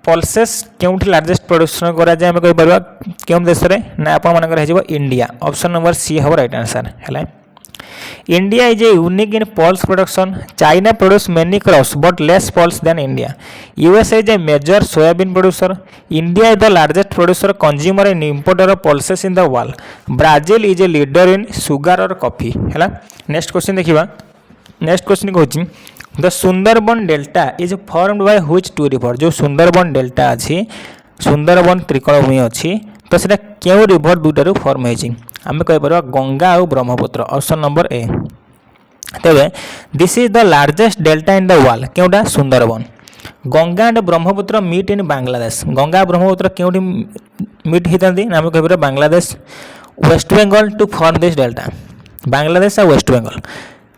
पल्सेस क्योंठी लार्जेस्ट प्रोड्यूसर करा जाए हम कहीपर क्यों देश में ना आप इंडिया ऑप्शन नंबर सी हम राइट आंसर है India is a unique in pulse production China produce many crops but less pulse than India USA is a major soyabean producer India is the largest producer consumer in importer of pulses in the world Brazil is a leader in sugar और कॉफी है नेक्स्ट क्वेश्चन देखा नेक्स्ट क्वेश्चन कहूँ the Sundarban delta is formed by which two river जो सुंदरबन डेल्टा अच्छी सुंदरबन त्रिकोणभूमि अच्छी तो सेटा क्यों रिवर दुटारू फॉर्म होती आम कहीपर गंगा और ब्रह्मपुत्र ऑप्शन नंबर ए तेरे this is the largest delta in the world क्योंटा Sundarban Ganga and Brahmaputra meet in Bangladesh Ganga Brahmaputra क्योंटी मीट होता आम कहीपर Bangladesh West Bengal to form this delta Bangladesh और West Bengal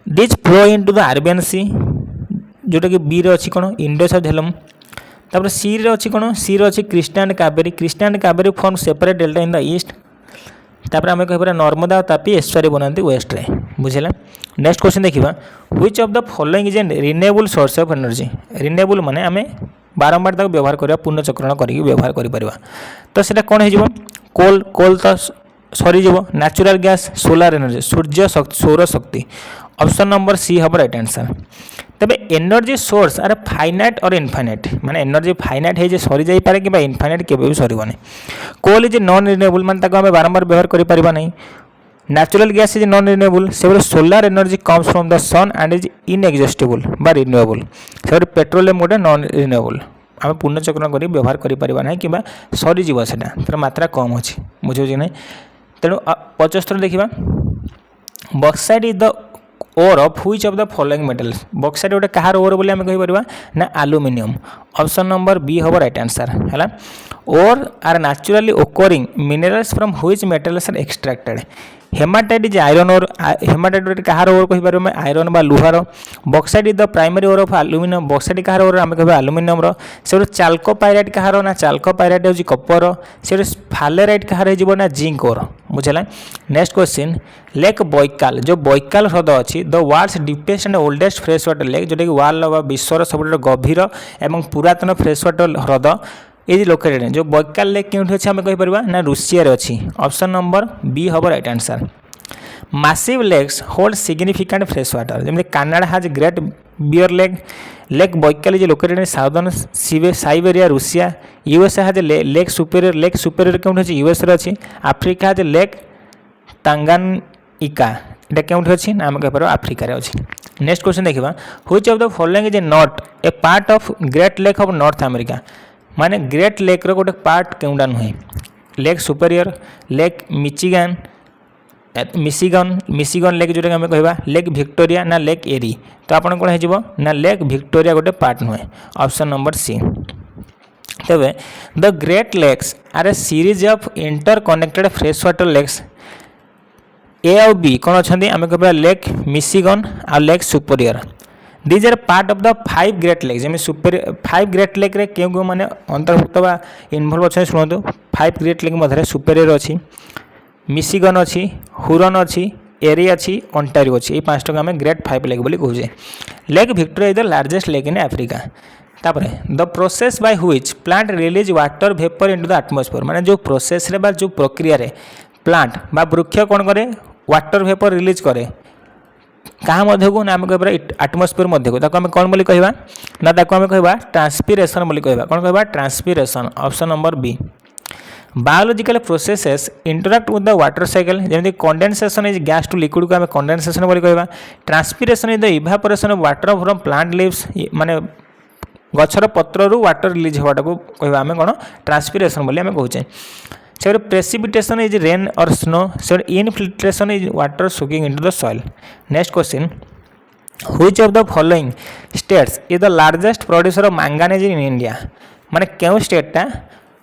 this flow into the Arabian Sea जोटा कि बी रे अच्छी कौन इंडस और झेलम तापर सी रे अच्छी कौन सी रे अच्छी Krishna and Kaveri form separate delta in the east तापर आम कहीपर नर्मदा और तापी एस्टुआरी बनाती वेस्ट रे बुझे नेक्स्ट क्वेश्चन देखा which of the following is an renewable source of energy renewable माने आम बारंबार तक व्यवहार करवा पुनर्चक्रण करके व्यवहार कर तो सेटा कौन हो कोल कोल तो सरीज नेचुरल गैस सोलार एनर्जी सूर्य सौर शक्ति ऑप्शन नंबर सी हम राइट आंसर तेज एनर्जी सोर्स आर फाइनाइट और इनफाइनाइट माने एनर्जी फाइनाइट है सरी जापे कि इनफाइनाइट केवे भी सरबनी कोल इज नॉन रिन्यूएबल माने आम बारंबार व्यवहार करें नहीं natural gas is non renewable से solar energy comes from the sun and is inexhaustible बा रिन्यूएबल से पेट्रोलियम गोटे नॉन रिन्यूएबल आम पुनर्चक्रण कर व्यवहार करें ना कि सरीज से मात्रा कम अच्छी बुझे ना तेणु 75 देखा bauxite is the ore of which of the following metals bauxite गोटे कहार ओर बोली आम कहीपर ना एल्युमिनियम ऑप्शन नंबर बी हम राइट आंसर है ore are naturally occurring minerals from which metals are extracted hematite is iron ore hematite गोटे कहार ओर कहीपर आयरन बा लुहार bauxite is the primary ore of aluminium bauxite कहार ओर आम कह एल्युमिनियम से चाल्कोपाइराइट कहार ना चाल्कोपाइराइट हो कपर से फालेराइट कहार हो जिंक ओर बुझेगा नेक्स्ट क्वेश्चन लेक बैकाल जो बैकाल ह्रद अच्छी the world's deepest and oldest fresh water lake जोटा कि वर्ल्ड विश्वर सब गभीर एवं पुरातन फ्रेश वाटर ह्रद इज लोकेटेड जो बैकाल लेक क्योंठि अछि हमें कहि परबा ना रूसिया रे अछि ऑप्शन नंबर बी हबो right answer massive lakes hold significant fresh water जेमते Canada has great bear lake lake baikal is located in southern siberia russia usa has lake superior केउठि अछि यूएस रे अछि अफ्रीका has lake tanganyika एटा केउठि अछि ना हम कहि परबा अफ्रीका रे अछि नेक्स्ट क्वेश्चन देखिबा which of the following is not a part of Great Lake of north America माने ग्रेट लेक रो गोटे पार्ट केउडा नुहे Lake Superior Lake Michigan lake जोटा आम कह लेक विक्टोरिया ना लेक एरी तो आपन कौन हो ना लेक विक्टोरिया गोटे पार्ट नुहे ऑप्शन नंबर सी तेरे the Great Lakes are a series of interconnected fresh water lakes a और बी कौन अच्छा आम कह लेक मिशिगन और lake Superior these are part of the 5 great lakes जमी सुपेरियर 5 ग्रेट लेक रे क्यों माने अंतर्भुक्त बा इनवॉल्व अच्छा शुणु 5 ग्रेट लेक मध्य सुपेरियर अच्छी मिशिगन अच्छी हुरन अच्छी एरी अच्छी अंटारियो अच्छी ये 5 आम ग्रेट 5 लेक बोली कहे Lake Victoria is the largest lake in Africa तापर the process by which plant release water vapour into the atmosphere माने जो प्रोसेस रे बा जो प्रक्रिया रे प्लांट बा वृक्ष कौन करे वाटर वेपर रिलीज करे कहाँ मध्य को ना आम कह एटमॉस्फेयर मध्य को ताको आम कौन बोली कहबा ना ताको आम कहबा ट्रांसपिरेशन बोली कहबा कौन कहबा transpiration option number B biological processes interact with the water cycle जमी condensation is gas to liquid को आम कंडेंसेशन बोली कहबा transpiration is the evaporation of water from plant leaves माने गछर पत्र रु वाटर रिलीज होवाटा को कहबा आम कौन ट्रांसपिरेशन बोली आम कहूचे से प्रेसिपिटेशन इज रेन और स्नो से infiltration is water soaking into the soil next question which of the following states is the largest producer of manganese in India माने केउ स्टेटटा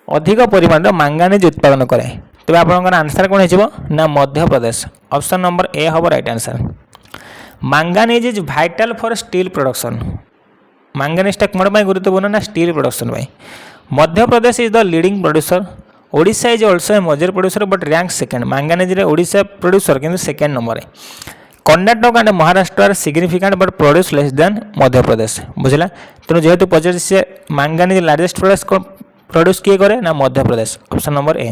अधिक परिमाण मैंगानीज उत्पादन करे तबे आपनकर आंसर कोन हेजिबो ना Madhya Pradesh option number A हबो right answer manganese is vital for steel production manganese टा कोन बाय गुरुत्वपूर्ण ना स्टील प्रोडक्शन बाय Madhya Pradesh is the leading producer Odisha is also a major producer but rank second manganese रे ओडिशा प्रोड्यूसर किंतु सेकंड नंबर है Karnataka and Maharashtra are significant but produce less than Madhya Pradesh बुझला तेणु जेहेतु पचार से मैंगानीज लार्जेस्ट प्रोड्यूस किए करे ना Madhya Pradesh option number A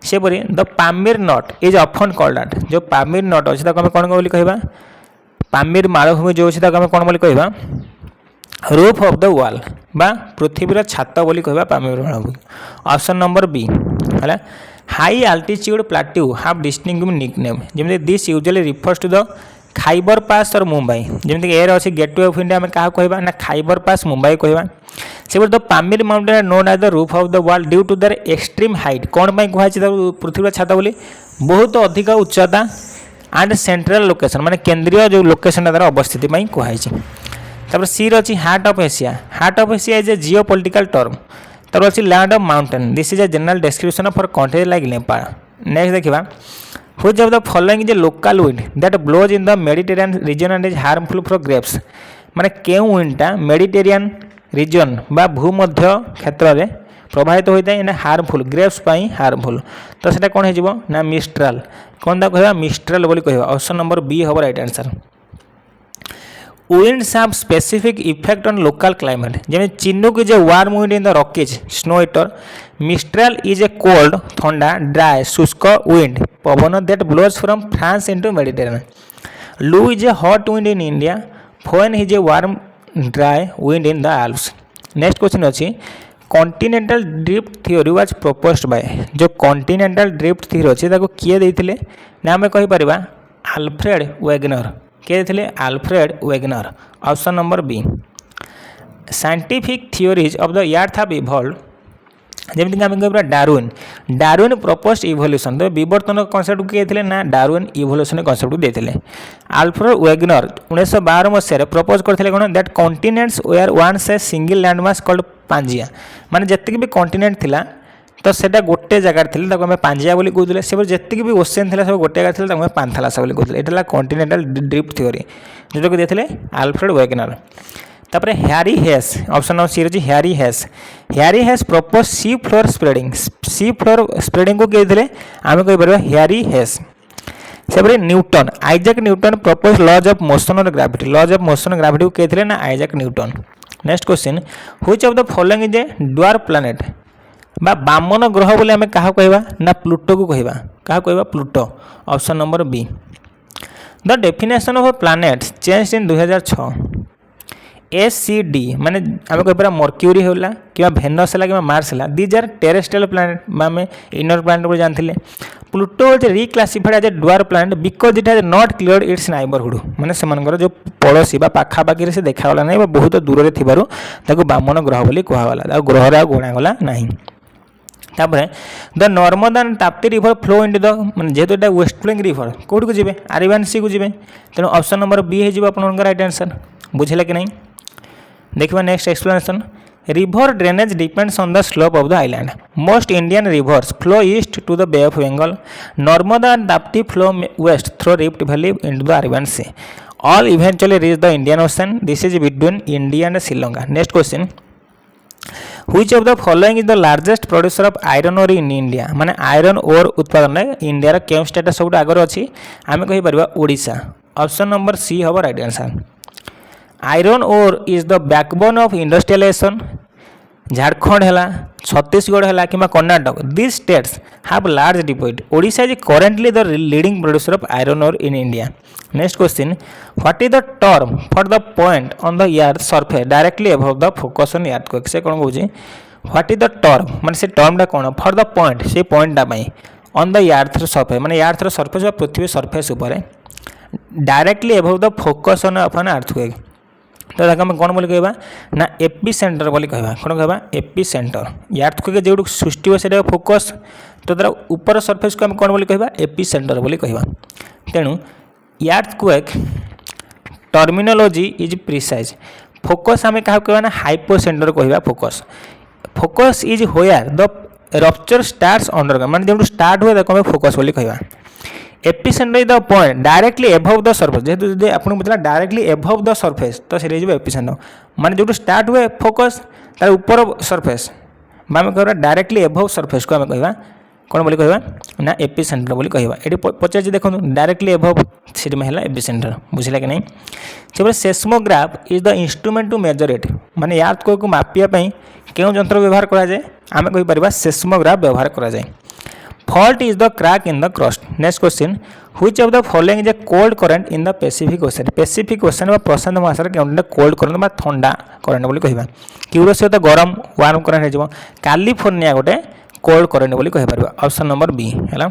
सेपरी the Pamir knot is often called that जो पामीर नट अच्छे ताको कौन बोली कहबा पामीर मालभूमि जो अच्छे ताको कौन बोली कहबा रूफ ऑफ द वॉल बा पृथ्वीर छात बोली कहबा पामीर मालभूमि ऑप्शन नंबर बी है high altitude plateau have distinctive nickname जमी this usually refers to the Khyber pass और मुंबई जमी एयर अच्छे गेटवे ऑफ इंडिया आम क्या कहबा ना खाइबर पास मुंबई कहबा से the Pamir mountain known as the roof of the world due to their extreme height कौन पाई कहु पृथ्वी छात बोली बहुत अधिक उच्चता एंड सेंट्रल लोकेशन माने केंद्रीय जो लोकेशन तार अवस्थिति कहई सी रही heart of Asia is a geopolitical term तार अच्छी land of mountain this is a general description for country like Nepal next देखा which of the following is a local wind that blows in the Mediterranean region and is harmful for grapes माने केउ विंडटा मेडिटेरियन रीजन बा भूमध्य क्षेत्र में प्रभावित होता है हार्मफुल ग्रेप्स पाई हार्मफुल तो सेटा कौन हो ना मिस्ट्राल कौन कह मिस्ट्राल बोली कह ऑप्शन नंबर बी हम right answer winds have specific effect on local climate जैसे chinook is a warm wind in the rockies snow eater mistral is a cold थंडा dry शुष्क wind Pawan that blows from France into Mediterranean loo is a hot wind in India foehn is a warm dry wind in the Alps next question अच्छी continental drift theory was proposed by जो continental drift theory अच्छी ताको किए देथिले ना हमें कहि परिबा अल्फ्रेड वेगनर किए देथिले Alfred Wegener option number B scientific theories of the earth have evolved जमीन आम कह डार्विन प्रपोज्ड इवोल्यूशन तो विवर्तन कनसेप्ट किए थे ना डार्विन इवोल्यूशन कनसेप्ट देते अल्फ्रेड वेगनर 1912 मसीह प्रपोज करते कौन that continents were once a single landmass called Pangaea माने जितकी भी कॉन्टिनेंट थिला तो सेटा गोटे जगह थी आम पांजिया बोली कहते से जी भी ओसेन थी सब गोटे जगह थी पांथालासा बोली कहते यहाँ कॉन्टिनेंटल ड्रिफ्ट थ्योरी जोटा देते अल्फ्रेड वेगनर तापरे Harry Hess option number C रही Harry Hess propose sea floor spreading को कहते आम कहीपर हैरी हेस से Newton Isaac Newton propose laws of motion और ग्रेविटी को कहते ना Isaac Newton next question which of the following is a dwarf planet बा बामन ग्रह बोले आम क्या कहवा ना प्लूटो को कहवा क्या कहवा Pluto option number B the definition of planet change in 2006 SCD माने आम कह मर्क्यूरी होला कि भेनस है कि मार्स है दीज आर टेरेस्ट्रियल प्लैनेट आम इनर प्लैनेट बोले जानते Pluto is reclassified as a dwarf planet because it has not cleared its neighbourhood माने से जो पड़ोशी पाखापाखि से देखागला ना बहुत दूर से थी बामन ग्रह बोली कहगला ग्रह आ गणागला ना तापर the Narmada Tapti river flow in the मैंने जेहतु ये वेस्ट फ्लोइंग रिवर कौट को जी आरिवान सी को जी तेणु ऑप्शन नंबर बी हो राइट आंसर बुझे कि नहीं देखिए next explanation river drainage depends on the slope of the island most Indian rivers flow east to the bay of Bengal Narmada and Tapti flow west through rift valley into the Arabian Sea all eventually reach the Indian Ocean this is between India and Sri Lanka next question which of the following is the largest producer of iron ore in India माने आयरन ओर उत्पादन में इंडिया क्यों स्टेट सब आगे अच्छी आम कहीपर ओडिशा ऑप्शन नंबर सी हम right answer iron ore is the backbone of industrialisation Jharkhand है छत्तीसगढ़ है कि Karnataka this states have large deposit Odisha is currently the leading producer of iron ore in India next question what is the term for the point on the earth surface directly above the focus on earthquake से कौन कहूँ व्हाट इज द टर्म माने से टर्मटा कौन फॉर द पॉइंट से पॉइंटा ऑन द अर्थ सरफेस माने अर्थ सरफेस पृथ्वी सरफेस उपर directly above the focus on off an earthquake तो आम कौन बोली कहवा ना एपी सेंटर बोली कहवा कौन कहवा एपी सेंटर अर्थक्वेक जो सृष्टि हो से फोकस तो तार ऊपर सरफेस को आम कौन बोली कहवा एपी सेंटर बोली कहवा तेणु earthquake terminology is precise focus आम क्या कहवा ना हाइपो सेंटर कहवा focus focus is where the rupture starts under माने जो स्टार्ट हुए आम फोकस बोली कहवा epicentre is the point directly above the surface जेहतु आपको पता डायरेक्टली एबव द सरफेस तो से एपी सेंटर माने जो स्टार्ट हुए फोकस तार ऊपर सरफेस आम कह डायरेक्टली एबव सरफेस को आम कहवा कौन बोली कहवा ना एपी सेंटर बोली कहवा ये पचार देखो डायरेक्टली एबव से है एपी सेंटर बुझे कि नहीं से seismograph is the instrument to measure it माने अर्थक्वेक को मापिया क्यों जंत्र व्यवहार कराए आम कहीपर सेस्मोग्राफ व्यवहार कराए fault is the crack in the crust next question which of the following is a cold current in the Pacific Ocean प्रशांत महासागर क्यों कोल्ड करंट ठंडा करंट बोली कहवा क्यूरस तो गरम वार्म करंट हो कैलिफोर्निया गोटे कोल्ड करंट बोली कहीपर ऑप्शन नंबर बी है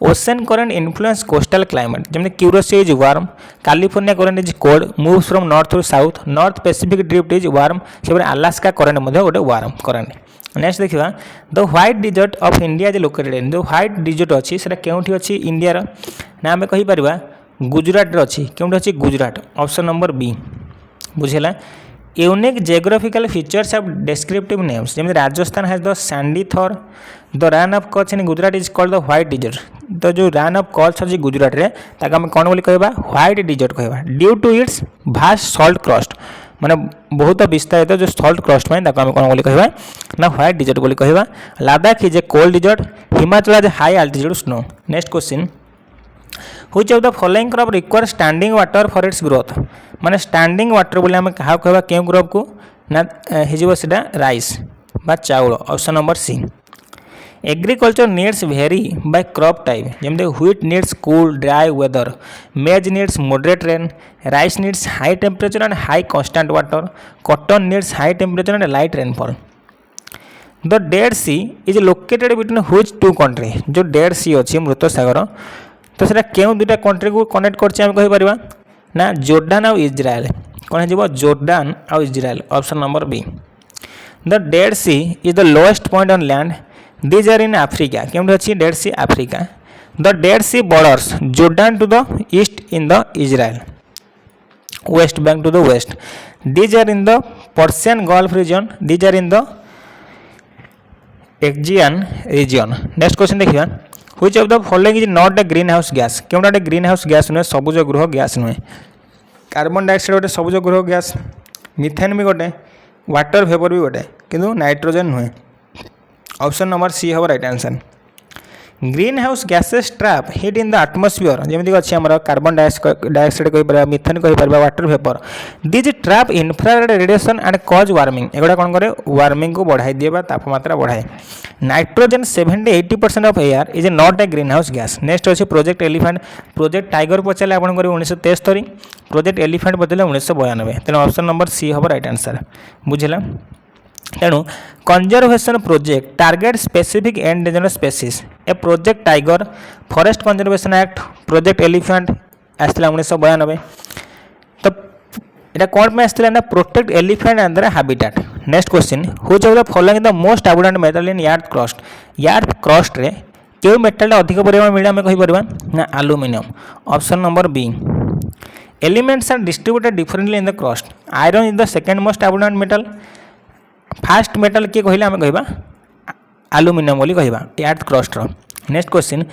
ocean current influence coastal climate जमी Kuroshio is warm California current is cold moves from north to south North Pacific drift is warm से अलास्का करंट गोटे वार्म करंट नेक्स्ट देखा the White Desert of India is located in जो व्हाइट डिजर्ट अच्छी से क्योंठी अच्छी इंडिया ना आम कहीपर गुजरात अच्छी क्योंठी अच्छी गुजरात ऑप्शन नंबर बी बुझेगा unique geographical features of descriptive names जमी Rajasthan has the sandy Thar the Rann of Kutch in Gujarat is called the White Desert तो जो रन ऑफ कच्छ अच्छी गुजरात में आम कौन बोली कहवा व्हाइट डिजर्ट कहवा due to its vast salt crust माने बहुत विस्तारित जो सॉल्ट क्रस्ट में आम कौन बोली कहवा ना व्हाइट डिजर्ट बोली कहवा Ladakh is a cold dessert Himachal is high altitude snow next question which of the following crop require standing water for its growth माने स्टैंडिंग वाटर बोले आम क्या कहवा क्यों क्रॉप को ना होगा राइस बा चाउल option number C agriculture needs vary by crop type जमी wheat needs cool dry weather maize needs moderate rain rice needs high temperature and high constant water cotton needs high temperature and light rainfall the Dead Sea is located between which two country जो डेड सी अच्छी मृत सागर तो से क्यों दुटा कंट्री को कनेक्ट करपर ना जोर्डान आउ इज्राएल कौन हो जोर्डान आउ Israel option number B the Dead Sea is the lowest point on land these are in Africa क्योंकि अच्छी Dead Sea Africa the Dead Sea borders Jordan to the east in the Israel West Bank to the west these are in the Persian Gulf region these are in the Aegean region next question देखिए which of the following is not a greenhouse gas क्योंटा गोटे ग्रीन हाउस गैस नुहे सबुज गृह गैस नुहे कार्बन डाइऑक्साइड गोटे सबुज गृह गैस मिथेन भी गोटे वाटर वेपर भी गोटे किंतु नाइट्रोजन नुहे ऑप्शन नंबर सी हम right answer greenhouse gases trap heat in the atmosphere जमी अच्छी आम कार्बन डाइऑक्साइड कहीपर मिथेन कहीपर water vapour these trap infrared radiation and cause warming एगुड़ा कौन करे वार्मिंग को बढ़ाई दिए तापमात्रा बढ़ाए nitrogen 70-80% of air is not a greenhouse gas next अच्छे प्रोजेक्ट एलिफेंट प्रोजेक्ट टाइगर पचारे आप 1973 प्रोजेक्ट एलिफेंट पचारे 1992 तेणु ऑप्शन नंबर सी हम राइट आंसर बुझला तेणु conservation project target specific endangered species A Project Tiger forest conservation act Project Elephant आसला 1992 तो यहाँ कौन पे आसला ना protect elephant and their habitat next question which of the following the most abundant metal in earth's crust रे क्यों मेटल अधिक परिमाण मिले आम कहीपर ना aluminium option number B elements are distributed differently in the crust iron is the second most abundant metal first metal किए कहले आम कह एल्युमिनियम बोली कहवा earth's crust next question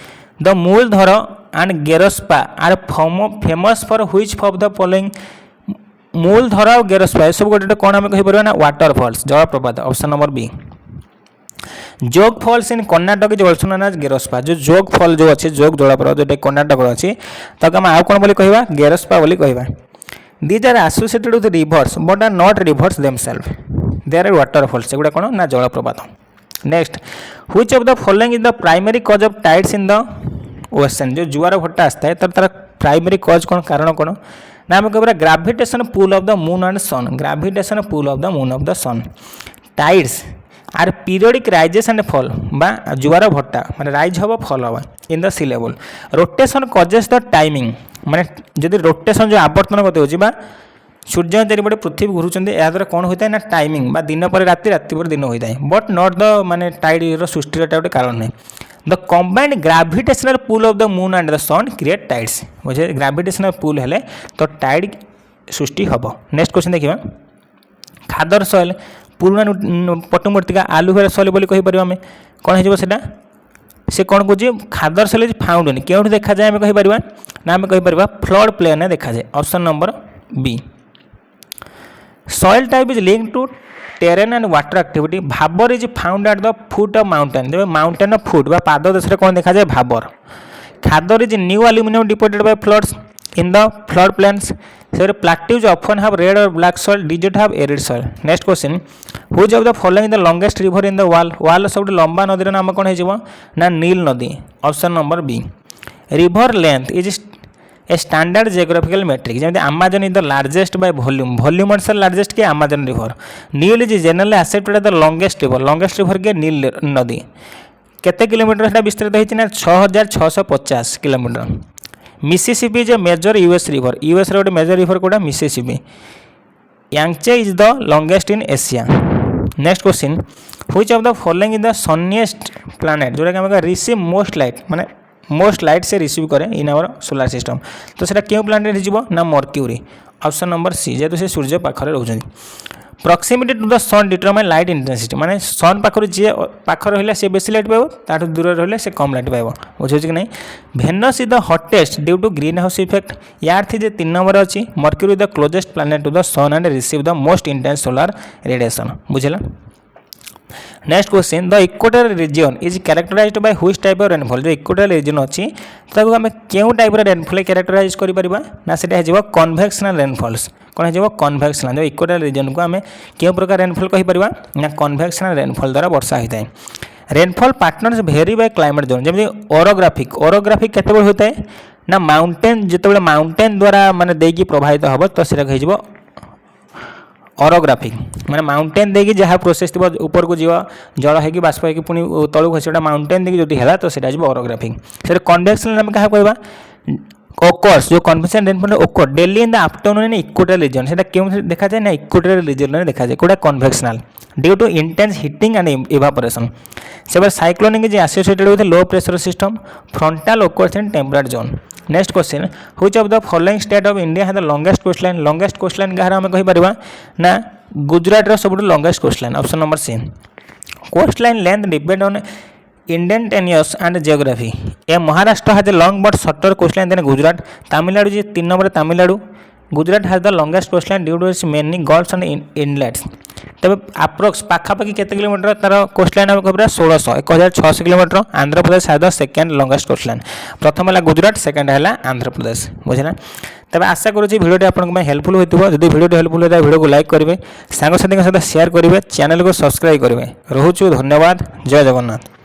the मूलधर and Gersoppa are famous for which of the following मूलधर और गेरस्पा सब गोटे कौन आम कहीपर ना वाटरफॉल्स जलप्रपात option number B Jog falls in Karnataka is also known as Gersoppa जो जोग फॉल जो अच्छे जोग जलप्रपात जो कर्णाटक अच्छी ताको आम आउ कौन बोली कहवा गेरस्पा बोली कहवा these are associated with rivers but are not rivers themselves they are waterfalls एगुड़ा कौन ना जलप्रपात next which of the following is the primary cause of tides in the ocean जो जुआर भट्टा आसता है तार प्राइमरी कज कौन कारण कौन ना आम कह gravitation pull of the moon and sun gravitation pull of the moon of the sun tides are periodic rises and fall बा जुआर भट्टा माने राइज हम फॉल हम in the sea level rotation causes the timing माने जदि रोटेशन जो आवर्तन गति होची सूर्य चारिपटे पृथ्वी घूरुंट या द्वारा कौन होता है ना टाइमिंग बा दिन पर राति राति पर दिन होता है बट नॉट द माने टाइड सृष्टि गोटे कारण नहीं the combined gravitational pull of the moon and the sun create tides बुझे ग्राविटेशनल पुल हेले तो टाइड सृष्टि हम नेक्स्ट क्वेश्चन देखिए खादर सॉइल पुराणा पटुमृत्तिका आलुवेरा सॉइल बोली कहीपर आम कौन हो से कौन कह खादर सॉइल इज फाउंड इन क्यों देखा जाए आम कहीपर ना आम कहीपर फ्लड प्लेन देखा जाए option number B soil type is link to terrain and water activity Bhabar is found at the foot of mountain जब माउंटेन ऑफ फुट बा पाद देश कौन देखा जाए Bhabar Khadar is new alluvium deposited by floods in the flood plains से प्लाट्यूज ऑफन हैव रेड और black soil deserts have arid soil next question which of the following the longest river in the वाल सब लंबा नदी नाम कौन हो ना नील नदी option number B river length is a standard geographical metric जमी Amazon is the largest by volume अनुसार लार्जेस्ट के Amazon river Nile is generally accepted the longest river के नील नदी केते किलोमीटर से विस्तृत होती ना 6650 kilometre Mississippi is a major US river US गोटे मेजर रिवर कोटा Mississippi Yangtze is the longest in Asia next question which of the following is the sunniest planet जोटा कि आम रिसीव मोस्ट लाइट माने मोस्ट लाइट से रिसीव करे इन आवर सोलार सिस्टम तो सेटा क्यों प्लैनेट हो ना मर्क्यूरी ऑप्शन नंबर सी जेहेतु से सूर्य पाखरे रोचन proximity to the sun determine light intensity माने सन पाखर जी पाखर रहा से बेसी लाइट पाइब ताठू दूर रहा से कम लाइट पाइब बुझे कि नहीं Venus is the hottest due to greenhouse effect यार थी 3 नंबर अच्छी Mercury the closest planet to the sun and receive the most intense solar radiation बुझेला next question the equatorial region is characterized by which type of rainfall जो इक्वेटोरियल रीजन अच्छी ताको आम क्यों टाइप रेनफॉल कैरेक्टराइज करिपरिबा ना सेटा हो कन्वेक्शनल रेनफॉल्स कौन हो कन्वेक्शनल जो इक्वेटोरियल रीजन को आम क्यों प्रकार रेनफॉल कहीपर ना कन्वेक्शनल रेनफॉल द्वारा वर्षा होता है रेनफॉल पैटर्न्स भेरी बाय क्लाइमेट जोन जमी ओरोग्राफिक केतबेले होता है ना माउंटेन जितेबाला माउंटेन द्वारा माने देकी प्रभावित हम तो सेटा ओरोग्राफिक माने माउंटेन देखिए जहाँ प्रोसेस थी ऊपर को जीव जल है बाष्प है पुणी तलू खसी माउंटेन देखिए जो है तो सीटा ओरोग्राफिक से कन्वेक्शनल आम क्या कहवा ओकर्स जो कन्वेक्शन रेनफॉल ओकर daily in the afternoon in equatorial region से क्यों देखा जाए ना इक्वेटोरियल रीजन में देखा जाए कोटा convectional due to intense heating and evaporation से cyclonic is associated with low pressure system frontal occurs in temperate zone next question which of the following state of India है द लॉन्गेस्ट कोस्ट लाइन गार आम कहीपर ना गुजरात सब longest coastline option number C coastline length depend on indentations and geography a Maharashtra has a long but shorter coastline than Gujarat Tamil Nadu ji 3 number Tamil Nadu Gujarat has the longest coast line due to it's many gulfs and inlets Tej approx पाखापाखि केते किलोमीटर तार कोस्ट लाइन आम कह 1600 किलोमीटर। आंध्र प्रदेश है the second longest coastline. प्रथम है गुजरात, सेकेंड है आंध्र प्रदेश। बुझे तेज आशा करुँच भिडियो आपको हेल्पफुल होता। जब भिडियो हेल्पफुल होता है भिडियो को लाइक करेंगे, सांगसाथी सहित शेयर करेंगे, चैनल को सब्सक्राइब करेंगे। रोचु धन्यवाद। जय जगन्नाथ।